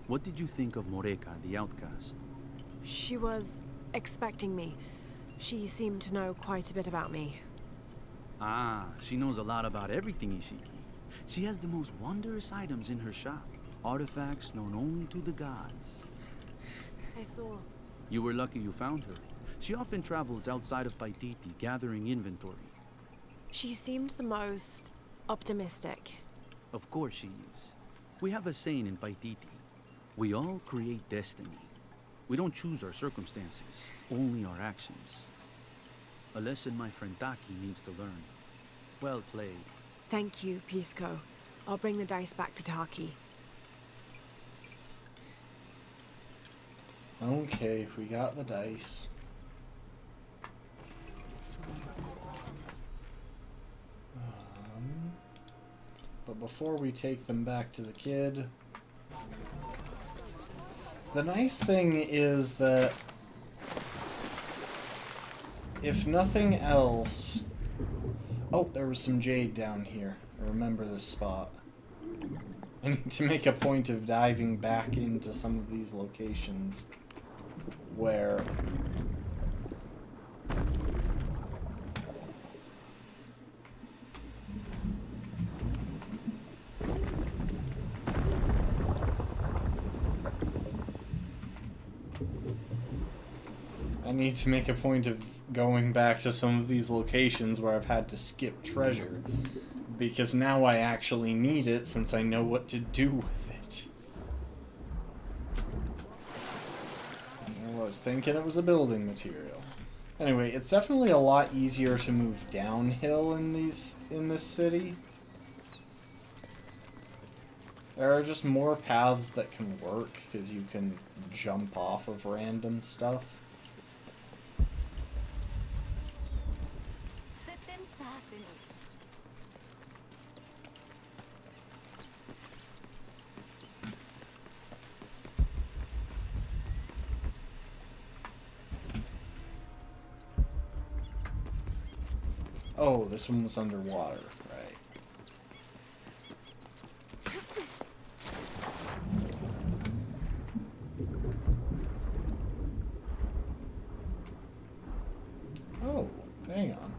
What did you think of Moreka, the outcast? She was expecting me. She seemed to know quite a bit about me. Ah, she knows a lot about everything, Ishiki. She has the most wondrous items in her shop. Artifacts known only to the gods. I saw. You were lucky you found her. She often travels outside of Paititi, gathering inventory. She seemed the most optimistic. Of course she is. We have a saying in Paititi. We all create destiny. We don't choose our circumstances, only our actions. A lesson my friend Taki needs to learn. Well played. Thank you, Pisco. I'll bring the dice back to Taki. Okay, we got the dice. But before we take them back to the kid, the nice thing is that if nothing else... Oh, there was some jade down here. I remember this spot. I need to make a point of diving back into some of these locations where I need to make a point of going back to some of these locations where I've had to skip treasure, because now I actually need it since I know what to do with it. I was thinking it was a building material. Anyway, it's definitely a lot easier to move downhill in this city. There are just more paths that can work because you can jump off of random stuff. Oh, this one was underwater, right. Oh, hang on.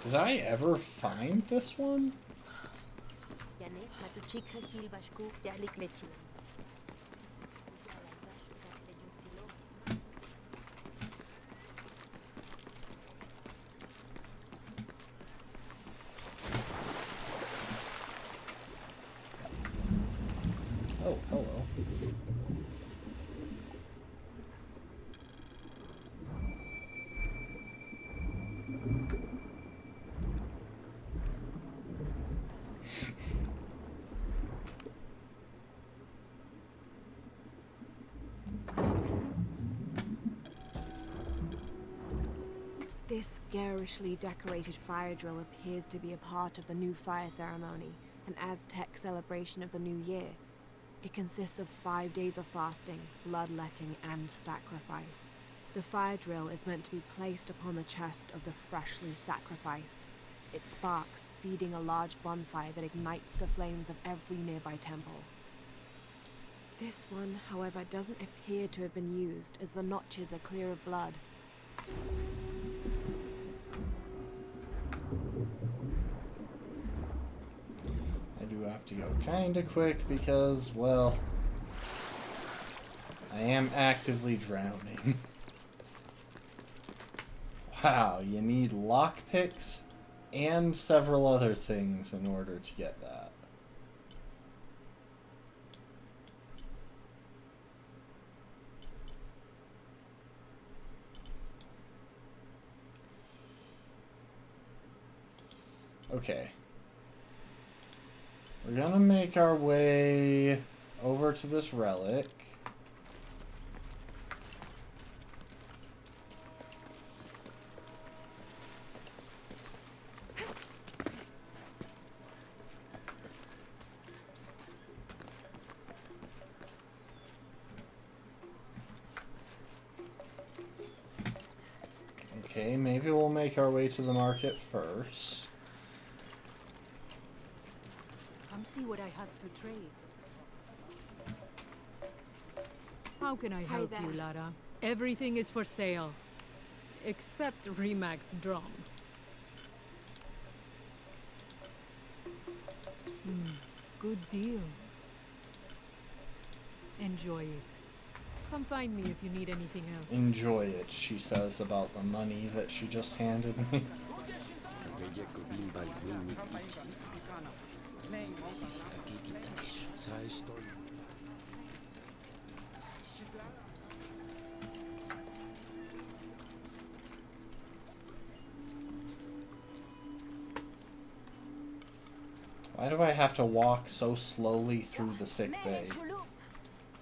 Did I ever find this one? Oh, hello. This garishly decorated fire drill appears to be a part of the new fire ceremony, an Aztec celebration of the new year. It consists of 5 days of fasting, bloodletting, and sacrifice. The fire drill is meant to be placed upon the chest of the freshly sacrificed. It sparks, feeding a large bonfire that ignites the flames of every nearby temple. This one, however, doesn't appear to have been used, as the notches are clear of blood. I do have to go kinda quick because, well, I am actively drowning. Wow, you need lockpicks and several other things in order to get that. Okay. We're gonna make our way over to this relic. Okay, maybe we'll make our way to the market first. Come see what I have to trade. How can I help you, Lara? Everything is for sale. Except Remac's drum. Good deal. Enjoy it. Come find me if you need anything else. Enjoy it, she says about the money that she just handed me. Why do I have to walk so slowly through the sick bay?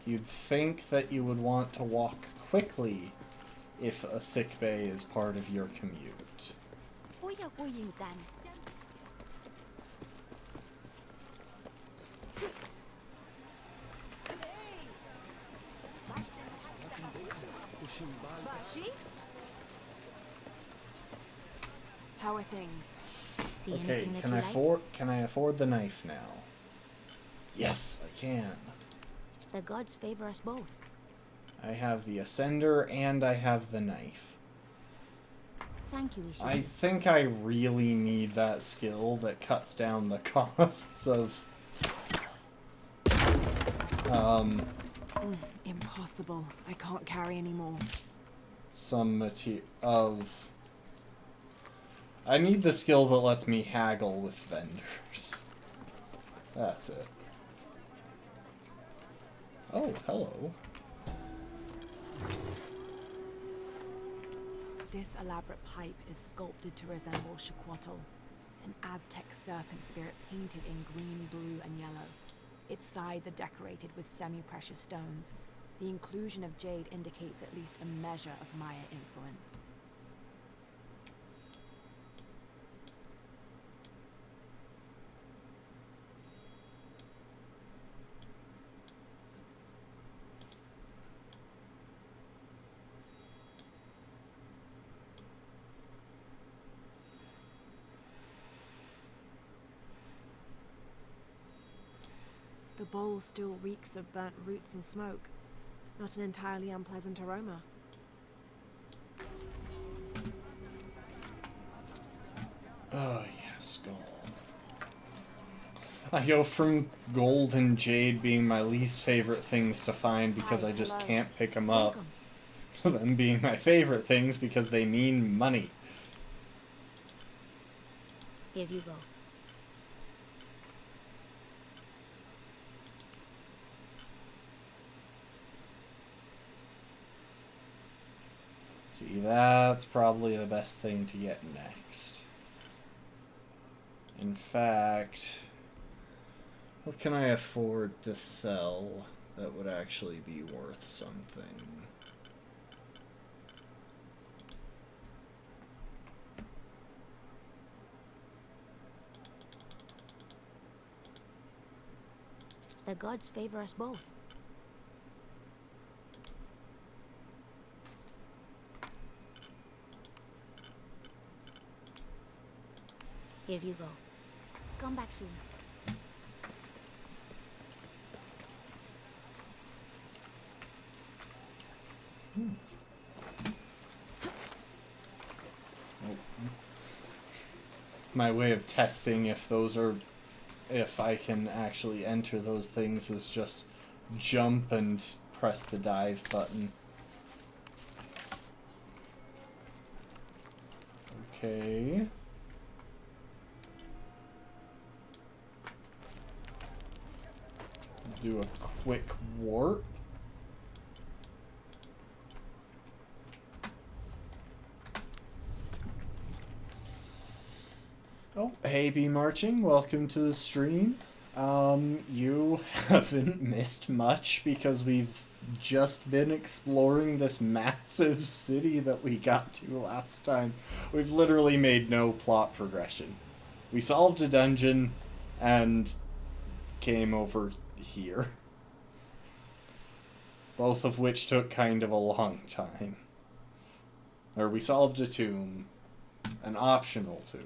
You'd think that you would want to walk quickly if a sick bay is part of your commute. How are things? See Okay, anything that can I afford the knife now? Yes, I can. The gods favor us both. I have the ascender and I have the knife. Thank you, Ishii. I think I really need that skill that cuts down the costs of Impossible. I can't carry anymore. some material of. I need the skill that lets me haggle with vendors. That's it. Oh, hello. This elaborate pipe is sculpted to resemble Shaquatl, an Aztec serpent spirit painted in green, blue, and yellow. Its sides are decorated with semi-precious stones. The inclusion of jade indicates at least a measure of Maya influence. The bowl still reeks of burnt roots and smoke. Not an entirely unpleasant aroma. Oh, yes, gold. I go from gold and jade being my least favorite things to find because I just can't pick them up, to them being my favorite things because they mean money. Here you go. See, that's probably the best thing to get next. In fact, what can I afford to sell that would actually be worth something? The gods favor us both. Here you go. Come back soon. My way of testing if I can actually enter those things is just jump and press the dive button. Okay. Do a quick warp. Oh, hey B Marching, welcome to the stream. You haven't missed much because we've just been exploring this massive city that we got to last time. We've literally made no plot progression. We solved a dungeon and came over here. Both of which took kind of a long time. Or we solved a tomb. An optional tomb.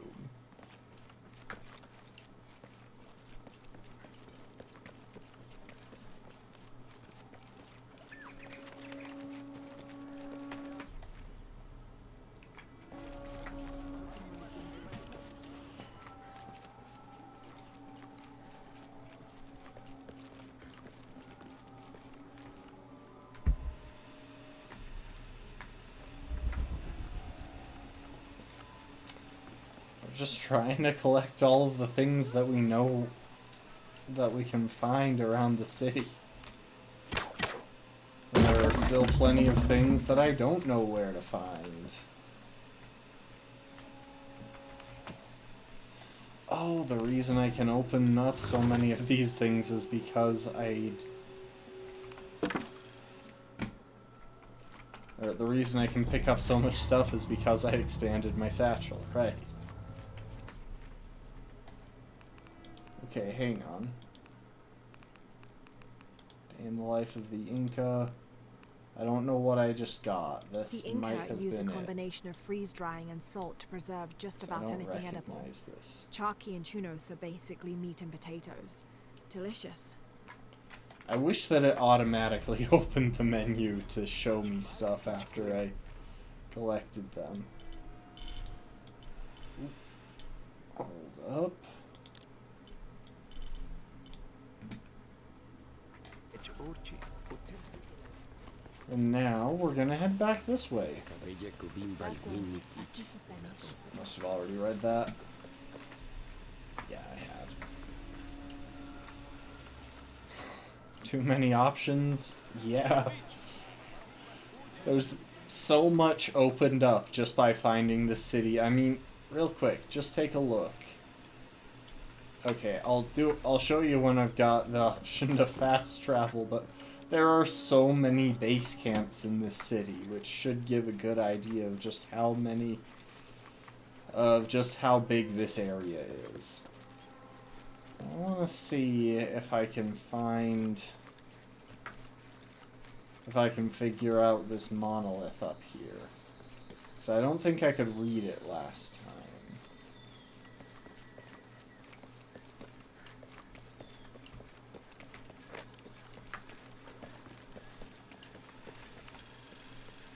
Just trying to collect all of the things that we know that we can find around the city. And there are still plenty of things that I don't know where to find. Oh, the reason I can open up so many of these things is because or the reason I can pick up so much stuff is because I expanded my satchel, right? Okay, hang on. Day in the life of the Inca. I don't know what I just got. This the might Inca have use a been combination of freeze drying and salt to preserve just about anything edible. This. Charqui and chunos are basically meat and potatoes. Delicious. I wish that it automatically opened the menu to show me stuff after I collected them. Hold up. And now we're gonna head back this way. Must have already read that. Yeah, I had. Too many options? Yeah. There's so much opened up just by finding the city. I mean, real quick, just take a look. Okay, I'll show you when I've got the option to fast travel, but there are so many base camps in this city, which should give a good idea of just how big this area is. I want to see if I can figure out this monolith up here. So I don't think I could read it last time.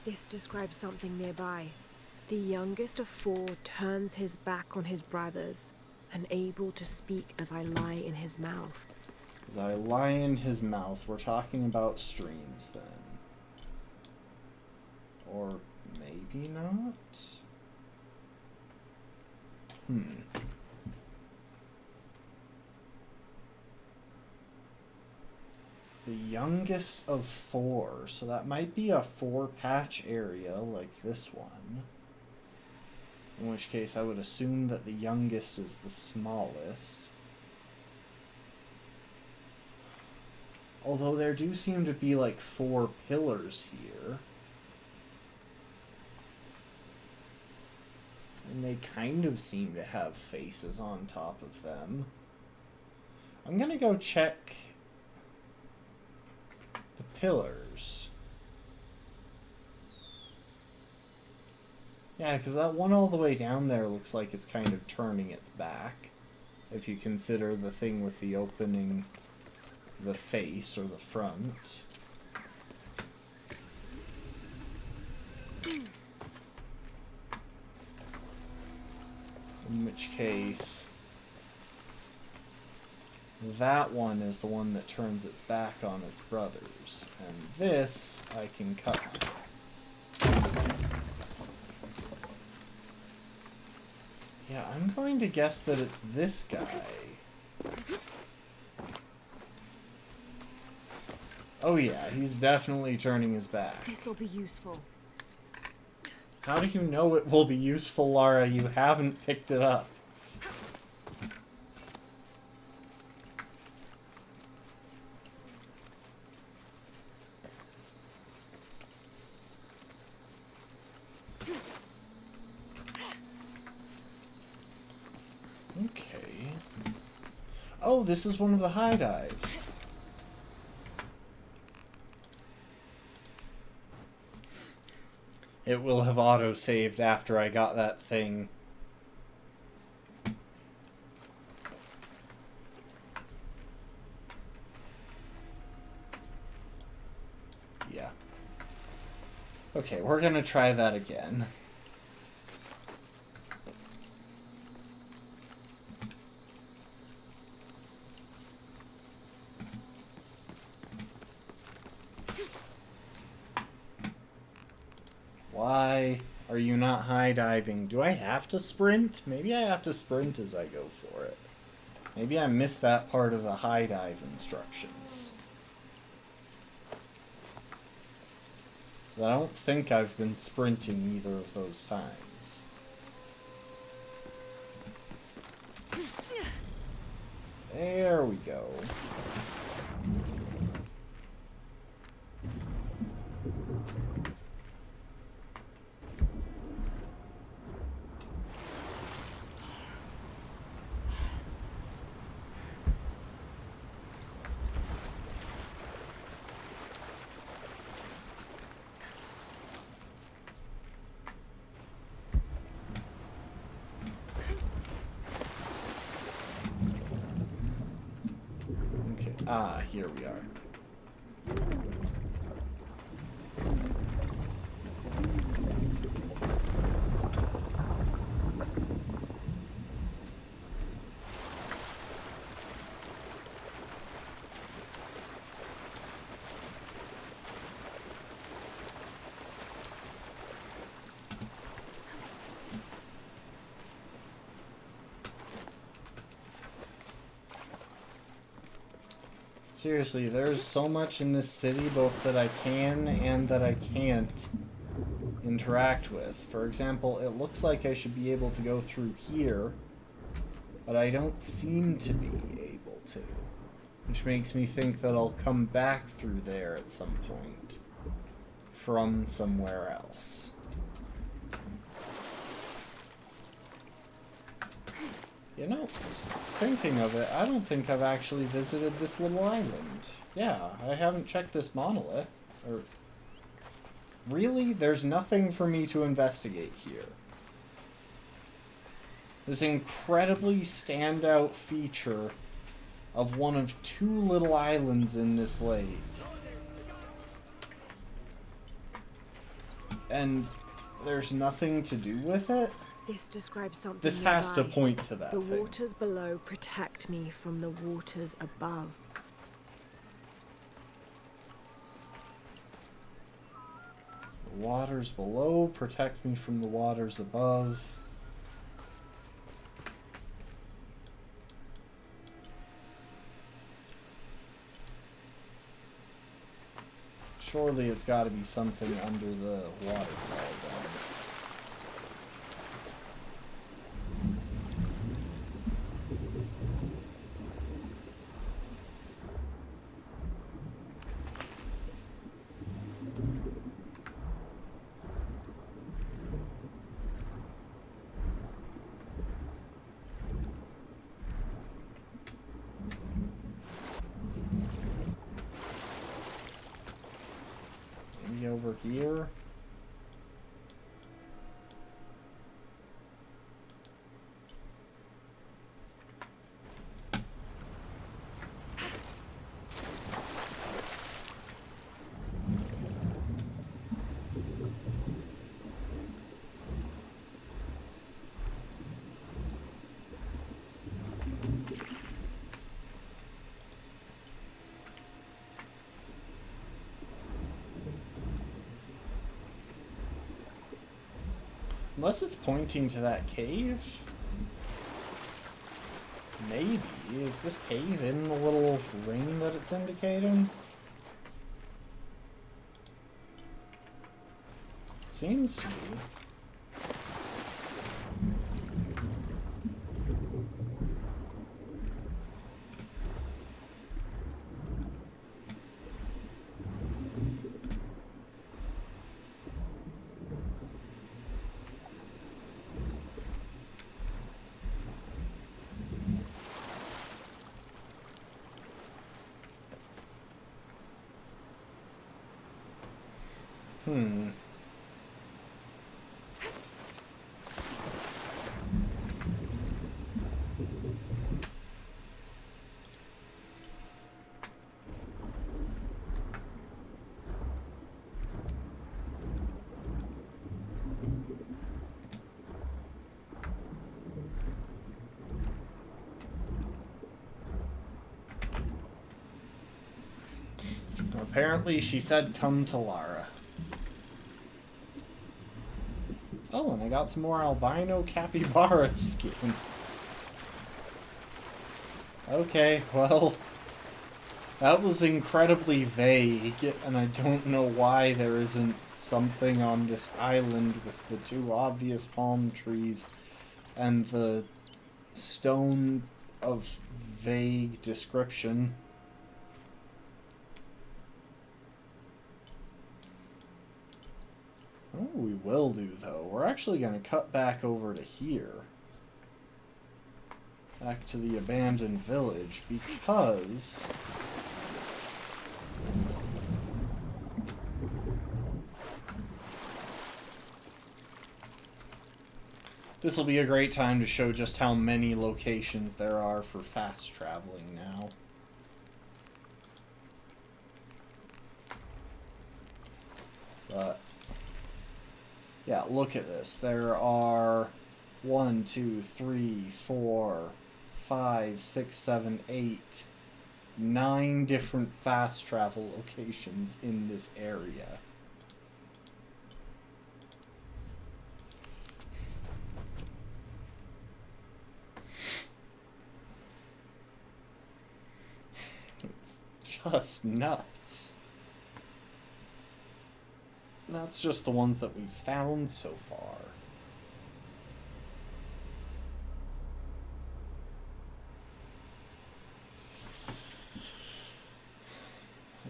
This describes something nearby. The youngest of 4 turns his back on his brothers, unable to speak as I lie in his mouth. As I lie in his mouth. We're talking about streams then. Or maybe not? The youngest of 4. So that might be a 4-patch area like this one. In which case I would assume that the youngest is the smallest. Although there do seem to be like 4 pillars here. And they kind of seem to have faces on top of them. I'm gonna go check the pillars. Yeah, because that one all the way down there looks like it's kind of turning its back. If you consider the thing with the opening, the face or the front. In which case, that one is the one that turns its back on its brothers. And this I can cut. Yeah, I'm going to guess that it's this guy. Oh yeah, he's definitely turning his back. This'll be useful. How do you know it will be useful, Lara? You haven't picked it up. Okay. Oh, this is one of the high dives. It will have auto-saved after I got that thing. Yeah. Okay, we're gonna try that again. Why are you not high diving? Do I have to sprint? Maybe I have to sprint as I go for it. Maybe I missed that part of the high dive instructions. I don't think I've been sprinting either of those times. There we go. Ah, here we are. Seriously, there's so much in this city, both that I can and that I can't interact with. For example, it looks like I should be able to go through here, but I don't seem to be able to. Which makes me think that I'll come back through there at some point from somewhere else. You know, thinking of it, I don't think I've actually visited this little island. Yeah, I haven't checked this monolith. Or really? There's nothing for me to investigate here. This incredibly standout feature of one of 2 little islands in this lake. And there's nothing to do with it? This describes something This has to nearby. point to that The thing. waters below protect me from the waters above. The waters below protect me from the waters above. Surely it's got to be something under the waterfall then. Maybe over here? Unless it's pointing to that cave? Maybe. Is this cave in the little ring that it's indicating? It seems to be. Apparently, she said come to Lara. Oh, and I got some more albino capybara skins. Okay, well, that was incredibly vague, and I don't know why there isn't something on this island with the two obvious palm trees and the stone of vague description. What we will do, though, we're actually going to cut back over to here. Back to the abandoned village, because this will be a great time to show just how many locations there are for fast traveling now. But yeah, look at this. There are 1, 2, 3, 4, 5, 6, 7, 8, 9 different fast travel locations in this area. It's just nuts. That's just the ones that we've found so far.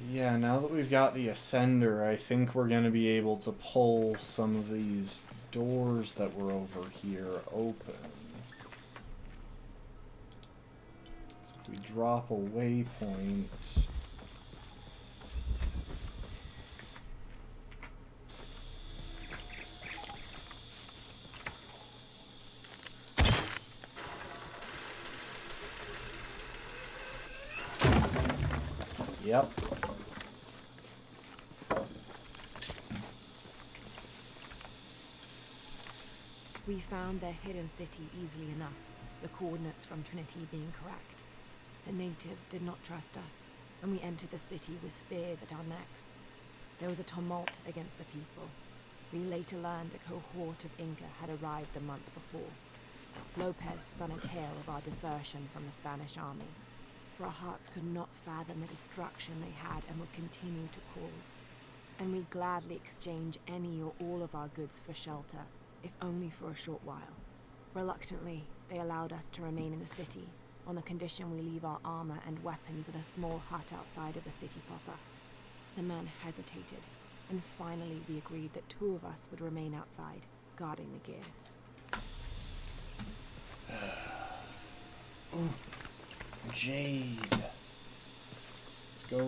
Yeah, now that we've got the Ascender, I think we're going to be able to pull some of these doors that were over here open. So if we drop a waypoint... Yep. We found their hidden city easily enough, the coordinates from Trinity being correct. The natives did not trust us, and we entered the city with spears at our necks. There was a tumult against the people. We later learned a cohort of Inca had arrived the month before. Lopez spun a tale of our desertion from the Spanish army, for our hearts could not fathom the destruction they had and would continue to cause. And we'd gladly exchange any or all of our goods for shelter, if only for a short while. Reluctantly, they allowed us to remain in the city, on the condition we leave our armor and weapons in a small hut outside of the city proper. The man hesitated, and finally we agreed that 2 of us would remain outside, guarding the gear. Ooh, jade. Let's go,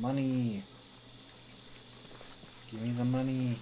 money. Give me the money.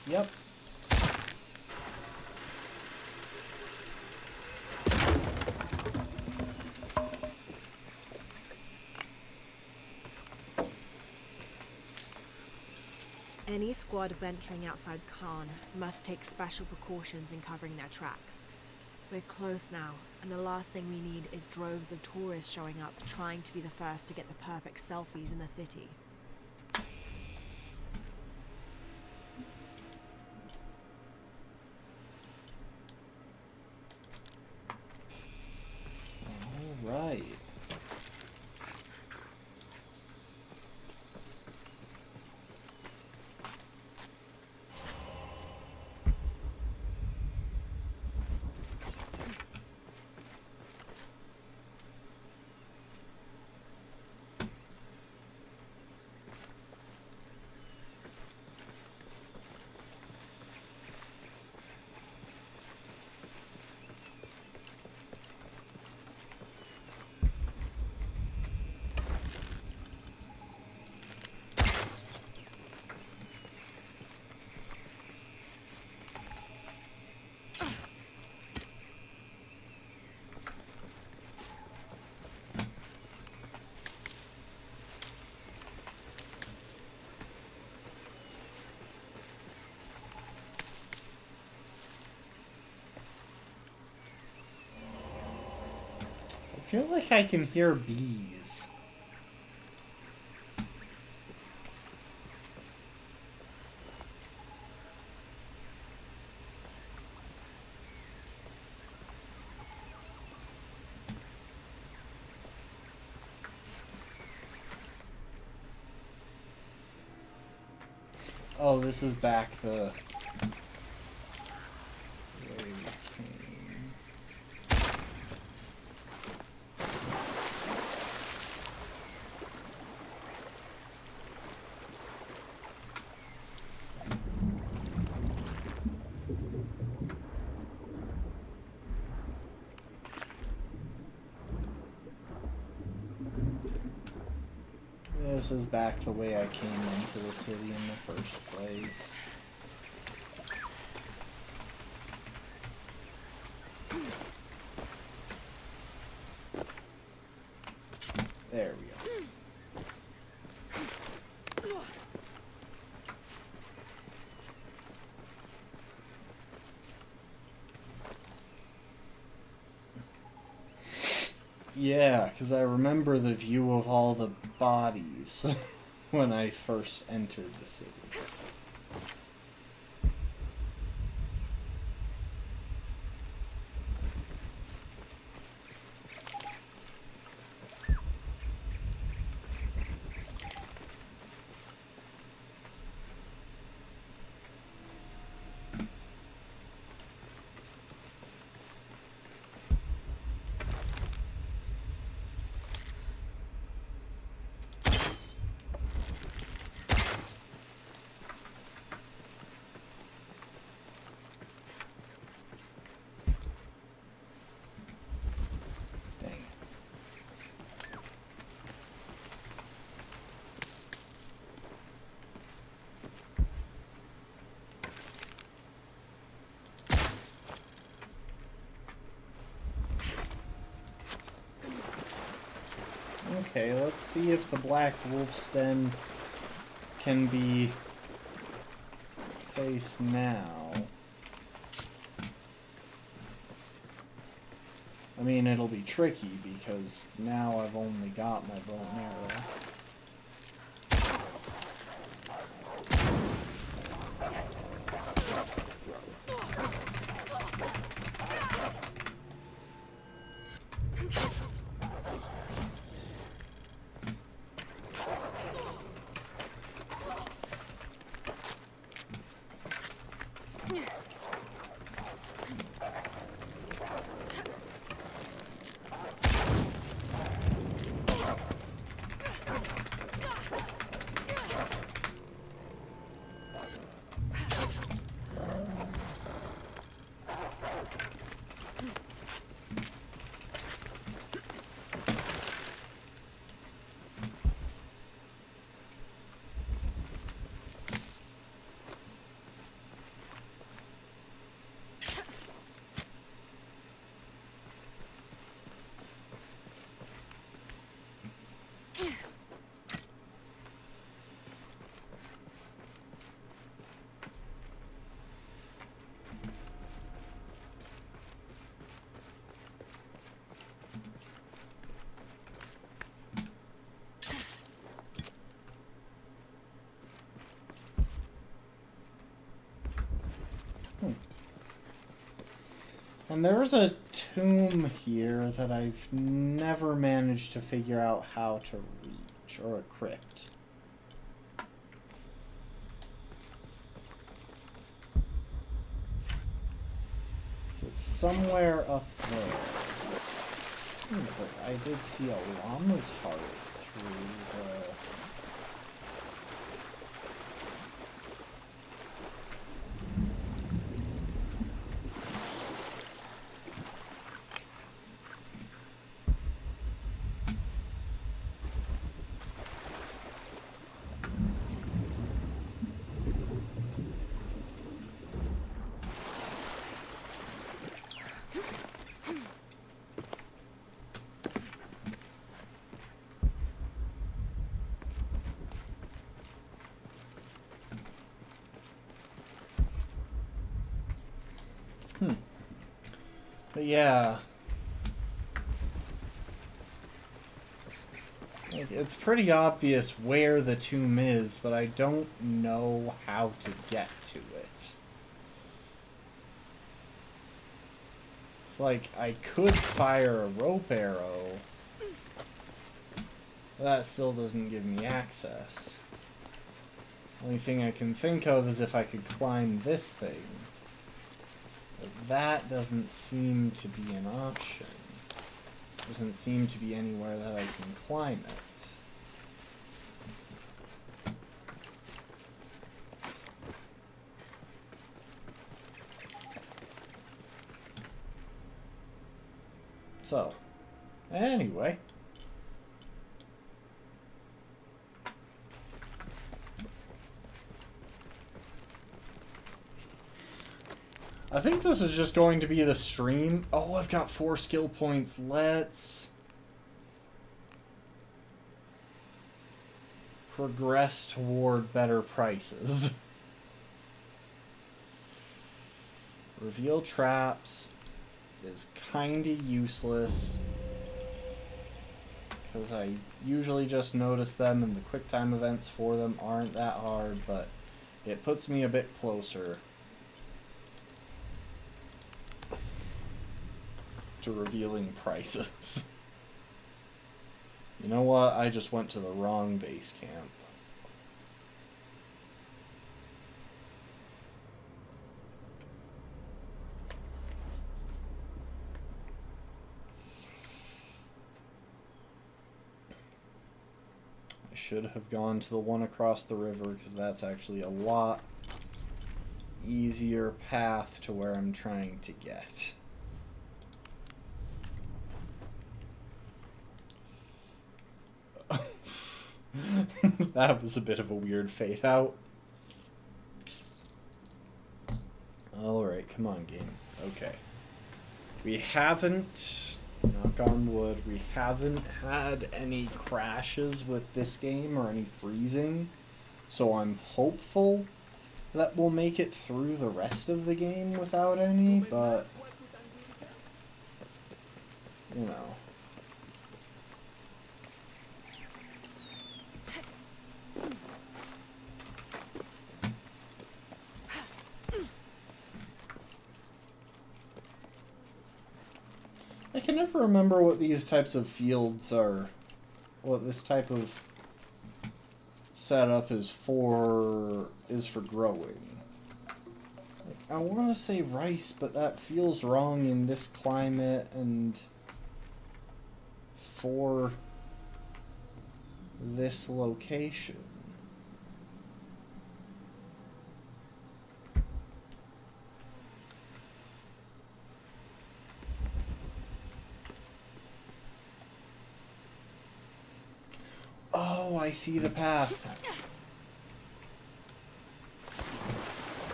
Yep. Any squad venturing outside Khan must take special precautions in covering their tracks. We're close now, and the last thing we need is droves of tourists showing up trying to be the first to get the perfect selfies in the city. Right. I feel like I can hear bees. Oh, this is back the way we came. This is back the way I came into the city in the first place. There we go. Yeah, because I remember the view of all the bodies when I first entered the city. Okay, let's see if the Black Wolf's Den can be faced now. I mean, it'll be tricky because now I've only got my bow and arrow. And there's a tomb here that I've never managed to figure out how to reach, or a crypt. It's somewhere up there. But I did see a llama's heart through the... But yeah, like, it's pretty obvious where the tomb is, but I don't know how to get to it. It's like I could fire a rope arrow, but that still doesn't give me access. Only thing I can think of is if I could climb this thing. But that doesn't seem to be an option. Doesn't seem to be anywhere that I can climb it. So, anyway. I think this is just going to be the stream. Oh, I've got 4 skill points. Let's progress toward better prices. Reveal traps is kinda useless because I usually just notice them and the quick time events for them aren't that hard, but it puts me a bit closer to revealing prices. You know what? I just went to the wrong base camp. I should have gone to the one across the river because that's actually a lot easier path to where I'm trying to get. That was a bit of a weird fade out. Alright, come on, game. Okay. We haven't knock on wood, we haven't had any crashes with this game or any freezing, so I'm hopeful that we'll make it through the rest of the game without any, but you know. I can never remember what these types of fields are, what this type of setup is for growing. Like, I want to say rice, but that feels wrong in this climate and for this location. Oh, I see the path.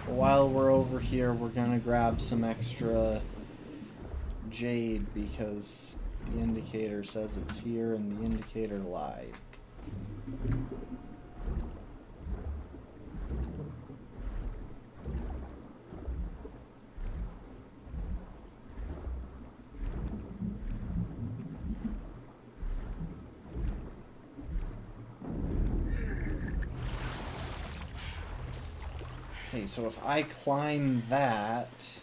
While we're over here, we're gonna grab some extra jade because the indicator says it's here and the indicator lied. Okay, so if I climb that...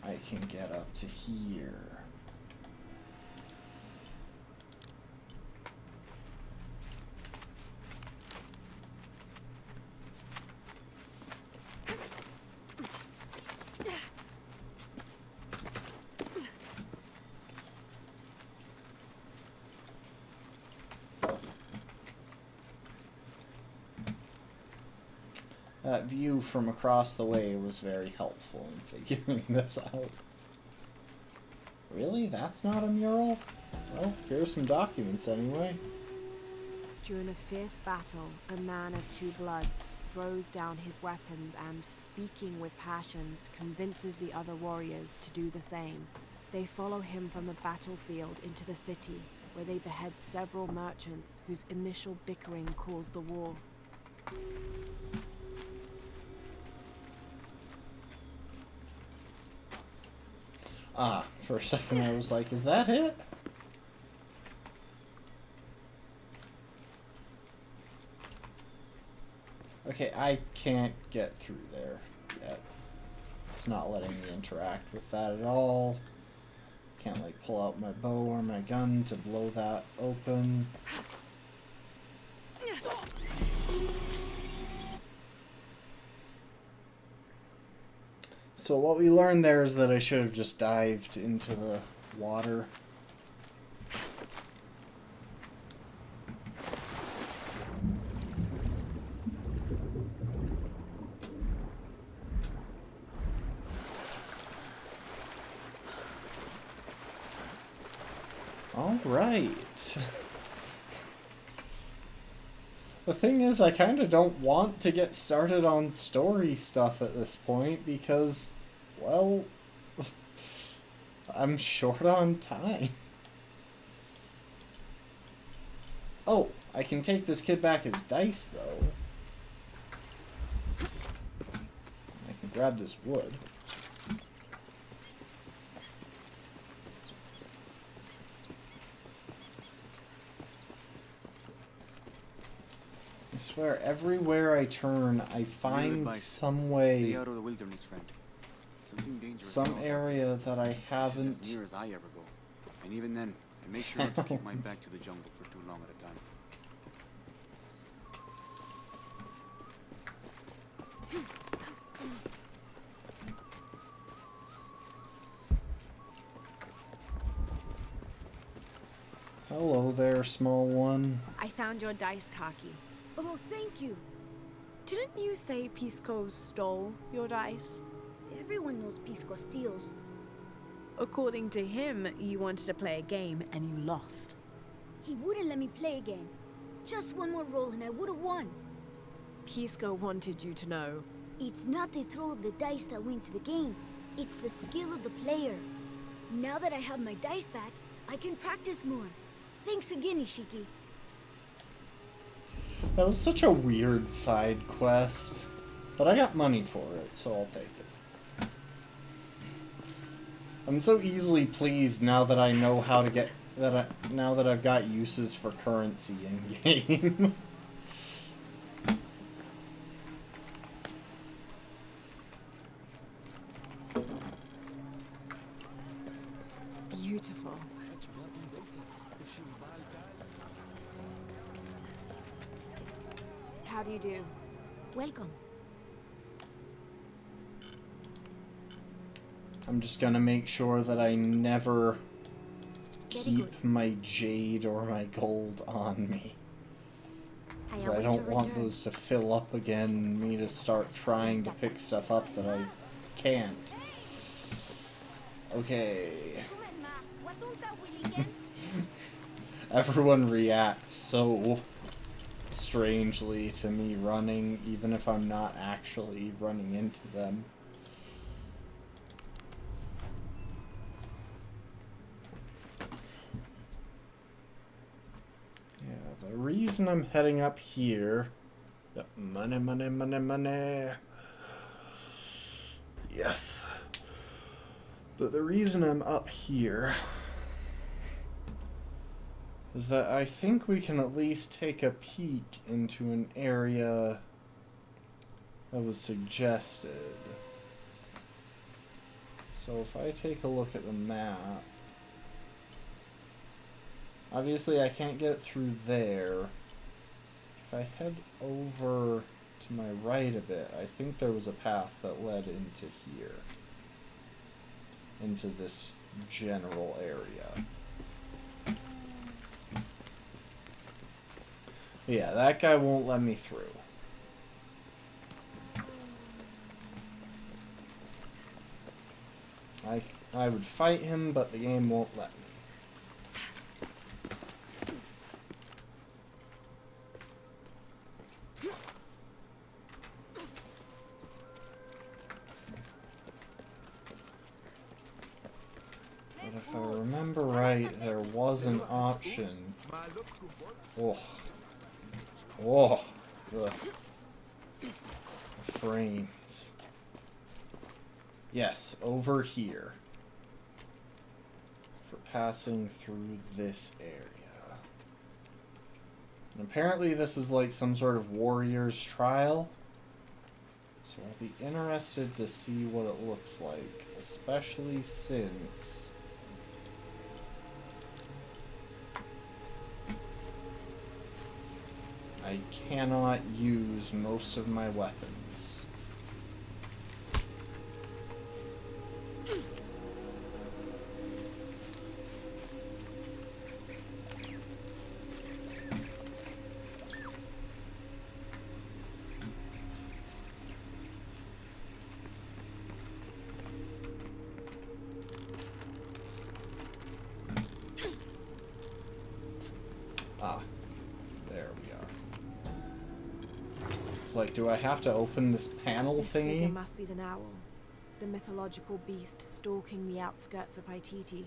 I can get up to here. That view from across the way was very helpful in figuring this out. Really? That's not a mural? Well, here's some documents anyway. During a fierce battle, a man of two bloods throws down his weapons and, speaking with passions, convinces the other warriors to do the same. They follow him from the battlefield into the city, where they behead several merchants whose initial bickering caused the war. Ah, for a second I was like, is that it? Okay, I can't get through there yet. It's not letting me interact with that at all. Can't, like, pull out my bow or my gun to blow that open. So what we learned there is that I should have just dived into the water. All right. The thing is, I kind of don't want to get started on story stuff at this point because, well, I'm short on time. Oh, I can take this kid back his dice, though. I can grab this wood. I swear, everywhere I turn, I find some way, Stay out of the wilderness, friend. Something dangerous. some area that I haven't. It's as near as I ever go, and even then, I make sure not to keep my back to the jungle for too long at a time. Hello there, small one. I found your dice, Taki. Oh, thank you. Didn't you say Pisco stole your dice? Everyone knows Pisco steals. According to him, you wanted to play a game and you lost. He wouldn't let me play again. Just one more roll and I would have won. Pisco wanted you to know. It's not the throw of the dice that wins the game. It's the skill of the player. Now that I have my dice back, I can practice more. Thanks again, Ishiki. That was such a weird side quest. But I got money for it, so I'll take it. I'm so easily pleased now that I know how to get now that I've got uses for currency in game. Beautiful. How do you do? Welcome. I'm just gonna make sure that I never keep my jade or my gold on me. Because I don't want those to fill up again and me to start trying to pick stuff up that I can't. Okay. Everyone reacts so strangely to me running, even if I'm not actually running into them. Yeah, the reason I'm heading up here... Yep, money, money, money, money. Yes. But the reason I'm up here is that I think we can at least take a peek into an area that was suggested. So if I take a look at the map, obviously I can't get through there. If I head over to my right a bit, I think there was a path that led into here. Into this general area. Yeah, that guy won't let me through. I would fight him, but the game won't let me. But if I remember right, there was an option. Oh. Oh. The frames. Yes, over here. For passing through this area. And apparently this is like some sort of warrior's trial. So I'll be interested to see what it looks like. Especially since... I cannot use most of my weapons. Like, do I have to open this panel This thingy? figure must be the Owl, the mythological beast stalking the outskirts of Paititi.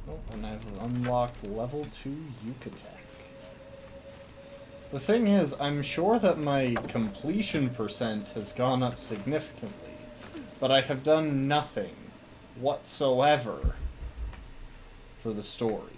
Oh, and I've unlocked level 2 Yucatec. The thing is, I'm sure that my completion percent has gone up significantly. But I have done nothing whatsoever for the story.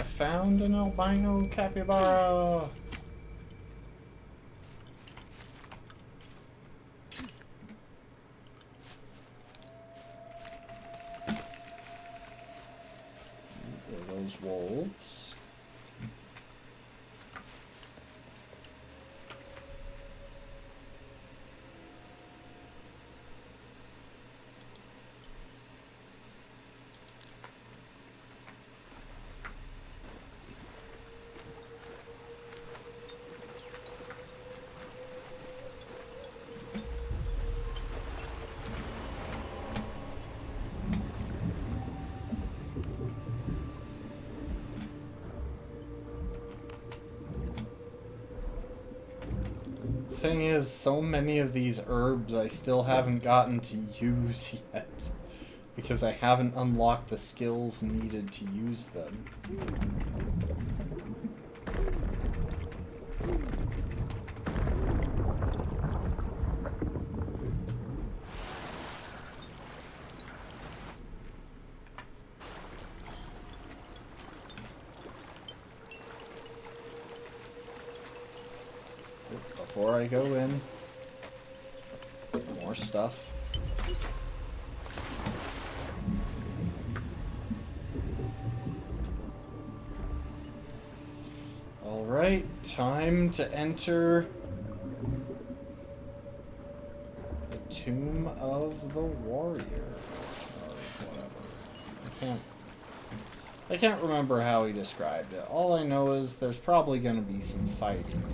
I found an albino capybara! There are those wolves. Thing is, so many of these herbs I still haven't gotten to use yet because I haven't unlocked the skills needed to use them. Before I go in, more stuff. Alright, time to enter the Tomb of the Warrior, or whatever. I can't remember how he described it. All I know is there's probably going to be some fighting in here.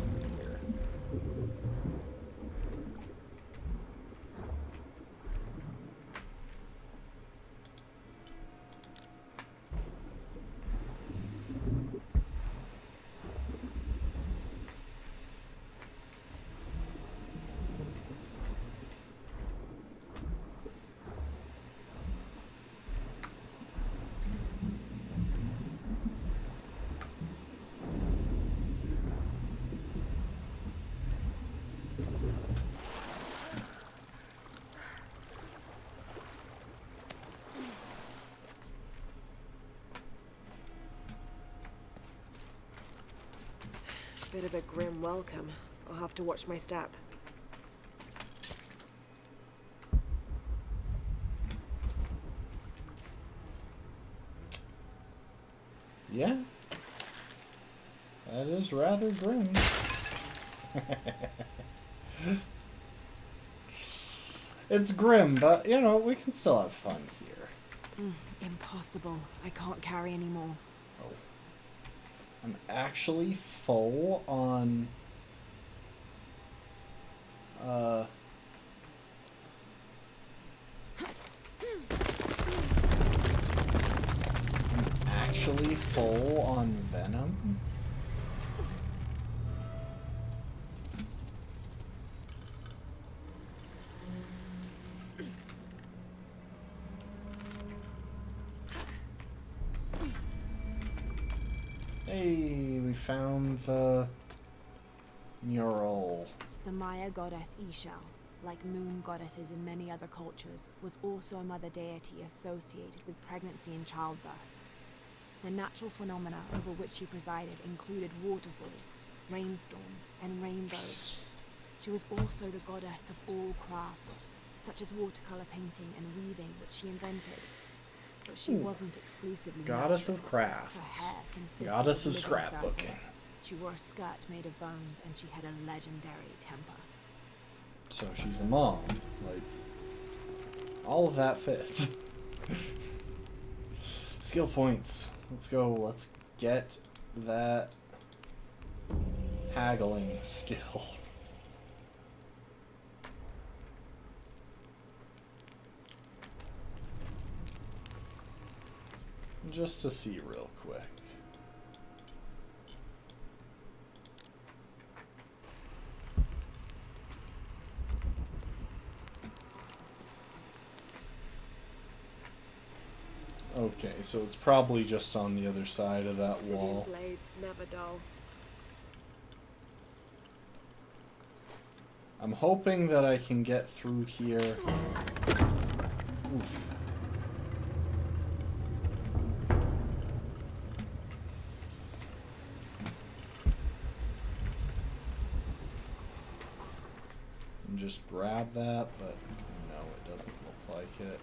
Bit of a grim welcome. I'll have to watch my step. Yeah. That is rather grim. It's grim, but, you know, we can still have fun here. Impossible. I can't carry anymore. Oh. I'm actually full on... actually full on venom? Hey, we found the mural. The Maya goddess Ixchel, like moon goddesses in many other cultures, was also a mother deity associated with pregnancy and childbirth. The natural phenomena over which she presided included waterfalls, rainstorms, and rainbows. She was also the goddess of all crafts, such as watercolor painting and weaving, which she invented. But she wasn't exclusively Goddess natural. of crafts. Her hair consisted Goddess of living scrapbooking. circles. She wore a skirt made of bones, and she had a legendary temper. So she's a mom. Like, all of that fits. Skill points. Let's go. Let's get that haggling skill. Just to see real quick. Okay, so it's probably just on the other side of that wall. Blades never dull. I'm hoping that I can get through here. Oof. and just grab that, but no, it doesn't look like it.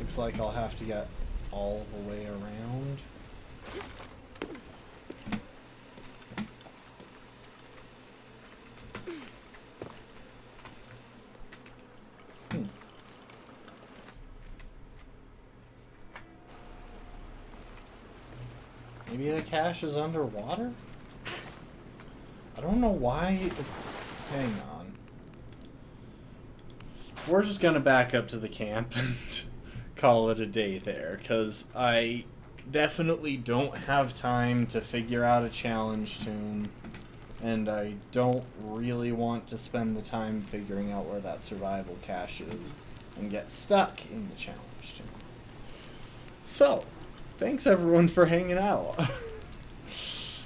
Looks like I'll have to get all the way around. Maybe the cache is underwater? I don't know why it's... Hang on. We're just gonna back up to the camp and call it a day there, because I definitely don't have time to figure out a challenge tomb, and I don't really want to spend the time figuring out where that survival cache is and get stuck in the challenge tomb. So, thanks everyone for hanging out.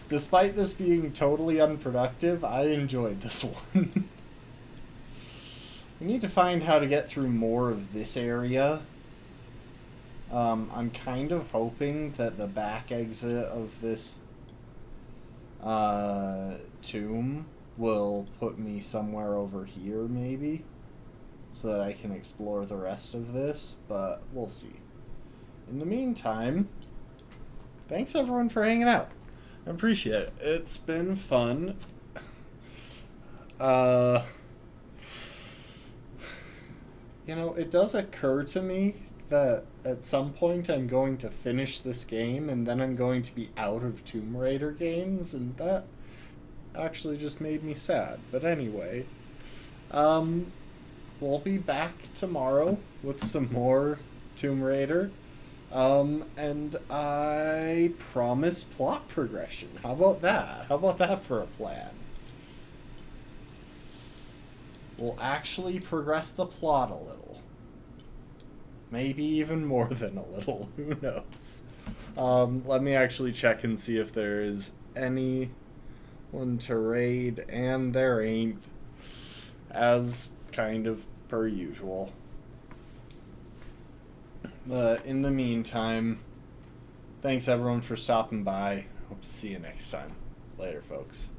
Despite this being totally unproductive, I enjoyed this one. We need to find how to get through more of this area. I'm kind of hoping that the back exit of this tomb will put me somewhere over here, maybe, so that I can explore the rest of this, but we'll see. In the meantime, thanks everyone for hanging out. I appreciate it. It's been fun. You know, it does occur to me that at some point I'm going to finish this game and then I'm going to be out of Tomb Raider games, and that actually just made me sad. But anyway, we'll be back tomorrow with some more Tomb Raider. And I promise plot progression. How about that? How about that for a plan? We'll actually progress the plot a little. Maybe even more than a little. Who knows? Let me actually check and see if there is anyone to raid, and there ain't. As kind of per usual. But in the meantime, thanks everyone for stopping by. Hope to see you next time. Later, folks.